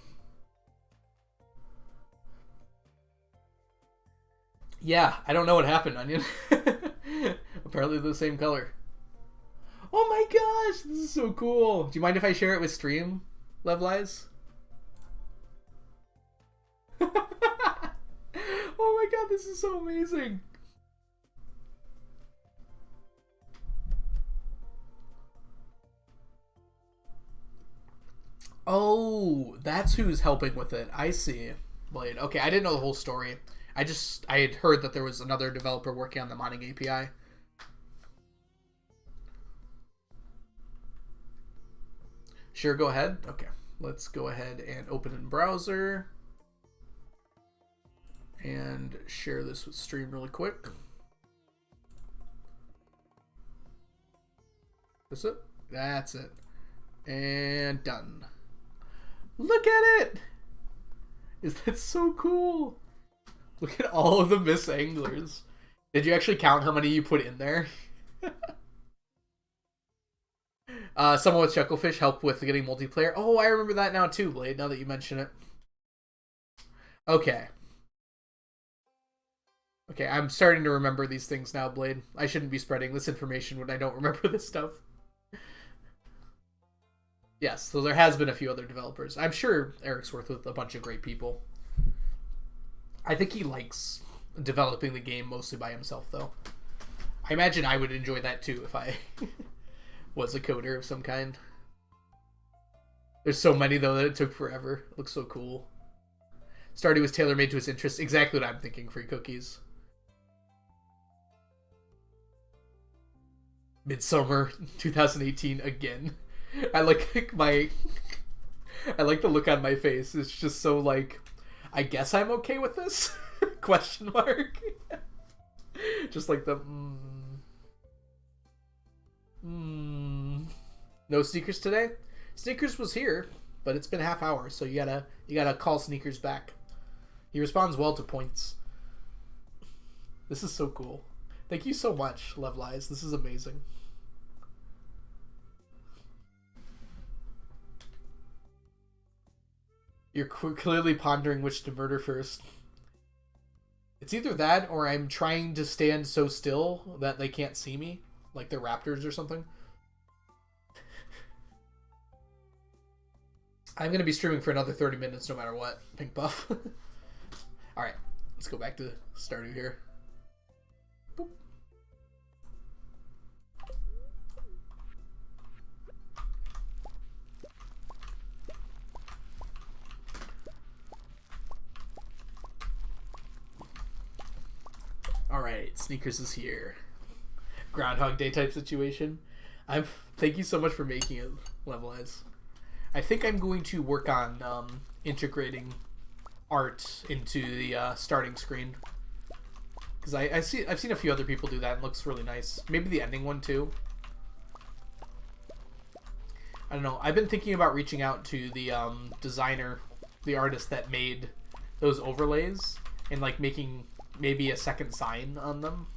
Yeah, I don't know what happened, Onion. Apparently they're the same color. Oh my gosh, this is so cool. Do you mind if I share it with stream, Levlies? Oh my god, this is so amazing. Oh, that's who's helping with it. I see. Blade. Okay, I didn't know the whole story. I had heard that there was another developer working on the modding API. Sure, go ahead. Okay, let's go ahead and open in browser and share this with stream really quick. That's it. That's it. And done. Look at it! Is that so cool? Look at all of the Miss Anglers. Did you actually count how many you put in there? Someone with Chucklefish helped with getting multiplayer. Oh, I remember that now too, Blade, now that you mention it. Okay. Okay, I'm starting to remember these things now, Blade. I shouldn't be spreading this information when I don't remember this stuff. Yes, so there has been a few other developers. I'm sure Eric's worked with a bunch of great people. I think he likes developing the game mostly by himself, though. I imagine I would enjoy that, too, if I was a coder of some kind. There's so many, though, that it took forever. It looks so cool. Stardew was tailor-made to his interests. Exactly what I'm thinking, Free Cookies. Midsummer 2018 again. I like the look on my face. It's just so like, I guess I'm okay with this? Question mark. Just like the No Sneakers today? Sneakers was here, but it's been a half hour, so you gotta call Sneakers back. He responds well to points. This is so cool. Thank you so much, Levlies. This is amazing. You're clearly pondering which to murder first. It's either that or I'm trying to stand so still that they can't see me. Like they're raptors or something. I'm going to be streaming for another 30 minutes no matter what, Pink Buff. Alright, let's go back to Stardew here. Boop. Alright, Sneakers is here. Groundhog Day type situation. Thank you so much for making it, Level Ez. I think I'm going to work on integrating art into the starting screen, because I've seen a few other people do that and it looks really nice. Maybe the ending one too. I don't know. I've been thinking about reaching out to the designer, the artist that made those overlays, and like making maybe a second sign on them.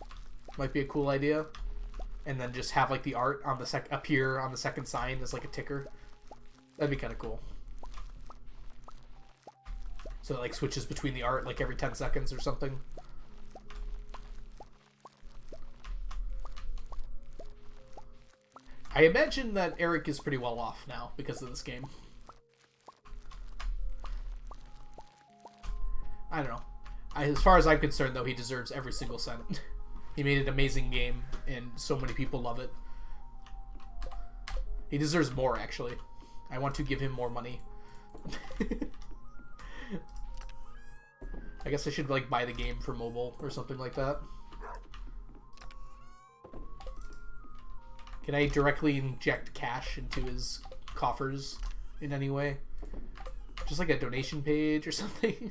Might be a cool idea. And then just have like the art on the appear on the second sign as like a ticker. That'd be kind of cool. So it like switches between the art like every 10 seconds or something. I imagine that Eric is pretty well off now because of this game. I don't know. As far as I'm concerned, though, he deserves every single cent. He made an amazing game, and so many people love it. He deserves more, actually. I want to give him more money. I guess I should, like, buy the game for mobile or something like that. Can I directly inject cash into his coffers in any way? Just like a donation page or something?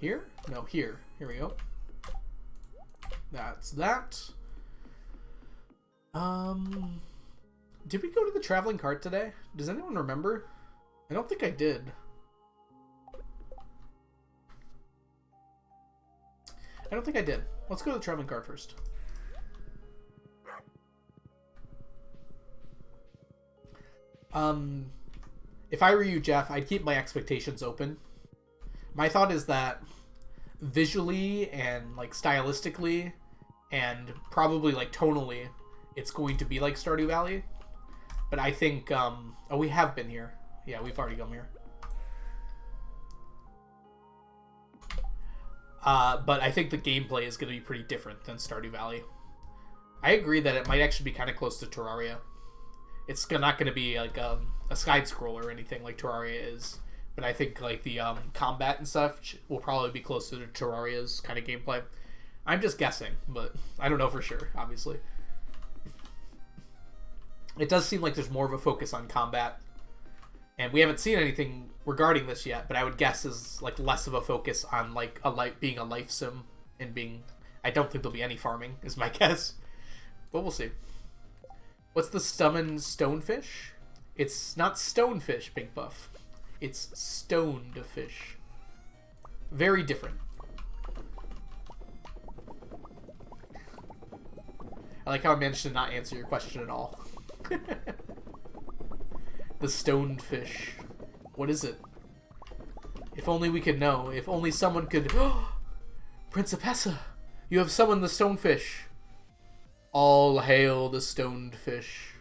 Here? No, here. Here we go. That's that. Did we go to the traveling cart today? Does anyone remember? I don't think I did. I don't think I did. Let's go to the traveling cart first. If I were you, Jeff, I'd keep my expectations open. My thought is that visually and like stylistically and probably like tonally, it's going to be like Stardew Valley. But I think, oh, we have been here. Yeah, we've already come here. But I think the gameplay is going to be pretty different than Stardew Valley. I agree that it might actually be kind of close to Terraria. It's not going to be like a side scroller or anything like Terraria is. But I think like the combat and stuff will probably be closer to Terraria's kind of gameplay. I'm just guessing, but I don't know for sure, obviously. It does seem like there's more of a focus on combat. And we haven't seen anything regarding this yet, but I would guess is like less of a focus on like being a life sim and being... I don't think there'll be any farming, is my guess. But we'll see. What's the summon stonefish? It's not stonefish, Pink Buff. It's stoned fish. Very different. I like how I managed to not answer your question at all. The stoned fish. What is it? If only we could know. If only someone could... Principessa! You have summoned the stonefish. All hail the stoned fish.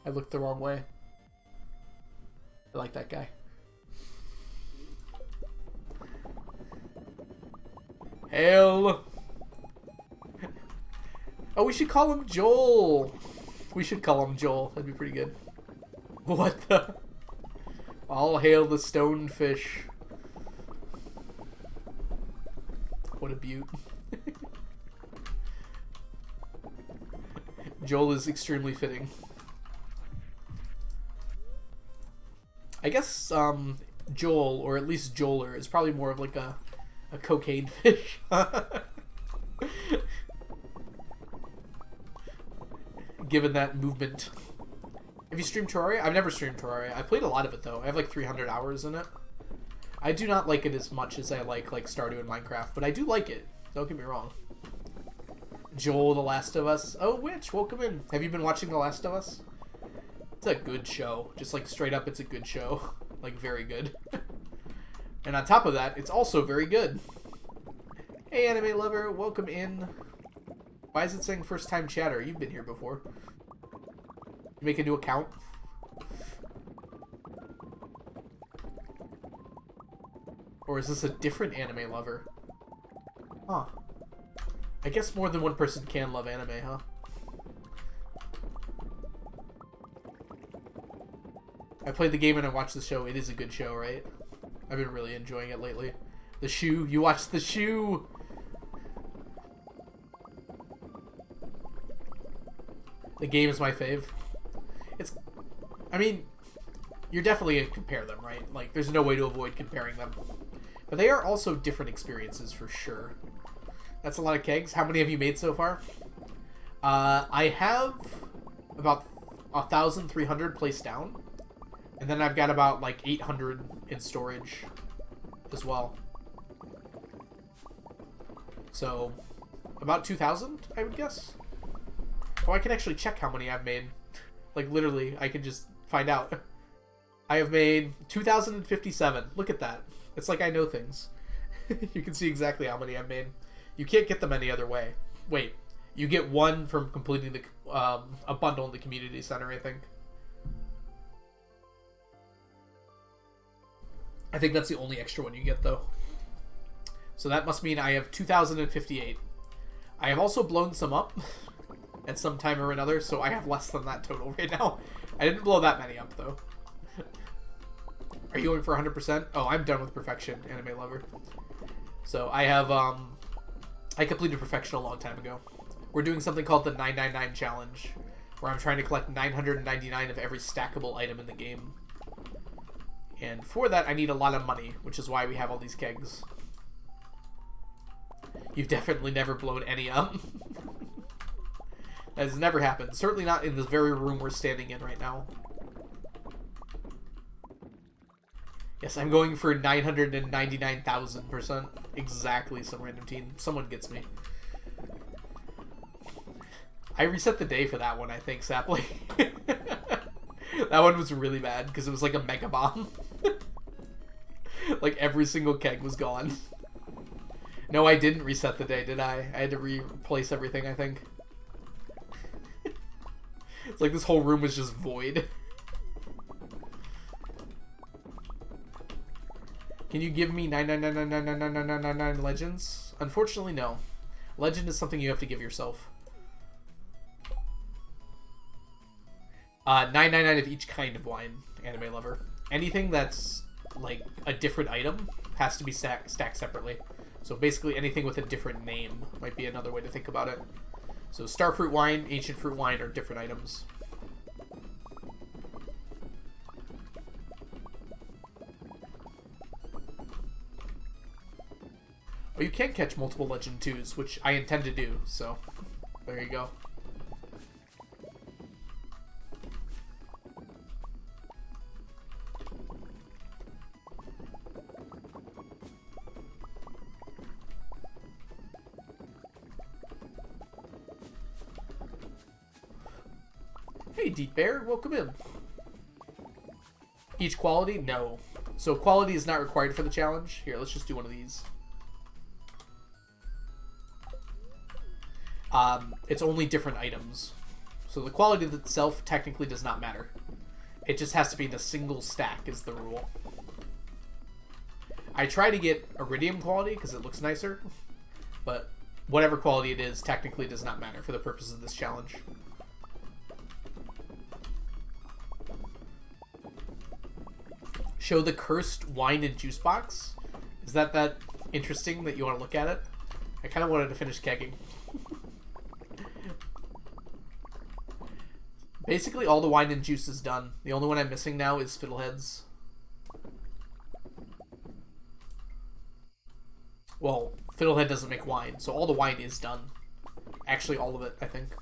I looked the wrong way. I like that guy. Hail! Oh, we should call him Joel. We should call him Joel. That'd be pretty good. What the? All hail the stonefish. What a beaut. Joel is extremely fitting. I guess Joel, or at least Joeler, is probably more of like a cocaine fish. Given that movement. Have you streamed Terraria? I've never streamed Terraria. I played a lot of it though. I have like 300 hours in it. I do not like it as much as I like Stardew and Minecraft, but I do like it. Don't get me wrong. Joel, The Last of Us. Oh, Witch, welcome in. Have you been watching The Last of Us? It's a good show. Just like straight up, it's a good show. Like very good. And on top of that, it's also very good. Hey, anime lover, welcome in. Why is it saying first time chatter? You've been here before. You make a new account. Or is this a different anime lover? Huh. I guess more than one person can love anime, huh? I played the game and I watched the show. It is a good show, right? I've been really enjoying it lately. The Shoe. You watched The Shoe! The game is my fave. It's... I mean, you're definitely going to compare them, right? Like, there's no way to avoid comparing them. But they are also different experiences, for sure. That's a lot of kegs. How many have you made so far? I have about 1,300 placed down. And then I've got about, like, 800 in storage as well. So, about 2,000, I would guess. Oh, I can actually check how many I've made. Like, literally, I can just find out. I have made 2,057. Look at that. It's like I know things. You can see exactly how many I've made. You can't get them any other way. Wait, you get one from completing the a bundle in the community center, I think. I think that's the only extra one you get, though. So that must mean I have 2,058. I have also blown some up at some time or another, so I have less than that total right now. I didn't blow that many up, though. Are you going for 100%? Oh, I'm done with perfection, anime lover. So I have, I completed perfection a long time ago. We're doing something called the 999 challenge, where I'm trying to collect 999 of every stackable item in the game. And for that, I need a lot of money, which is why we have all these kegs. You've definitely never blown any up. That has never happened. Certainly not in the very room we're standing in right now. Yes, I'm going for 999,000%. Exactly, some random teen. Someone gets me. I reset the day for that one, I think, Sapley. That one was really bad, because it was like a mega bomb. Like, every single keg was gone. No, I didn't reset the day, did I? I had to replace everything, I think. It's like this whole room was just void. Can you give me 999999999 legends? Unfortunately, no. Legend is something you have to give yourself. 999 of each kind of wine, anime lover. Anything that's like a different item has to be stacked separately. So basically anything with a different name might be another way to think about it. So starfruit wine, ancient fruit wine are different items. Oh, you can catch multiple Legend 2s, which I intend to do, so there you go. Hey, Deep Bear, welcome in. Each quality? No. So quality is not required for the challenge. Here, let's just do one of these. It's only different items. So the quality itself technically does not matter. It just has to be in a single stack is the rule. I try to get iridium quality because it looks nicer, but whatever quality it is technically does not matter for the purpose of this challenge. Show the cursed wine and juice box. Is that interesting that you want to look at it? I kind of wanted to finish kegging. Basically, all the wine and juice is done. The only one I'm missing now is Fiddleheads. Well, Fiddlehead doesn't make wine, so all the wine is done. Actually, all of it, I think.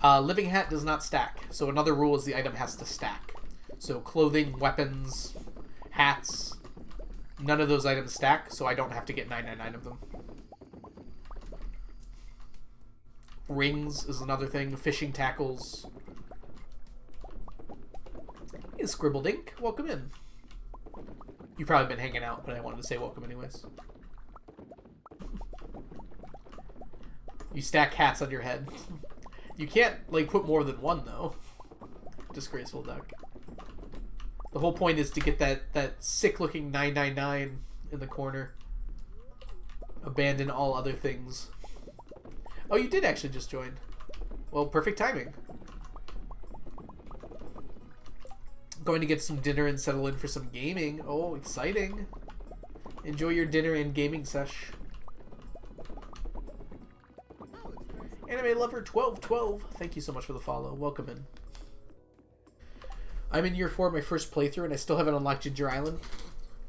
Living Hat does not stack, so another rule is the item has to stack. So clothing, weapons, hats, none of those items stack, so I don't have to get 999 of them. Rings is another thing. Fishing tackles. Hey, Scribbledink. Welcome in. You've probably been hanging out, but I wanted to say welcome anyways. You stack hats on your head. You can't, like, put more than one, though. Disgraceful duck. The whole point is to get that sick-looking 999 in the corner. Abandon all other things. Oh, you did actually just join. Well, perfect timing. Going to get some dinner and settle in for some gaming. Oh, exciting. Enjoy your dinner and gaming sesh. Anime Lover 1212. Thank you so much for the follow. Welcome in. I'm in year 4 of my first playthrough and I still haven't unlocked Ginger Island.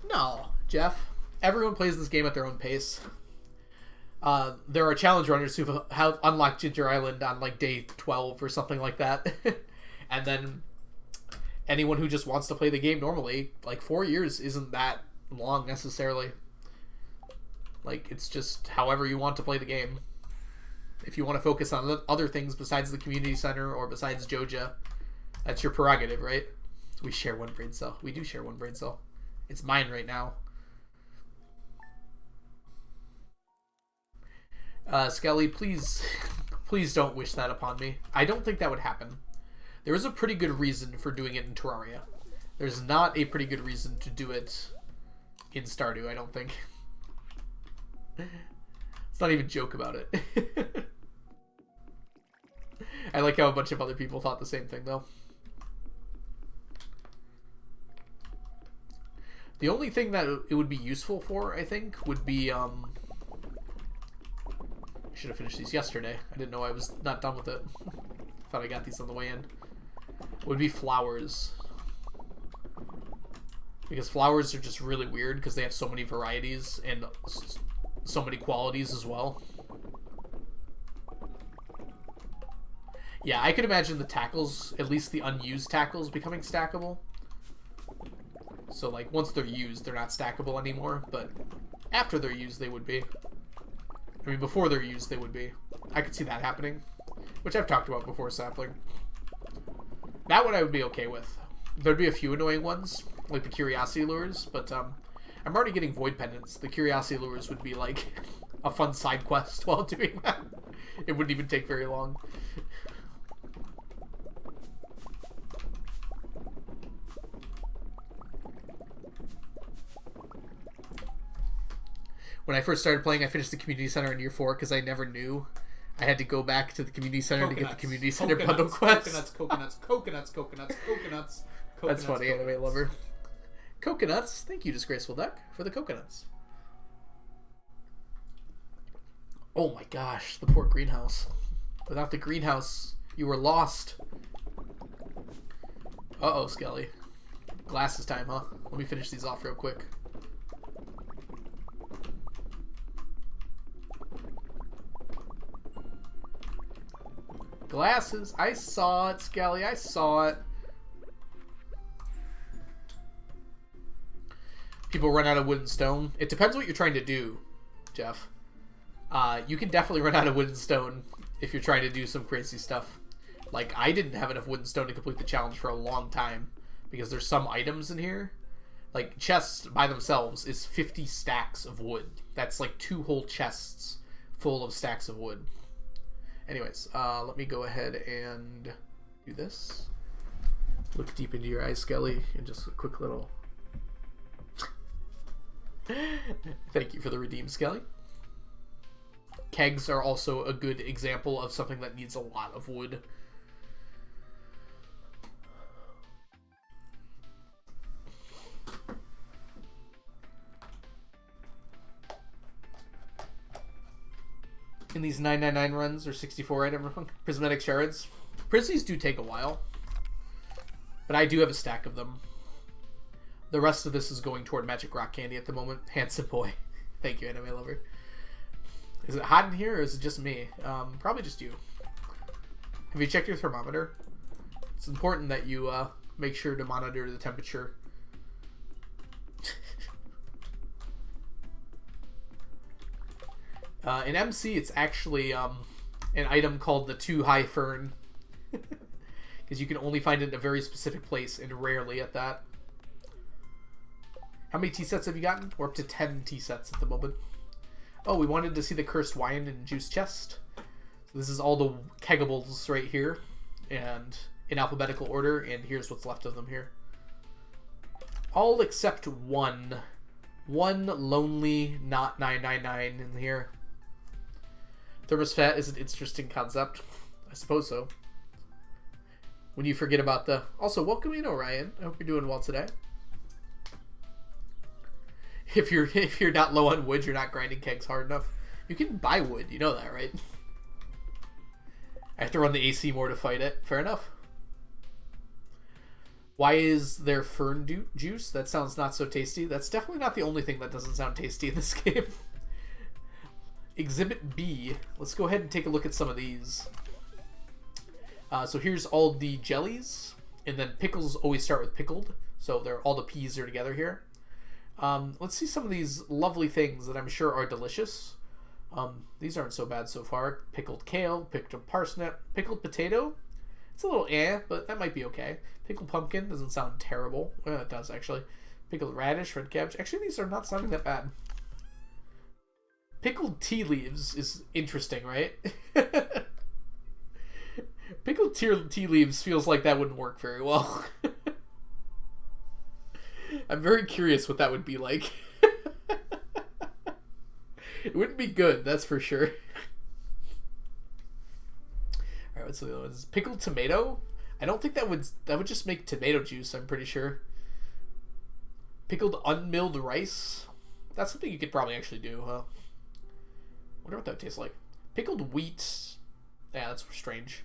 No, Jeff. Everyone plays this game at their own pace. There are challenge runners who have unlocked Ginger Island on like day 12 or something like that. And then anyone who just wants to play the game normally, like 4 years isn't that long necessarily. Like, it's just however you want to play the game. If you want to focus on other things besides the community center or besides Joja, that's your prerogative, right? We share one brain cell. We do share one brain cell. It's mine right now. Skelly, please don't wish that upon me. I don't think that would happen. There is a pretty good reason for doing it in Terraria. There's not a pretty good reason to do it in Stardew, I don't think. Let's not even joke about it. I like how a bunch of other people thought the same thing, though. The only thing that it would be useful for, I think, would be, I should have finished these yesterday. I didn't know I was not done with it. Thought I got these on the way in. Would be flowers. Because flowers are just really weird because they have so many varieties and so many qualities as well. Yeah, I could imagine the tackles, at least the unused tackles, becoming stackable. So, like, once they're used, they're not stackable anymore, but after they're used, they would be. I mean, before they're used, they would be. I could see that happening, which I've talked about before, Sapling. That one I would be okay with. There'd be a few annoying ones, like the Curiosity Lures, but I'm already getting Void Pendants. The Curiosity Lures would be, like, a fun side quest while doing that. It wouldn't even take very long. When I first started playing, I finished the community center in year 4 because I never knew I had to go back to the community center to get the community center bundle quest. Coconuts. That's funny, Anime Lover. Coconuts. Thank you, Disgraceful Duck, for the coconuts. Oh my gosh, the poor greenhouse. Without the greenhouse, you were lost. Uh-oh, Skelly. Glasses time, huh? Let me finish these off real quick. Glasses. I saw it, Skelly. I saw it. People run out of wood and stone. It depends what you're trying to do, Jeff. You can definitely run out of wood and stone if you're trying to do some crazy stuff. Like, I didn't have enough wood and stone to complete the challenge for a long time because there's some items in here. Like, chests by themselves is 50 stacks of wood. That's like 2 whole chests full of stacks of wood. Anyways, let me go ahead and do this. Look deep into your eyes, Skelly, and just a quick little... Thank you for the redeem, Skelly. Kegs are also a good example of something that needs a lot of wood. In these 999 runs or 64 item prismatic shards, Prismies do take a while, but I do have a stack of them. The rest of this is going toward Magic Rock Candy at the moment. Handsome boy. Thank you, Anime Lover. Is it hot in here or is it just me? Probably just you. Have you checked your thermometer? It's important that you make sure to monitor the temperature. In MC, it's actually an item called the Too High Fern. Because you can only find it in a very specific place, and rarely at that. How many tea sets have you gotten? We're up to 10 tea sets at the moment. Oh, we wanted to see the Cursed Wine and Juice chest. So this is all the kegables right here, and in alphabetical order, and here's what's left of them here. All except one. One lonely, not 999 in here. Thermostat is an interesting concept. I suppose so. When you forget about the... Also, welcome in, Orion. I hope you're doing well today. If you're not low on wood, you're not grinding kegs hard enough. You can buy wood, you know that, right? I have to run the AC more to fight it. Fair enough. Why is there fern juice? That sounds not so tasty. That's definitely not the only thing that doesn't sound tasty in this game. Exhibit B. Let's go ahead and take a look at some of these. So here's all the jellies, and then pickles always start with pickled. So all the peas are together here. Let's see some of these lovely things that I'm sure are delicious. These aren't so bad so far. Pickled kale, pickled parsnip, pickled potato. It's a little but that might be okay. Pickled pumpkin doesn't sound terrible. Well, it does actually. Pickled radish, red cabbage. Actually, these are not sounding that bad. Pickled tea leaves is interesting, right? Pickled tea leaves feels like that wouldn't work very well. I'm very curious what that would be like. It wouldn't be good, that's for sure. Alright, what's the other one? Pickled tomato? I don't think that would just make tomato juice, I'm pretty sure. Pickled unmilled rice? That's something you could probably actually do, huh? Wonder what that would taste like. Pickled wheat. Yeah, that's strange.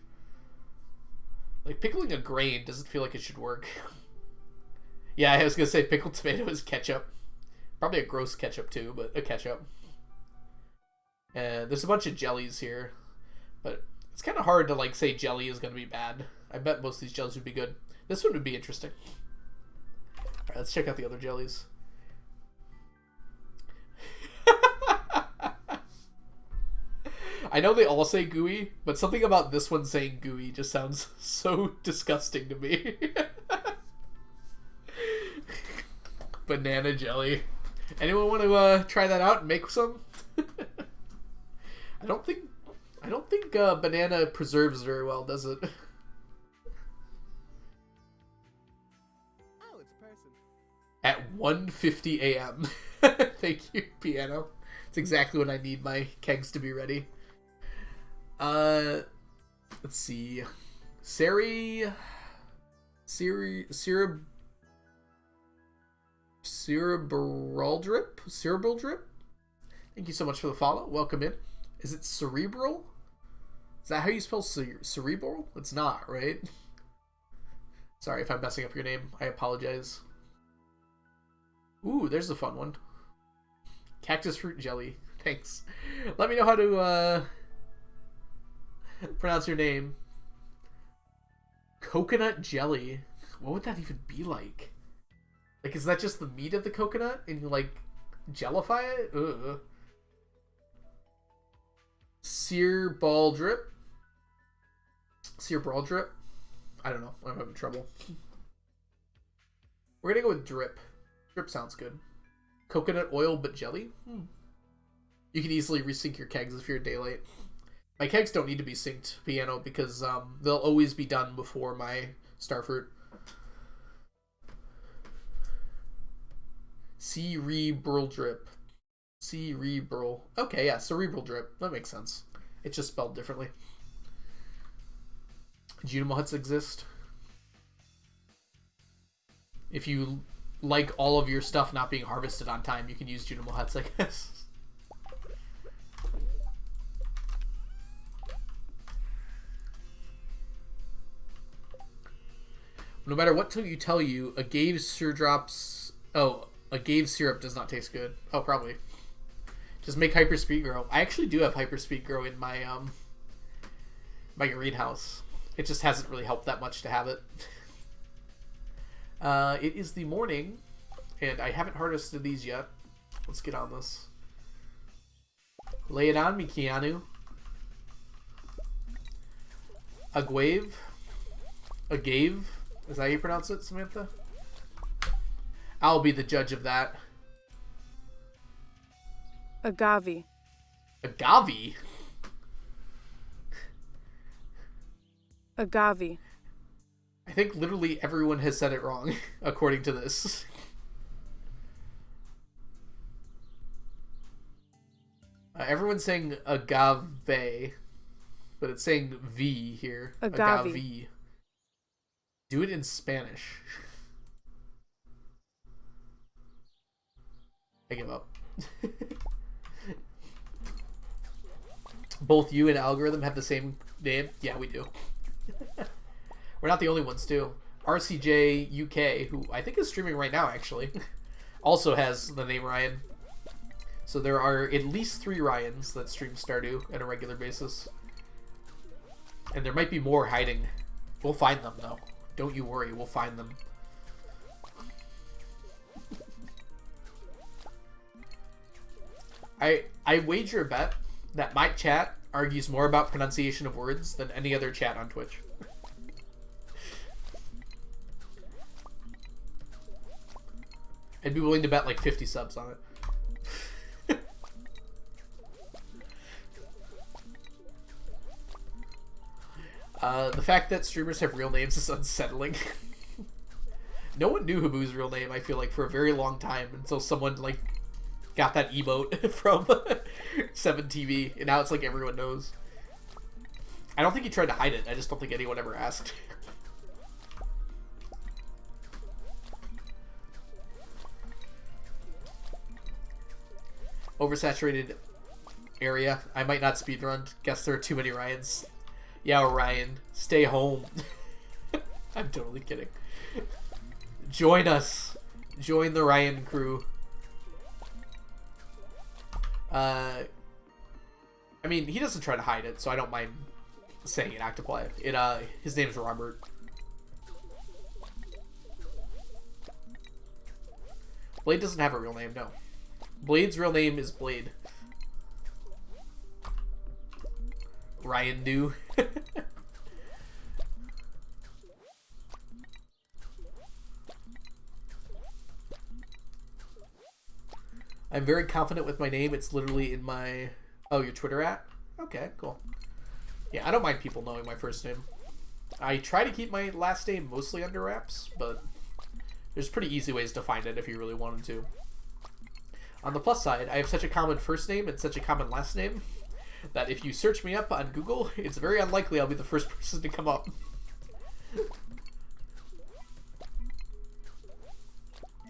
Like, pickling a grain doesn't feel like it should work. Yeah, I was gonna say pickled tomato is ketchup. Probably a gross ketchup too, but a ketchup. And there's a bunch of jellies here, but it's kind of hard to like say jelly is gonna be bad. I bet most of these jellies would be good. This one would be interesting. All right, let's check out the other jellies. I know they all say gooey, but something about this one saying gooey just sounds so disgusting to me. Banana jelly. Anyone want to try that out and make some? I don't think banana preserves very well, does it? Oh, it's a person. At 1:50 a.m. Thank you, piano. It's exactly when I need my kegs to be ready. Let's see. Cerebral drip? Cerebral drip? Thank you so much for the follow. Welcome in. Is it cerebral? Is that how you spell cerebral? It's not, right? Sorry if I'm messing up your name. I apologize. Ooh, there's a fun one. Cactus fruit jelly. Thanks. Let me know how to pronounce your name. Coconut jelly. What would that even be like? Like, is that just the meat of the coconut and you like jellify it? Ugh. Sear ball drip. Sear ball drip. I don't know. I'm having trouble. We're gonna go with drip. Drip sounds good. Coconut oil but jelly. You can easily resync your kegs if you're a day late. My kegs don't need to be synced, piano, because they'll always be done before my starfruit. Cerebral drip. Cerebral. Okay, yeah, cerebral drip. That makes sense. It's just spelled differently. Junimo huts exist. If you like all of your stuff not being harvested on time, you can use Junimo huts, I guess. No matter what you tell you, a Gave syrup does not taste good. Oh, probably. Just make hyperspeed grow. I actually do have hyperspeed grow in my my greenhouse. It just hasn't really helped that much to have it. It is the morning, and I haven't harvested these yet. Let's get on this. Lay it on me, Keanu. Agave? Agave? Is that how you pronounce it, Samantha? I'll be the judge of that. Agave. Agave? Agave. I think literally everyone has said it wrong, according to this. Everyone's saying agave, but it's saying V here. Agave. Do it in Spanish. I give up. Both you and Algorithm have the same name? Yeah, we do. We're not the only ones, too. RCJ UK, who I think is streaming right now, actually, also has the name Ryan. So there are at least 3 Ryans that stream Stardew on a regular basis. And there might be more hiding. We'll find them, though. Don't you worry, we'll find them. I wager a bet that my chat argues more about pronunciation of words than any other chat on Twitch. I'd be willing to bet like 50 subs on it. The fact that streamers have real names is unsettling. No one knew Habu's real name, I feel like, for a very long time until someone like got that emote from 7TV, and now it's like everyone knows. I don't think he tried to hide it, I just don't think anyone ever asked. Oversaturated area. I might not speedrun. Guess there are too many Ryans. Yeah, Ryan, stay home. I'm totally kidding. Join us. Join the Ryan crew. I mean, he doesn't try to hide it, so I don't mind saying it. Octoplay. His name's Robert. Blade doesn't have a real name, no. Blade's real name is Blade. Ryan Dew. I'm very confident with my name. It's literally in my... Oh, your Twitter at? Okay, cool. Yeah, I don't mind people knowing my first name. I try to keep my last name mostly under wraps, but there's pretty easy ways to find it if you really wanted to. On the plus side, I have such a common first name and such a common last name that if you search me up on Google, it's very unlikely I'll be the first person to come up.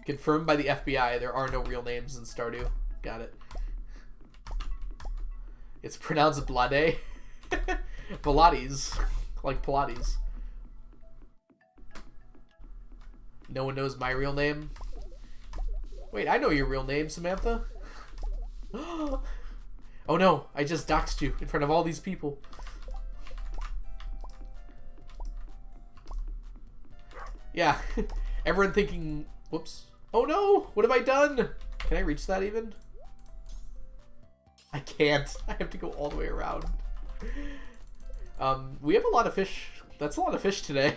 Confirmed by the FBI, there are no real names in Stardew. Got it. It's pronounced Blade. Pilates. Like Pilates. No one knows my real name. Wait, I know your real name, Samantha. Oh no, I just doxed you in front of all these people. Yeah, everyone thinking, whoops. Oh no, what have I done? Can I reach that even? I can't. I have to go all the way around. We have a lot of fish. That's a lot of fish today.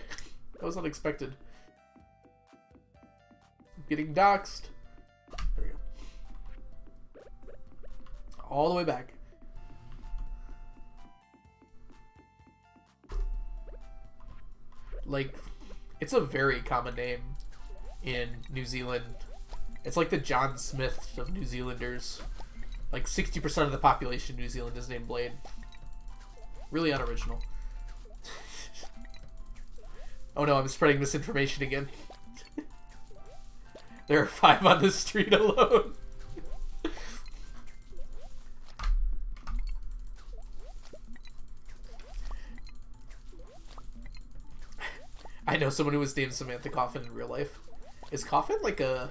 That was unexpected. I'm getting doxed. There we go. All the way back. Like, it's a very common name in New Zealand. It's like the John Smith of New Zealanders. Like 60% of the population in New Zealand is named Blade. Really unoriginal. Oh no, I'm spreading misinformation again. There are 5 on the street alone. I know someone who was named Samantha Coffin in real life. Is Coffin like a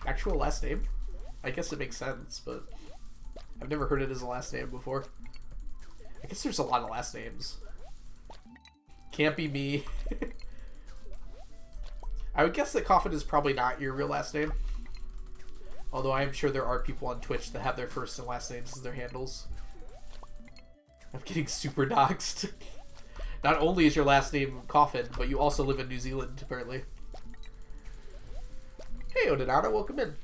actual last name? I guess it makes sense, but I've never heard it as a last name before. I guess there's a lot of last names. Can't be me. I would guess that Coffin is probably not your real last name. Although I am sure there are people on Twitch that have their first and last names as their handles. I'm getting super doxxed. Not only is your last name Coffin, but you also live in New Zealand, apparently. Hey, Odinata, welcome in.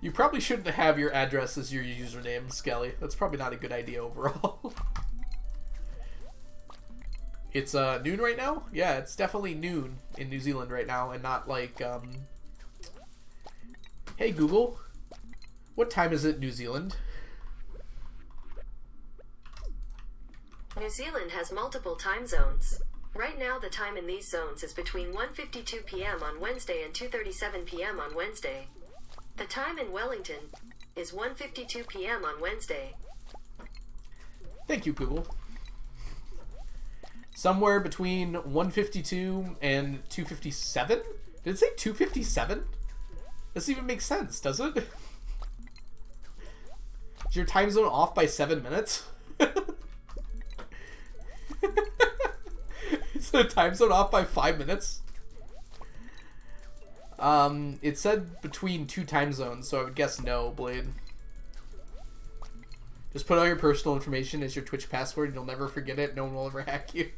You probably shouldn't have your address as your username, Skelly. That's probably not a good idea overall. It's noon right now? Yeah, it's definitely noon in New Zealand right now, and not like, Hey Google, what time is it in New Zealand? New Zealand has multiple time zones. Right now the time in these zones is between 1:52 p.m. on Wednesday and 2:37 p.m. on Wednesday. The time in Wellington is 1:52 p.m. on Wednesday. Thank you, Google. Somewhere between 1:52 and 2:57? Did it say 2:57? Doesn't even make sense, does it? Is your time zone off by 7 minutes? Is the time zone off by 5 minutes? It said between 2 time zones, so I would guess no, Blade. Just put all your personal information as your Twitch password and you'll never forget it. No one will ever hack you.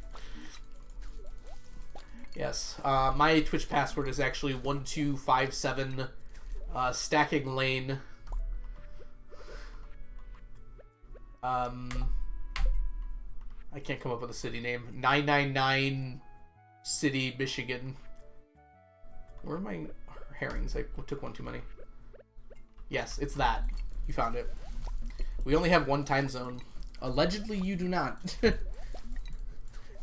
Yes, my Twitch password is actually 1257 Stacking Lane. I can't come up with a city name. 999 City, Michigan. Where are my herrings? I took one too many. Yes, it's that. You found it. We only have one time zone. Allegedly, you do not.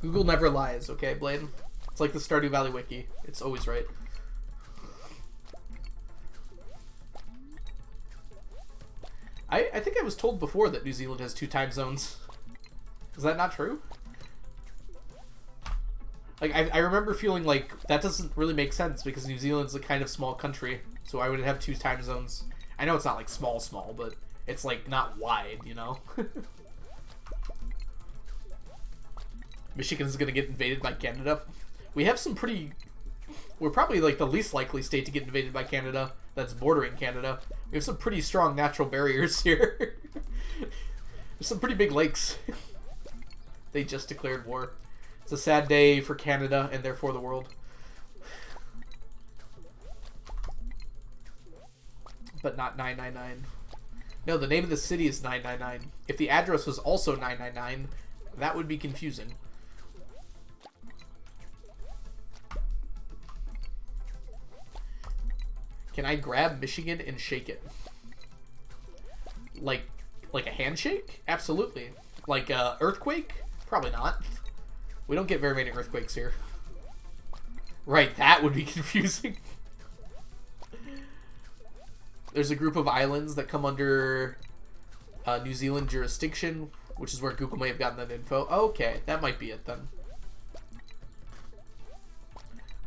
Google never lies, okay, Blade? It's like the Stardew Valley wiki. It's always right. I think I was told before that New Zealand has 2 time zones. Is that not true? Like, I remember feeling like that doesn't really make sense because New Zealand's a kind of small country, so I would have 2 time zones. I know it's not like small, but it's like not wide, you know? Michigan's gonna get invaded by Canada. We have some pretty... We're probably like the least likely state to get invaded by Canada that's bordering Canada. We have some pretty strong natural barriers here. There's some pretty big lakes. They just declared war. It's a sad day for Canada and therefore the world. But not 999. No, the name of the city is 999. If the address was also 999, that would be confusing. Can I grab Michigan and shake it? Like a handshake? Absolutely. Like a earthquake? Probably not. We don't get very many earthquakes here. Right, that would be confusing. There's a group of islands that come under New Zealand jurisdiction, which is where Google may have gotten that info. Okay, that might be it then.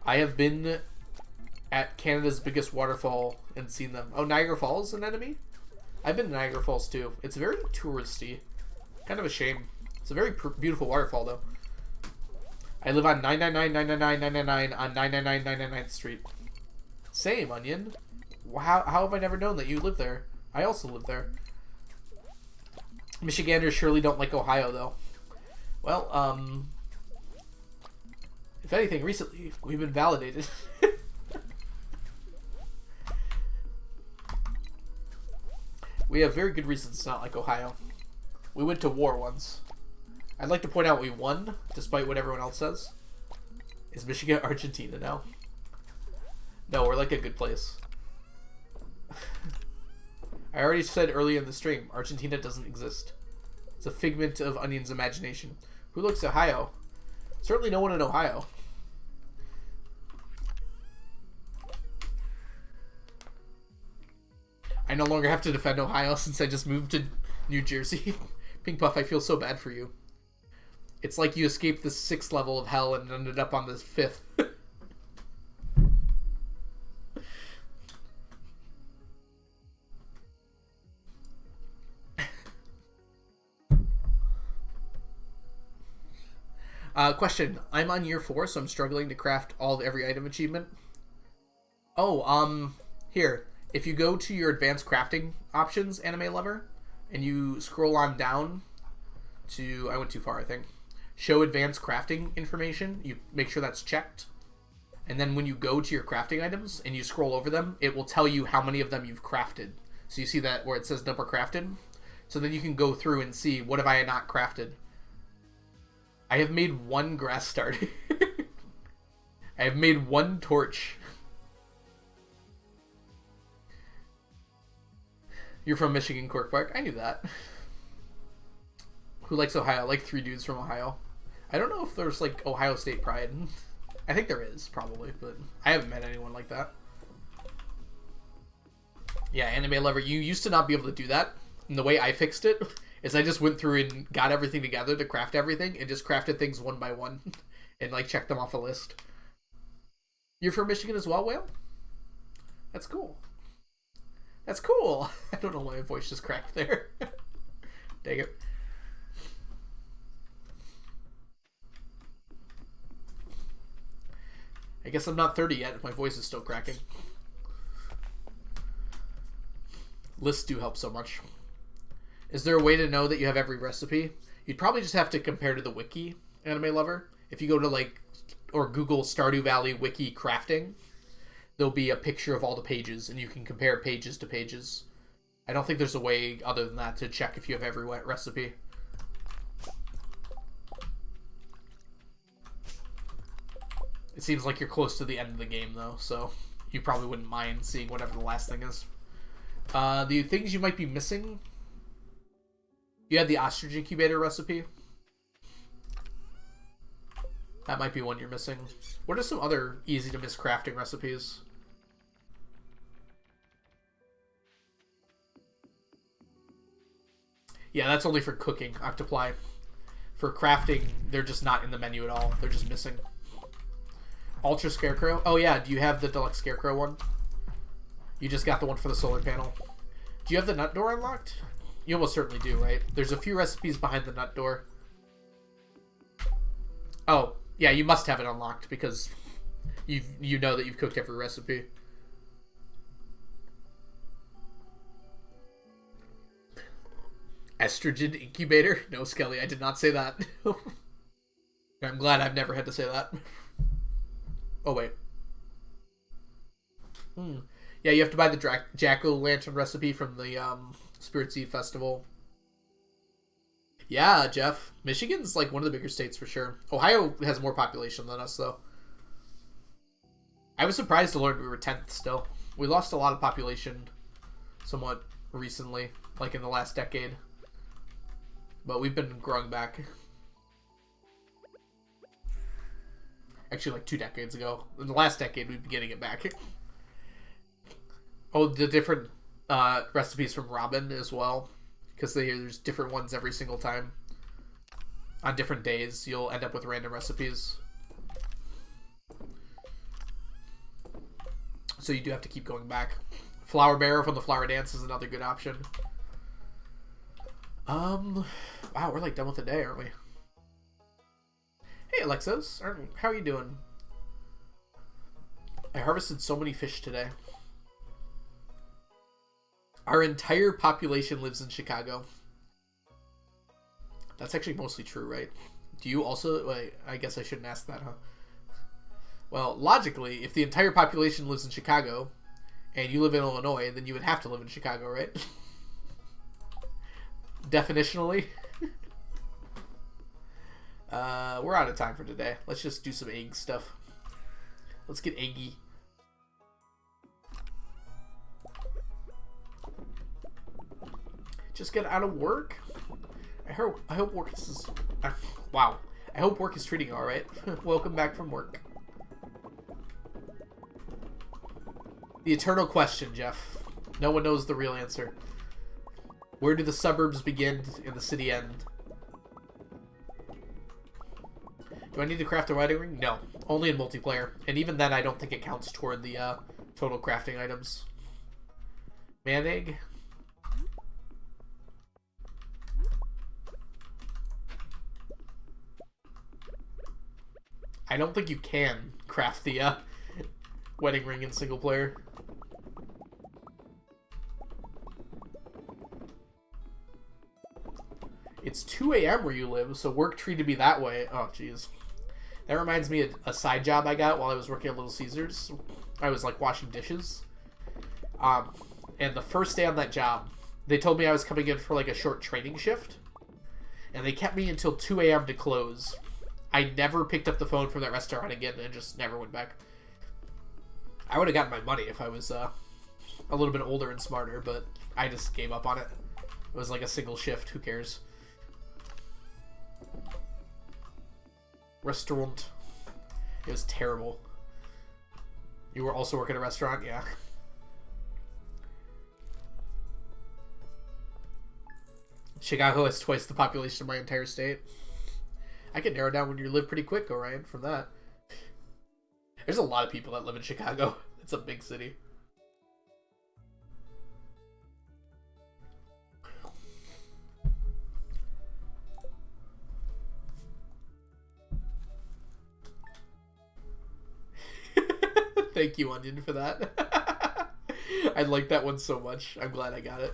I have been at Canada's biggest waterfall and seen them. Oh, Niagara Falls, an enemy? I've been to Niagara Falls too. It's very touristy. Kind of a shame. It's a very beautiful waterfall though. I live on 999 on 999 Street. Same, Onion. How have I never known that you live there? I also live there. Michiganders surely don't like Ohio though. Well, if anything, recently we've been validated. We have very good reasons to not like Ohio. We went to war once. I'd like to point out we won, despite what everyone else says. Is Michigan Argentina now? No, we're like a good place. I already said earlier in the stream, Argentina doesn't exist. It's a figment of Onion's imagination. Who looks Ohio? Certainly no one in Ohio. I no longer have to defend Ohio since I just moved to New Jersey. Pink Puff, I feel so bad for you. It's like you escaped the 6th level of hell and ended up on the 5th. Question. I'm on year 4, so I'm struggling to craft every item achievement. Oh, here. If you go to your advanced crafting options, anime lover, and you scroll on down to, I went too far, I think. Show advanced crafting information. You make sure that's checked. And then when you go to your crafting items and you scroll over them, it will tell you how many of them you've crafted. So you see that where it says number crafted. So then you can go through and see, what have I not crafted? I have made 1 grass starter. I have made 1 torch. You're from Michigan, Cork Park. I knew that. Who likes Ohio? Like 3 dudes from Ohio. I don't know if there's like Ohio State pride. I think there is, probably, but I haven't met anyone like that. Yeah, anime lover, you used to not be able to do that. And the way I fixed it is I just went through and got everything together to craft everything and just crafted things one by one and like checked them off a list. You're from Michigan as well, Whale? That's cool. That's cool. I don't know why my voice just cracked there. Dang it. I guess I'm not 30 yet if my voice is still cracking. Lists do help so much. Is there a way to know that you have every recipe? You'd probably just have to compare to the wiki, anime lover. If you go to like, or Google Stardew Valley wiki crafting, there'll be a picture of all the pages and you can compare pages to pages. I don't think there's a way other than that to check if you have every recipe. It seems like you're close to the end of the game though, so you probably wouldn't mind seeing whatever the last thing is. The things you might be missing. You had the ostrich incubator recipe. That might be one you're missing. What are some other easy to miss crafting recipes? Yeah, that's only for cooking, Octoply. For crafting, they're just not in the menu at all. They're just missing. Ultra Scarecrow? Oh yeah, do you have the Deluxe Scarecrow one? You just got the one for the solar panel. Do you have the nut door unlocked? You almost certainly do, right? There's a few recipes behind the nut door. Oh, yeah, you must have it unlocked because you know that you've cooked every recipe. Estrogen incubator? No, Skelly, I did not say that. I'm glad I've never had to say that. Oh, wait. Yeah, you have to buy the jack-o'-lantern recipe from the Spirit Seed Festival. Yeah, Jeff. Michigan's like one of the bigger states for sure. Ohio has more population than us, though. I was surprised to learn we were 10th still. We lost a lot of population somewhat recently, like in the last decade. But we've been growing back. Actually, like 2 decades ago. In the last decade, we've been getting it back. Oh, the different recipes from Robin as well. Because there's different ones every single time. On different days, you'll end up with random recipes. So you do have to keep going back. Flower Bear from the Flower Dance is another good option. Wow, we're like done with the day, aren't we? Hey, Alexos. How are you doing? I harvested so many fish today. Our entire population lives in Chicago. That's actually mostly true, right? Do you also... Wait, I guess I shouldn't ask that, huh? Well, logically, if the entire population lives in Chicago, and you live in Illinois, then you would have to live in Chicago, right? Definitionally. We're out of time for today. Let's just do some egg stuff. Let's get eggy. Just get out of work. I hope work is... wow. I hope work is treating you alright. Welcome back from work. The eternal question, Jeff. No one knows the real answer. Where do the suburbs begin and the city end? Do I need to craft a riding ring? No. Only in multiplayer. And even then, I don't think it counts toward the total crafting items. Man egg. I don't think you can craft the wedding ring in single player. It's 2 a.m. where you live, so work treated me that way. Oh, jeez. That reminds me of a side job I got while I was working at Little Caesars. I was, like, washing dishes. And the first day on that job, they told me I was coming in for, like, a short training shift. And they kept me until 2 a.m. to close. I never picked up the phone from that restaurant again and just never went back. I would have gotten my money if I was a little bit older and smarter, but I just gave up on it. It was like a single shift. Who cares? Restaurant. It was terrible. You were also working at a restaurant? Yeah. Chicago has twice the population of my entire state. I can narrow down when you live pretty quick, Orion, from that. There's a lot of people that live in Chicago. It's a big city. Thank you, Onion, for that. I like that one so much. I'm glad I got it.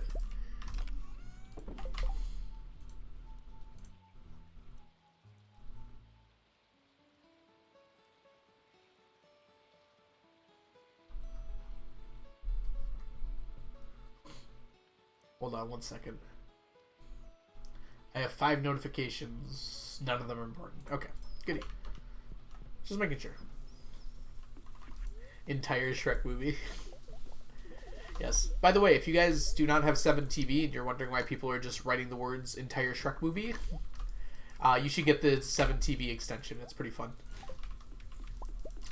Hold on one second. I have 5 notifications. None of them are important. Okay, goody. Just making sure. Entire Shrek movie. Yes. By the way, if you guys do not have 7 TV and you're wondering why people are just writing the words entire Shrek movie, you should get the 7 TV extension. It's pretty fun.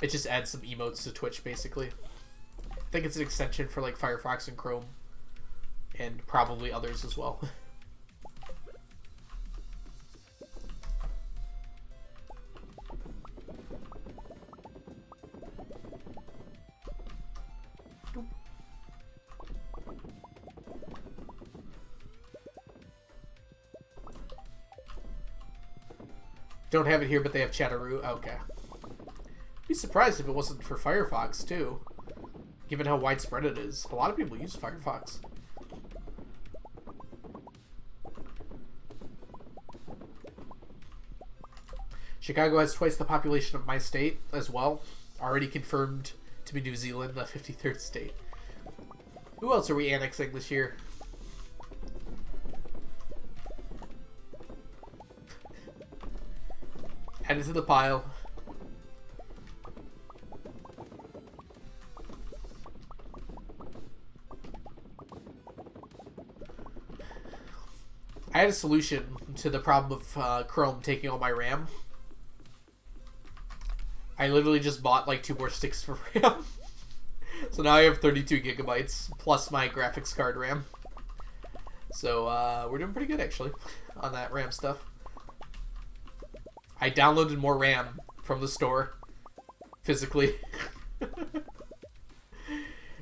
It just adds some emotes to Twitch, basically. I think it's an extension for like Firefox and Chrome. And probably others as well. Don't have it here, but they have Chatteroo. Okay. Be surprised if it wasn't for Firefox, too. Given how widespread it is. A lot of people use Firefox. Chicago has twice the population of my state as well. Already confirmed to be New Zealand, the 53rd state. Who else are we annexing this year? Add it to the pile. I had a solution to the problem of Chrome taking all my RAM. I literally just bought like 2 more sticks for RAM. So now I have 32 gigabytes plus my graphics card RAM. So we're doing pretty good actually on that RAM stuff. I downloaded more RAM from the store physically.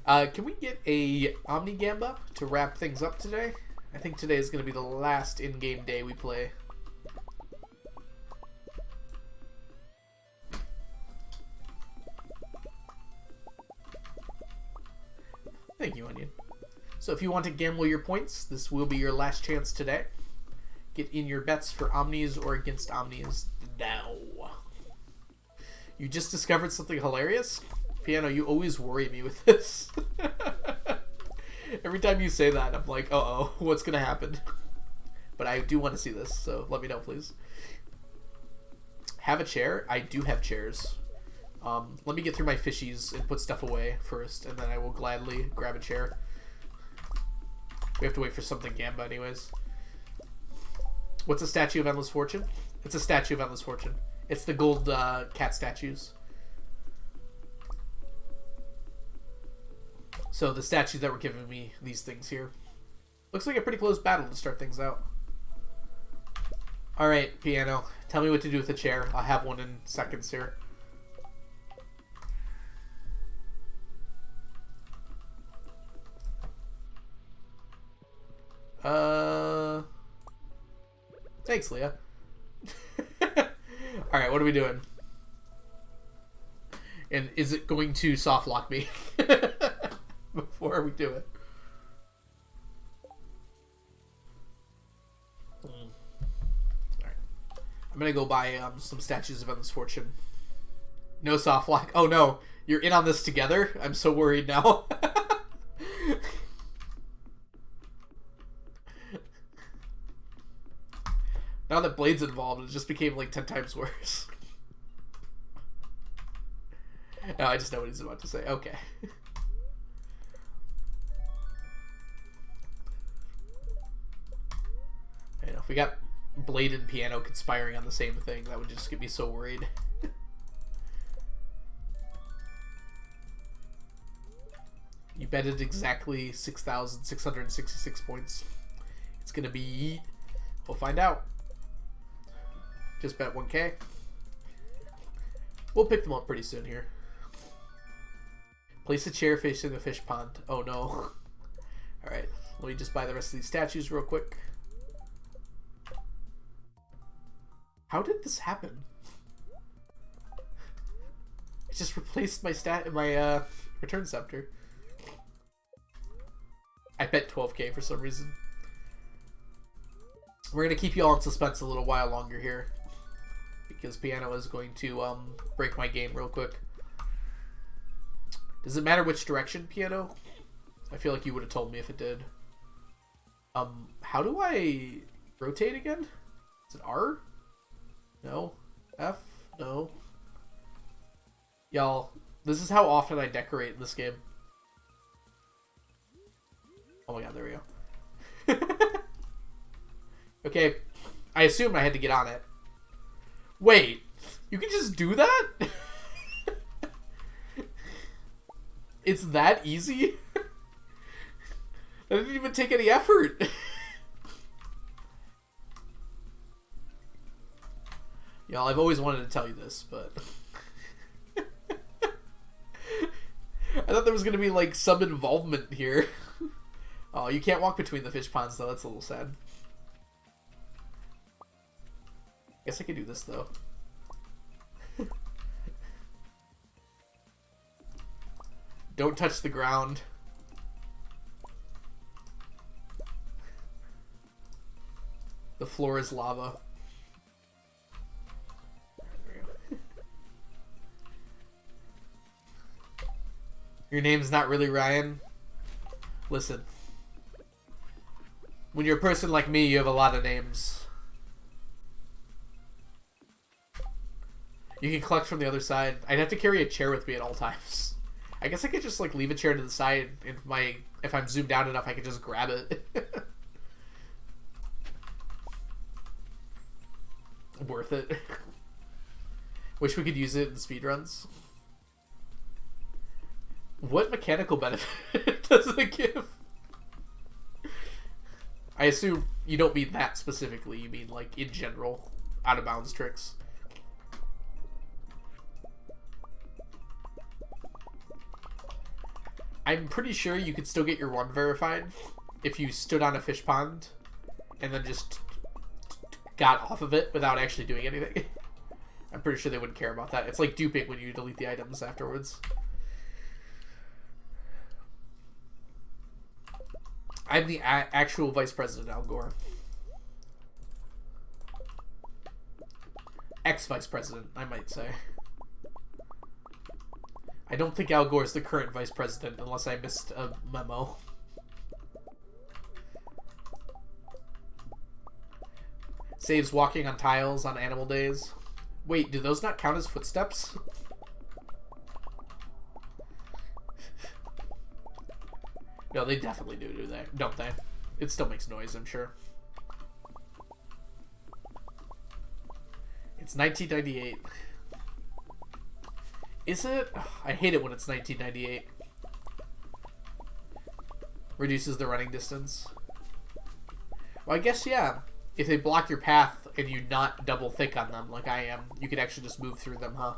Can we get a Omni Gamba to wrap things up today? I think today is going to be the last in-game day we play. Thank you, Onion. So if you want to gamble your points, this will be your last chance today. Get in your bets for Omnis or against Omnis now. You just discovered something hilarious? Piano, you always worry me with this. Every time you say that, I'm like, uh-oh, what's going to happen? But I do want to see this, so let me know, please. Have a chair? I do have chairs. Let me get through my fishies and put stuff away first, and then I will gladly grab a chair. We have to wait for something Gamba anyways. What's a Statue of Endless Fortune? It's a Statue of Endless Fortune. It's the gold cat statues. So the statues that were giving me these things here. Looks like a pretty close battle to start things out. Alright, Piano. Tell me what to do with the chair. I'll have one in seconds here. Thanks, Leah. Alright, what are we doing? And is it going to soft lock me before we do it? Alright. I'm gonna go buy some statues of endless fortune. No soft lock. Oh no, you're in on this together? I'm so worried now. Now that Blade's involved, it just became like 10 times worse. No, I just know what he's about to say. Okay. You know, if we got Blade and Piano conspiring on the same thing, that would just get me so worried. You betted exactly 6,666 points. It's gonna be... We'll find out. Just bet 1K. We'll pick them up pretty soon here. Place a chair facing the fish pond. Oh no. Alright, let me just buy the rest of these statues real quick. How did this happen? It just replaced my return scepter. I bet 12K for some reason. We're going to keep you all in suspense a little while longer here, because Piano is going to break my game real quick. Does it matter which direction, Piano? I feel like you would have told me if it did. How do I rotate again? Is it R? No. F? No. Y'all, this is how often I decorate in this game. Oh my god, there we go. Okay, I assumed I had to get on it. Wait, you can just do that? It's that easy? That didn't even take any effort. Y'all, I've always wanted to tell you this, but... I thought there was going to be, like, some involvement here. Oh, you can't walk between the fish ponds, though. That's a little sad. Guess I could do this, though. Don't touch the ground. The floor is lava. There we go. Your name's not really Ryan? Listen. When you're a person like me, you have a lot of names. You can collect from the other side. I'd have to carry a chair with me at all times. I guess I could just like leave a chair to the side, and if I'm zoomed out enough, I could just grab it. Worth it. Wish we could use it in speedruns. What mechanical benefit does it give? I assume you don't mean that specifically. You mean like in general, out of bounds tricks. I'm pretty sure you could still get your run verified if you stood on a fish pond and then just got off of it without actually doing anything. I'm pretty sure they wouldn't care about that. It's like duping when you delete the items afterwards. I'm the actual Vice President Al Gore. Ex-Vice President, I might say. I don't think Al Gore is the current Vice President unless I missed a memo. Saves walking on tiles on animal days. Wait, do those not count as footsteps? No, they definitely do that, don't they? It still makes noise, I'm sure. It's 1998. Is it? Ugh, I hate it when it's 1998. Reduces the running distance. Well, I guess, yeah. If they block your path and you not double thick on them like I am, you could actually just move through them, huh?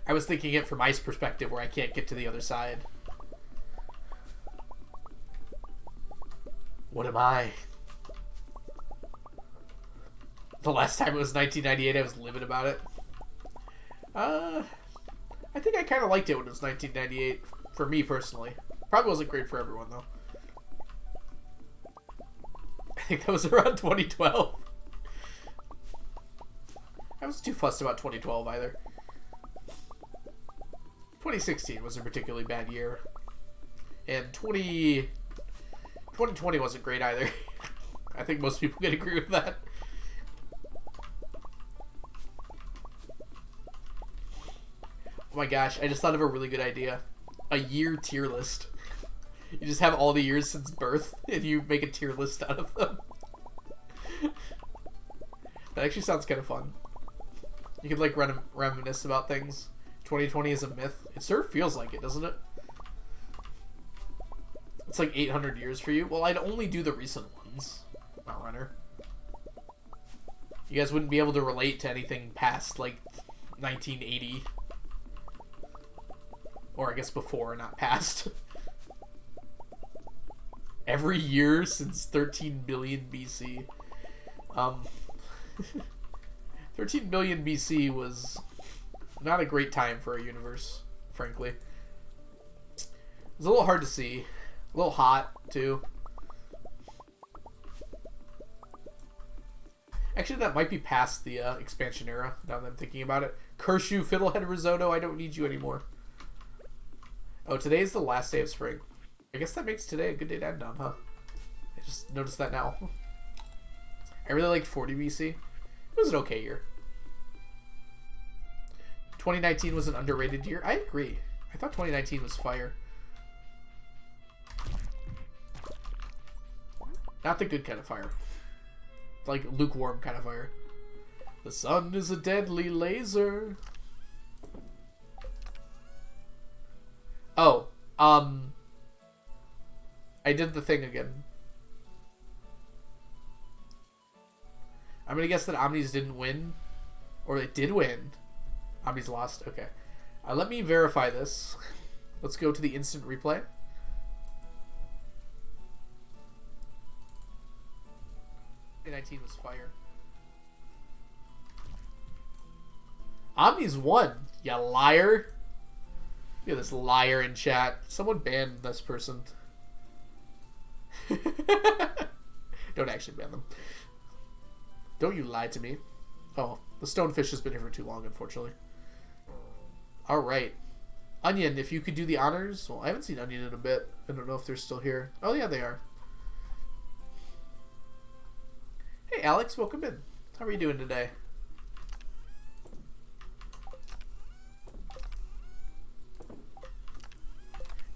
I was thinking it from ice perspective where I can't get to the other side. What am I? The last time it was 1998, I was livid about it. I think I kind of liked it when it was 1998, for me personally. Probably wasn't great for everyone, though. I think that was around 2012. I wasn't too fussed about 2012 either. 2016 was a particularly bad year. And 2020 wasn't great either. I think most people can agree with that. Oh my gosh, I just thought of a really good idea. A year tier list. You just have all the years since birth, and you make a tier list out of them. That actually sounds kind of fun. You could, like, reminisce about things. 2020 is a myth. It sort of feels like it, doesn't it? It's like 800 years for you. Well, I'd only do the recent ones, not runner. You guys wouldn't be able to relate to anything past, like, 1980. Or I guess before, not past. Every year since 13 billion BC. 13 billion BC was not a great time for our universe, frankly. It was a little hard to see. A little hot, too. Actually, that might be past the expansion era, now that I'm thinking about it. Curse you, Fiddlehead Risotto, I don't need you anymore. Oh, today is the last day of spring. I guess that makes today a good day to end on, huh? I just noticed that now. I really liked 40 BC. It was an okay year. 2019 was an underrated year. I agree. I thought 2019 was fire. Not the good kind of fire. Like lukewarm kind of fire. The sun is a deadly laser. Oh, I did the thing again. I'm gonna guess that Omnis didn't win. Or it did win. Omnis lost. Okay. Let me verify this. Let's go to the instant replay. '19 was fire. Omnis won, you liar. Look at this liar in chat. Someone banned this person. Don't actually ban them. Don't you lie to me. Oh, the stonefish has been here for too long, unfortunately. Alright. Onion, if you could do the honors. Well, I haven't seen Onion in a bit. I don't know if they're still here. Oh, yeah, they are. Hey, Alex, welcome in. How are you doing today?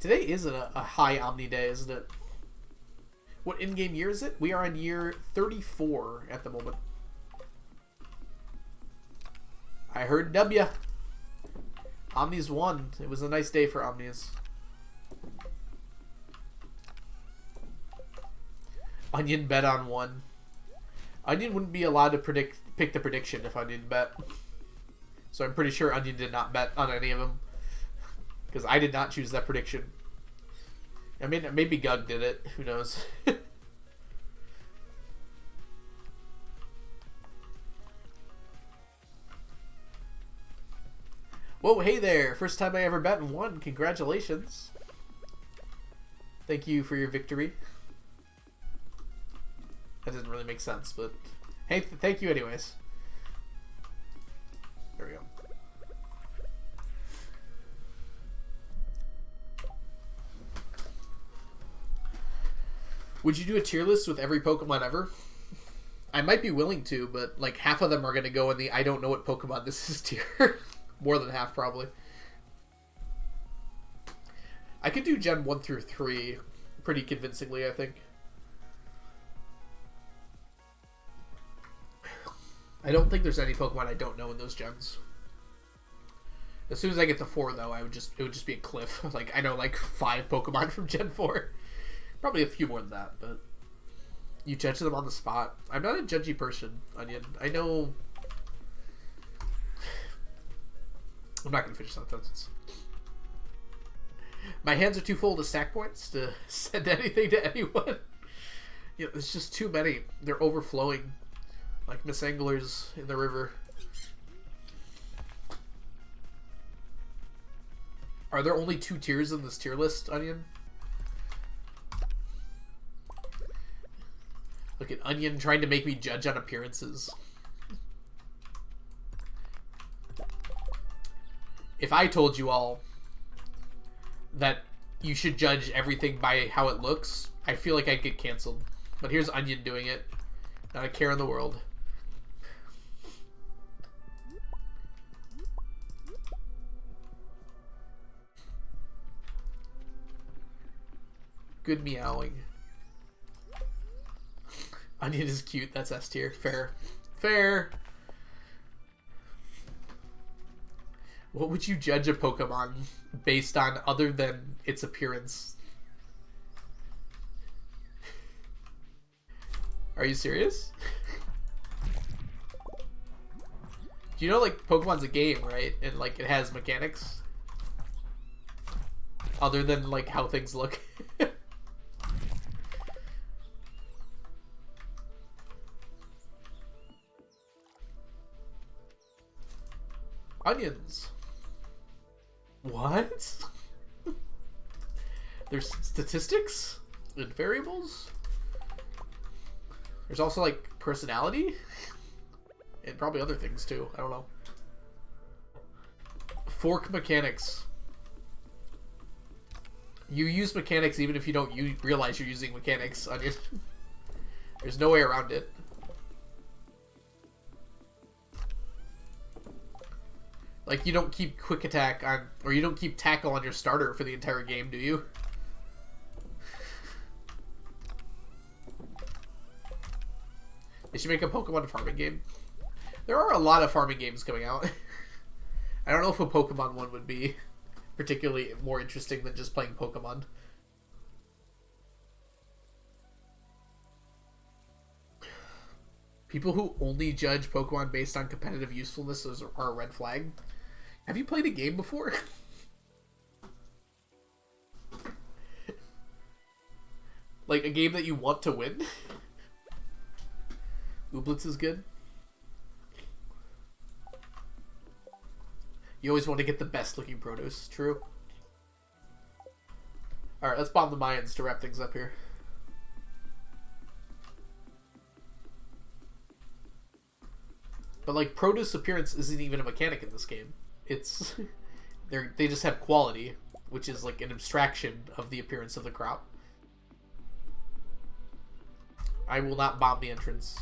Today is a high Omni day, isn't it? What in-game year is it? We are on year 34 at the moment. I heard W. Omnis won. It was a nice day for Omnis. Onion bet on 1. Onion wouldn't be allowed to pick the prediction if I didn't bet. So I'm pretty sure Onion did not bet on any of them. Because I did not choose that prediction. I mean, maybe Gug did it. Who knows? Whoa, hey there. First time I ever bet and won. Congratulations. Thank you for your victory. That doesn't really make sense, but hey, thank you anyways. There we go. Would you do a tier list with every Pokemon ever? I might be willing to, but like half of them are going to go in the I don't know what Pokemon this is tier. More than half, probably. I could do Gen 1 through 3 pretty convincingly, I think. I don't think there's any Pokemon I don't know in those gens. As soon as I get to 4, though, it would just be a cliff. Like, I know, like, 5 Pokemon from Gen 4. Probably a few more than that, but... You judge them on the spot. I'm not a judgy person, Onion. I know... I'm not going to finish that sentence. My hands are too full to stack points to send anything to anyone. You know, there's just too many. They're overflowing. Like Miss Anglers in the river. Are there only 2 tiers in this tier list, Onion? Look at Onion trying to make me judge on appearances. If I told you all that you should judge everything by how it looks, I feel like I'd get canceled. But here's Onion doing it. Not a care in the world. Good meowing. Onion is cute. That's S tier. Fair. Fair. What would you judge a Pokemon based on other than its appearance? Are you serious? Do you know, like, Pokemon's a game, right? And, like, it has mechanics? Other than, like, how things look. Onions. What? There's statistics and variables. There's also like personality and probably other things too. I don't know. Fork mechanics. You use mechanics even if you don't realize you're using mechanics. Onion. There's no way around it. Like, you don't keep quick attack on, or you don't keep tackle on your starter for the entire game, do you? They should make a Pokemon farming game. There are a lot of farming games coming out. I don't know if a Pokemon one would be particularly more interesting than just playing Pokemon. People who only judge Pokemon based on competitive usefulness are a red flag. Have you played a game before? Like a game that you want to win? Ooblets is good. You always want to get the best looking produce. True. Alright, let's bomb the Mayans to wrap things up here. But like, produce appearance isn't even a mechanic in this game. It's they just have quality, which is like an abstraction of the appearance of the crop. I will not bomb the entrance.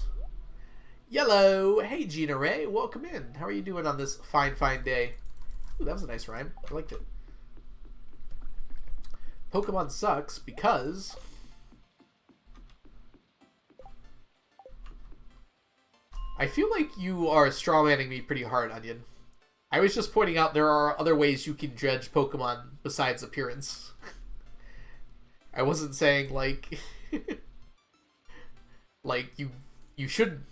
Yellow! Hey Gina Ray, welcome in. How are you doing on this fine day? Ooh, that was a nice rhyme. I liked it. Pokemon sucks because I feel like you are strawmanning me pretty hard, Onion. I was just pointing out there are other ways you can judge Pokemon besides appearance. I wasn't saying, like... like, you shouldn't,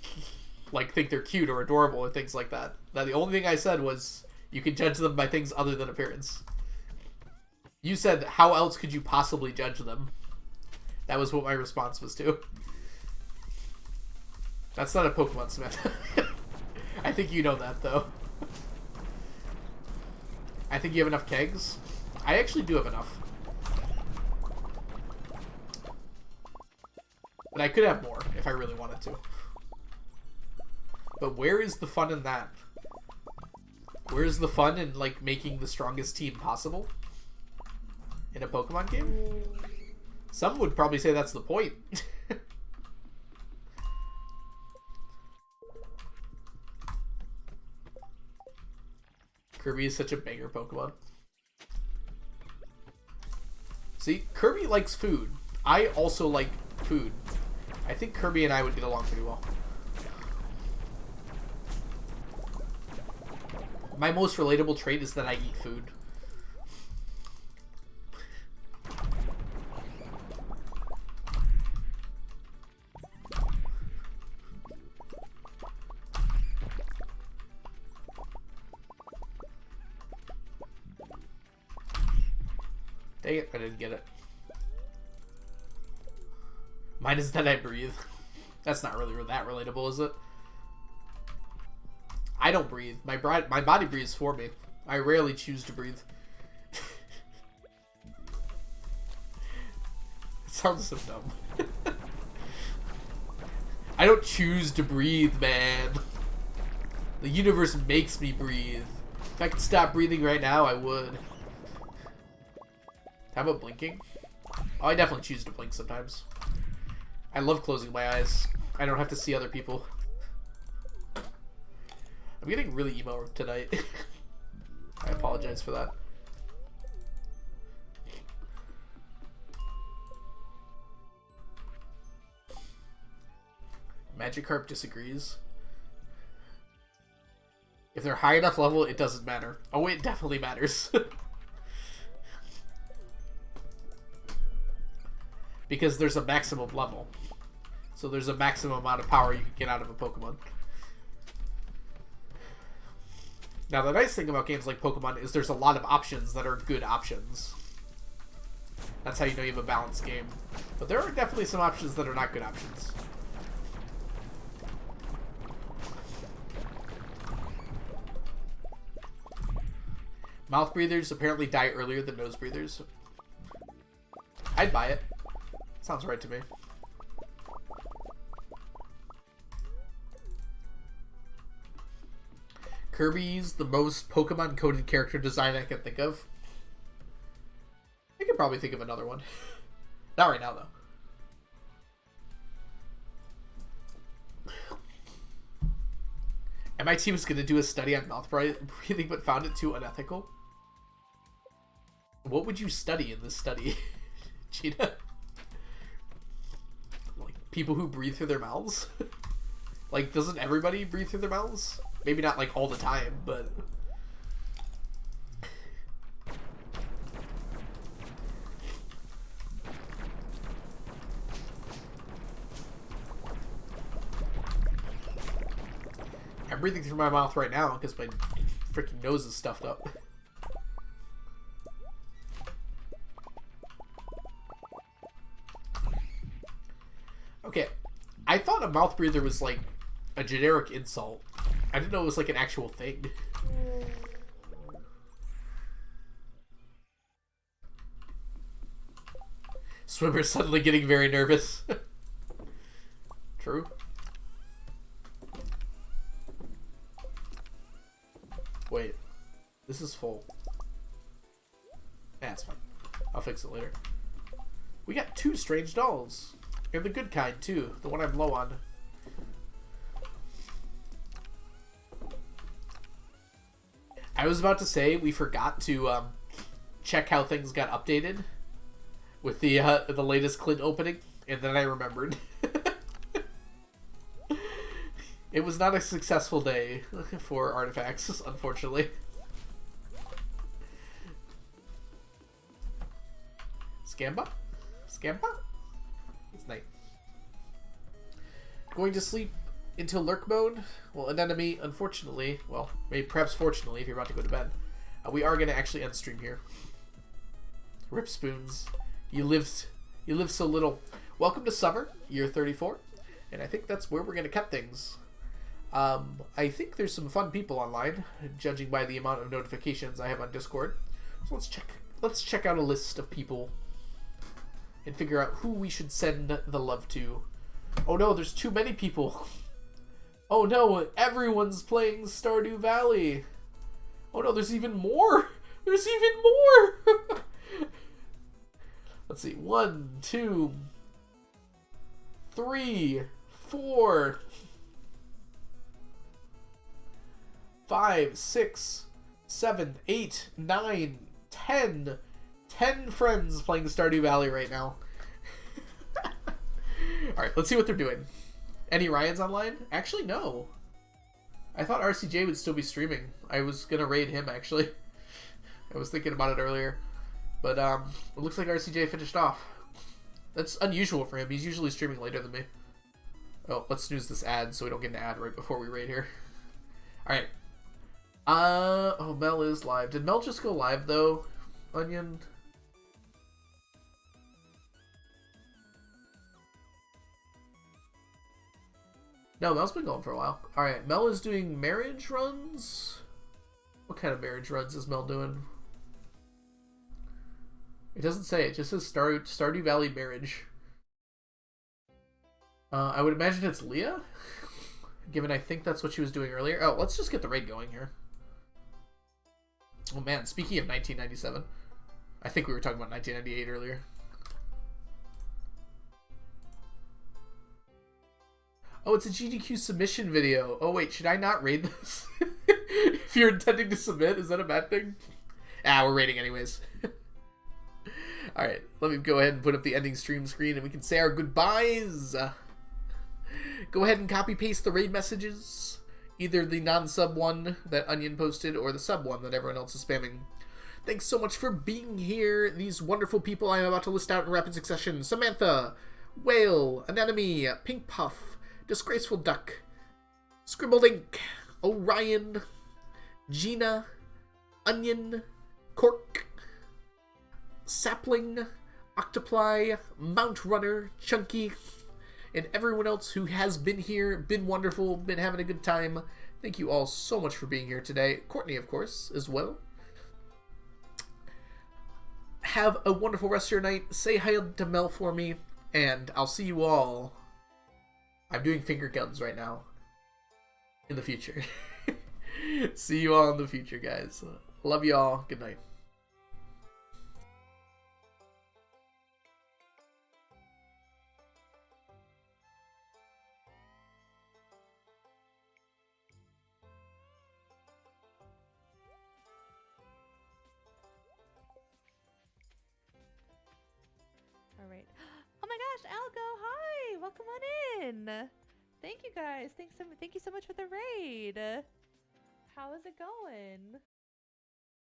like, think they're cute or adorable or things like that. Now, the only thing I said was you can judge them by things other than appearance. You said, how else could you possibly judge them? That was what my response was to. That's not a Pokemon Smith. I think you know that, though. I think you have enough kegs. I actually do have enough. But I could have more if I really wanted to. But where is the fun in that? Where's the fun in, like, making the strongest team possible? In a Pokemon game? Some would probably say that's the point. Kirby is such a banger Pokemon. See, Kirby likes food. I also like food. I think Kirby and I would get along pretty well. My most relatable trait is that I eat food. Dang it, I didn't get it. Mine is that I breathe. That's not really that relatable, is it? I don't breathe. My body breathes for me. I rarely choose to breathe. It sounds so dumb. I don't choose to breathe, man. The universe makes me breathe. If I could stop breathing right now, I would. How about blinking? Oh, I definitely choose to blink sometimes. I love closing my eyes. I don't have to see other people. I'm getting really emo tonight. I apologize for that. Magikarp disagrees. If they're high enough level, it doesn't matter. Oh, it definitely matters. Because there's a maximum level. So there's a maximum amount of power you can get out of a Pokemon. Now, the nice thing about games like Pokemon is there's a lot of options that are good options. That's how you know you have a balanced game. But there are definitely some options that are not good options. Mouth breathers apparently die earlier than nose breathers. I'd buy it. Sounds right to me. Kirby's the most Pokemon-coded character design I can think of. I could probably think of another one. Not right now, though. MIT was going to do a study on mouth breathing, but found it too unethical. What would you study in this study, Cheetah? Like, people who breathe through their mouths? Like, doesn't everybody breathe through their mouths? Maybe not, like, all the time, but... I'm breathing through my mouth right now because my freaking nose is stuffed up. Okay, I thought a mouth breather was like a generic insult. I didn't know it was like an actual thing. Swimmer suddenly getting very nervous. True. Wait, this is full. That's fine. I'll fix it later. We got 2 strange dolls. And the good kind, too. The one I'm low on. I was about to say we forgot to check how things got updated with the latest Clint opening, and then I remembered. It was not a successful day for artifacts, unfortunately. Scamba? Scamba? It's night. Going to sleep into lurk mode? Well, an enemy, unfortunately, well, maybe perhaps fortunately if you're about to go to bed, we are going to actually end stream here. Rip spoons. You live so little. Welcome to summer, year 34, and I think that's where we're going to cut things. I think there's some fun people online, judging by the amount of notifications I have on Discord. So let's check out a list of people and figure out who we should send the love to. Oh no, there's too many people. Oh no, everyone's playing Stardew Valley. Oh no, there's even more. There's even more. Let's see. 1, 2, 3, 4, 5, 6, 7, 8, 9, 10. 10 friends playing Stardew Valley right now. Alright, let's see what they're doing. Any Ryans online? Actually, no. I thought RCJ would still be streaming. I was gonna raid him, actually. I was thinking about it earlier. But, it looks like RCJ finished off. That's unusual for him. He's usually streaming later than me. Oh, let's snooze this ad so we don't get an ad right before we raid here. Alright. Oh, Mel is live. Did Mel just go live, though? Onion? No, Mel's been going for a while. Alright, Mel is doing marriage runs. What kind of marriage runs is Mel doing? It doesn't say. It just says Stardew Valley marriage. I would imagine it's Leah, given I think that's what she was doing earlier. Oh, let's just get the raid going here. Oh man, speaking of 1997, I think we were talking about 1998 earlier. Oh, it's a GDQ submission video. Oh wait, should I not raid this? If you're intending to submit, is that a bad thing? Ah, we're raiding anyways. Alright, let me go ahead and put up the ending stream screen and we can say our goodbyes. Go ahead and copy paste the raid messages. Either the non-sub one that Onion posted or the sub one that everyone else is spamming. Thanks so much for being here. These wonderful people I'm about to list out in rapid succession. Samantha, Whale, Anemone, Pink Puff, Disgraceful Duck, Scribbled Ink, Orion, Gina, Onion, Cork, Sapling, Octoply, Mount Runner, Chunky, and everyone else who has been here, been wonderful, been having a good time. Thank you all so much for being here today. Courtney, of course, as well. Have a wonderful rest of your night. Say hi to Mel for me, and I'll see you all. I'm doing finger guns right now. In the future. See you all in the future, guys. Love you all. Good night. All right. Oh my gosh, Algo, hi! Welcome on in. Thank you guys. Thank you so much for the raid. How is it going?